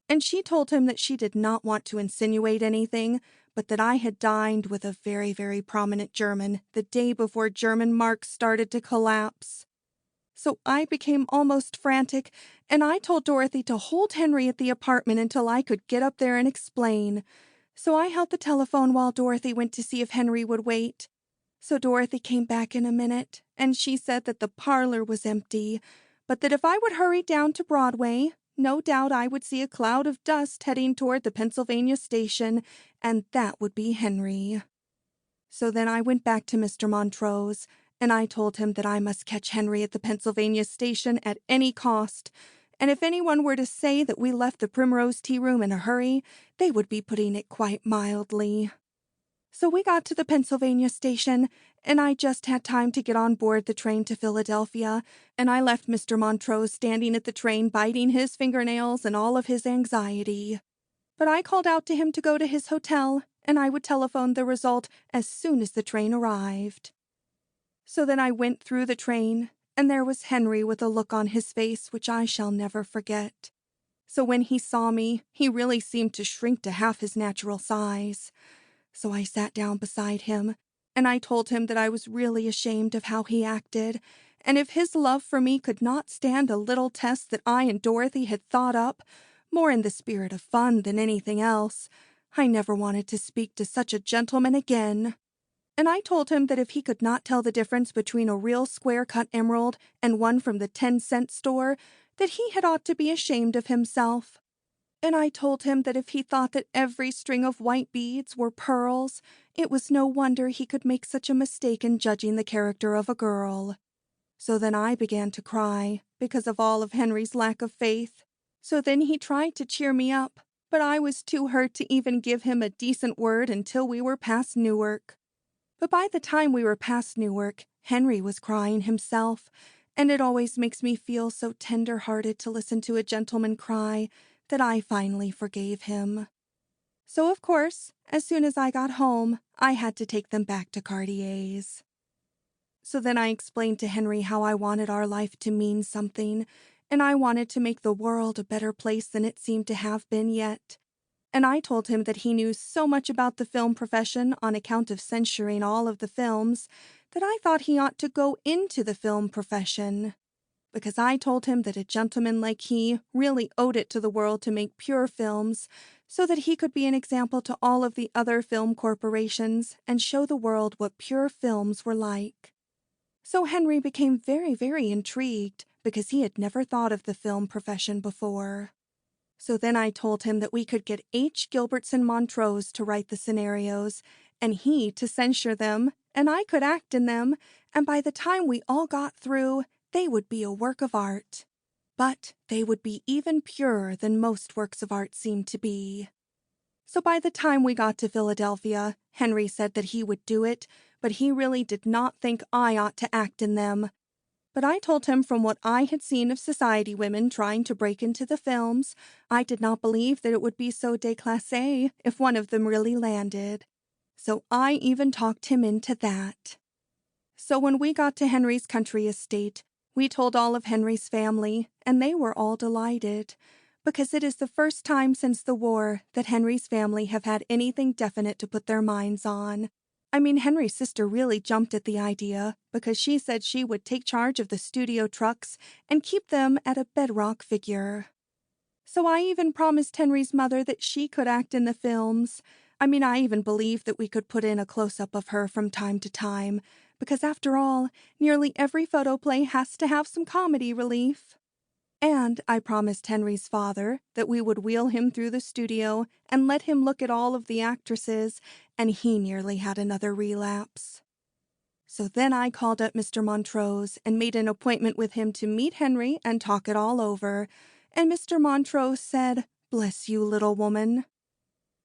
And she told him that she did not want to insinuate anything, but that I had dined with a very, very prominent German the day before German marks started to collapse. So I became almost frantic, and I told Dorothy to hold Henry at the apartment until I could get up there and explain. So I held the telephone while Dorothy went to see if Henry would wait. So Dorothy came back in a minute, and she said that the parlor was empty, but that if I would hurry down to Broadway, no doubt I would see a cloud of dust heading toward the Pennsylvania station, and that would be Henry. So then I went back to Mr. Montrose, and I told him that I must catch Henry at the Pennsylvania station at any cost, and if anyone were to say that we left the Primrose Tea Room in a hurry, they would be putting it quite mildly. So we got to the Pennsylvania station, and I just had time to get on board the train to Philadelphia, and I left Mr. Montrose standing at the train biting his fingernails and all of his anxiety. But I called out to him to go to his hotel, and I would telephone the result as soon as the train arrived. So then I went through the train, and there was Henry with a look on his face which I shall never forget. So when he saw me, he really seemed to shrink to half his natural size. So I sat down beside him, and I told him that I was really ashamed of how he acted, and if his love for me could not stand a little test that I and Dorothy had thought up, more in the spirit of fun than anything else, I never wanted to speak to such a gentleman again. And I told him that if he could not tell the difference between a real square-cut emerald and one from the 10-cent store, that he had ought to be ashamed of himself. And I told him that if he thought that every string of white beads were pearls, it was no wonder he could make such a mistake in judging the character of a girl. So then I began to cry, because of all of Henry's lack of faith. So then he tried to cheer me up, but I was too hurt to even give him a decent word until we were past Newark. But by the time we were past Newark, Henry was crying himself, and it always makes me feel so tender-hearted to listen to a gentleman cry that I finally forgave him. So, of course, as soon as I got home, I had to take them back to Cartier's. So then I explained to Henry how I wanted our life to mean something, and I wanted to make the world a better place than it seemed to have been yet. And I told him that he knew so much about the film profession on account of censoring all of the films that I thought he ought to go into the film profession. Because I told him that a gentleman like he really owed it to the world to make pure films so that he could be an example to all of the other film corporations and show the world what pure films were like. So Henry became very, very intrigued because he had never thought of the film profession before. So then I told him that we could get H. Gilbertson Montrose to write the scenarios, and he to censure them, and I could act in them, and by the time we all got through, they would be a work of art. But they would be even purer than most works of art seem to be. So by the time we got to Philadelphia, Henry said that he would do it, but he really did not think I ought to act in them. But I told him from what I had seen of society women trying to break into the films, I did not believe that it would be so déclassé if one of them really landed. So I even talked him into that. So when we got to Henry's country estate, we told all of Henry's family, and they were all delighted, because it is the first time since the war that Henry's family have had anything definite to put their minds on. I mean, Henry's sister really jumped at the idea because she said she would take charge of the studio trucks and keep them at a bedrock figure. So I even promised Henry's mother that she could act in the films. I mean, I even believed that we could put in a close-up of her from time to time, because after all, nearly every photoplay has to have some comedy relief. And I promised Henry's father that we would wheel him through the studio and let him look at all of the actresses, and he nearly had another relapse. So then I called up Mr. Montrose and made an appointment with him to meet Henry and talk it all over, and Mr. Montrose said, "Bless you, little woman."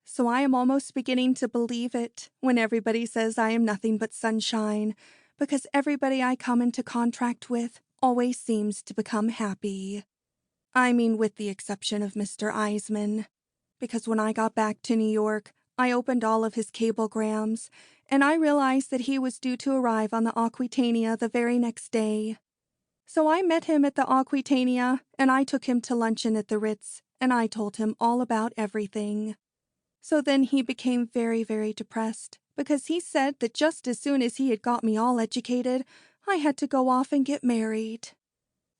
So I am almost beginning to believe it when everybody says I am nothing but sunshine, because everybody I come into contact with always seems to become happy. I mean, with the exception of Mr. Eisman, because when I got back to New York, I opened all of his cablegrams, and I realized that he was due to arrive on the Aquitania the very next day. So I met him at the Aquitania, and I took him to luncheon at the Ritz, and I told him all about everything. So then he became very, very depressed, because he said that just as soon as he had got me all educated, I had to go off and get married.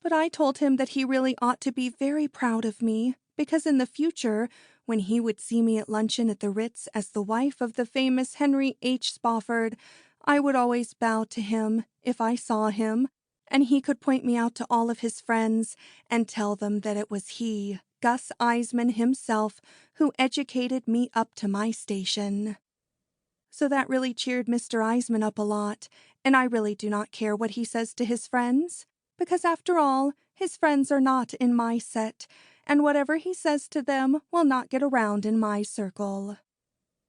But I told him that he really ought to be very proud of me, because in the future, when he would see me at luncheon at the Ritz as the wife of the famous Henry H. Spofford, I would always bow to him if I saw him, and he could point me out to all of his friends and tell them that it was he, Gus Eisman himself, who educated me up to my station. So that really cheered Mr. Eisman up a lot, and I really do not care what he says to his friends, because after all, his friends are not in my set, and whatever he says to them will not get around in my circle.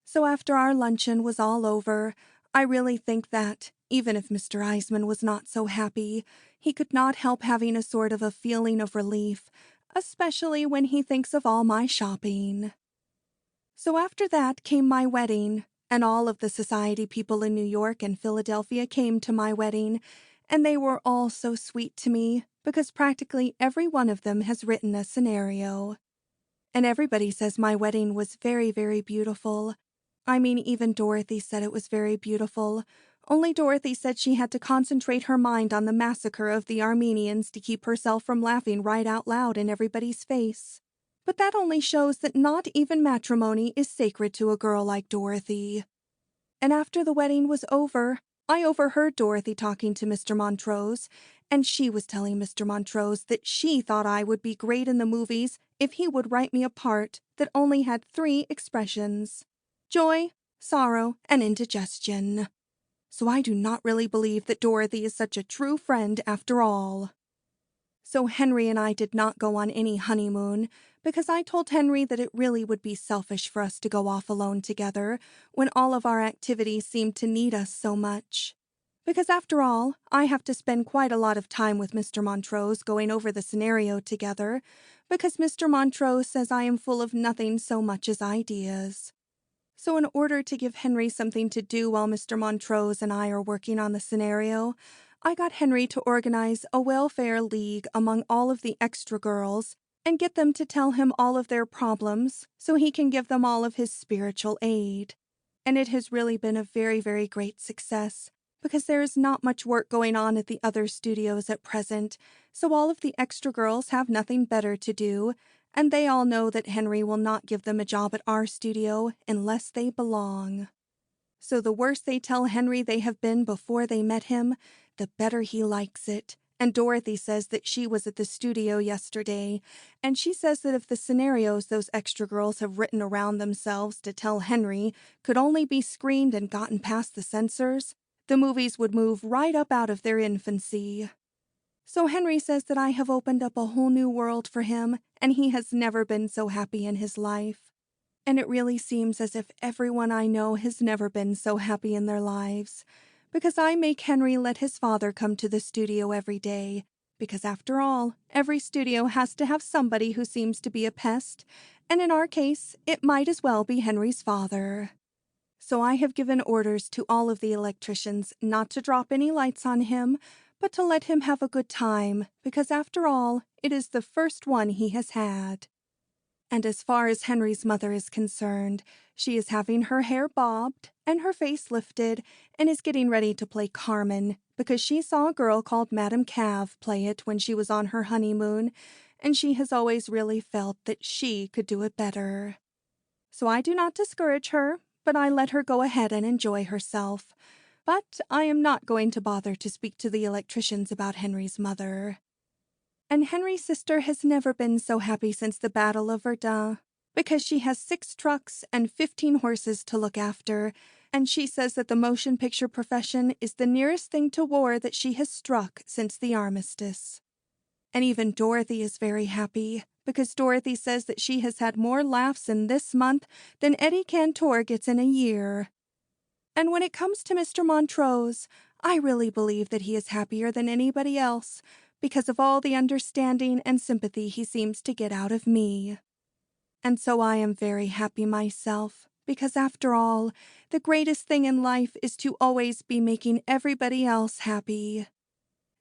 So after our luncheon was all over, I really think that, even if Mr. Eisman was not so happy, he could not help having a sort of a feeling of relief, especially when he thinks of all my shopping. So after that came my wedding, and all of the society people in New York and Philadelphia came to my wedding, and they were all so sweet to me because practically every one of them has written a scenario. And everybody says my wedding was very, very beautiful. I mean, even Dorothy said it was very beautiful. Only Dorothy said she had to concentrate her mind on the massacre of the Armenians to keep herself from laughing right out loud in everybody's face. But that only shows that not even matrimony is sacred to a girl like Dorothy. And after the wedding was over, I overheard Dorothy talking to Mr. Montrose, and she was telling Mr. Montrose that she thought I would be great in the movies if he would write me a part that only had 3 expressions: joy, sorrow, and indigestion. So I do not really believe that Dorothy is such a true friend after all. So Henry and I did not go on any honeymoon, because I told Henry that it really would be selfish for us to go off alone together when all of our activities seemed to need us so much. Because after all, I have to spend quite a lot of time with Mr. Montrose going over the scenario together, because Mr. Montrose says I am full of nothing so much as ideas. So in order to give Henry something to do while Mr. Montrose and I are working on the scenario, I got Henry to organize a welfare league among all of the extra girls and get them to tell him all of their problems so he can give them all of his spiritual aid. And it has really been a very, very great success because there is not much work going on at the other studios at present, so all of the extra girls have nothing better to do, and they all know that Henry will not give them a job at our studio unless they belong. So the worse they tell Henry they have been before they met him, the better he likes it. And Dorothy says that she was at the studio yesterday, and she says that if the scenarios those extra girls have written around themselves to tell Henry could only be screened and gotten past the censors, the movies would move right up out of their infancy. So Henry says that I have opened up a whole new world for him, and he has never been so happy in his life. And it really seems as if everyone I know has never been so happy in their lives, because I make Henry let his father come to the studio every day, because after all, every studio has to have somebody who seems to be a pest, and in our case, it might as well be Henry's father. So I have given orders to all of the electricians not to drop any lights on him, but to let him have a good time, because after all, it is the first one he has had. And as far as Henry's mother is concerned, she is having her hair bobbed and her face lifted and is getting ready to play Carmen because she saw a girl called Madame Cav play it when she was on her honeymoon, and she has always really felt that she could do it better. So I do not discourage her, but I let her go ahead and enjoy herself. But I am not going to bother to speak to the electricians about Henry's mother. And Henry's sister has never been so happy since the Battle of Verdun, because she has 6 trucks and 15 horses to look after, and she says that the motion picture profession is the nearest thing to war that she has struck since the armistice. And even Dorothy is very happy, because Dorothy says that she has had more laughs in this month than Eddie Cantor gets in a year. And when it comes to Mr. Montrose, I really believe that he is happier than anybody else, because of all the understanding and sympathy he seems to get out of me. And so I am very happy myself, because after all, the greatest thing in life is to always be making everybody else happy.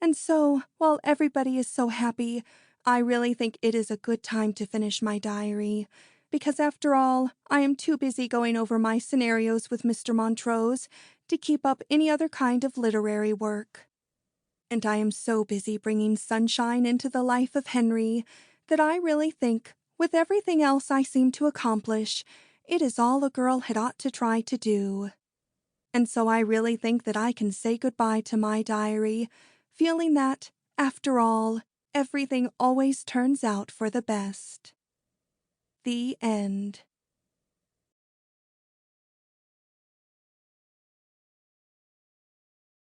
And so, while everybody is so happy, I really think it is a good time to finish my diary, because after all, I am too busy going over my scenarios with Mr. Montrose to keep up any other kind of literary work. And I am so busy bringing sunshine into the life of Henry that I really think, with everything else I seem to accomplish, it is all a girl had ought to try to do. And so I really think that I can say goodbye to my diary, feeling that, after all, everything always turns out for the best. The end.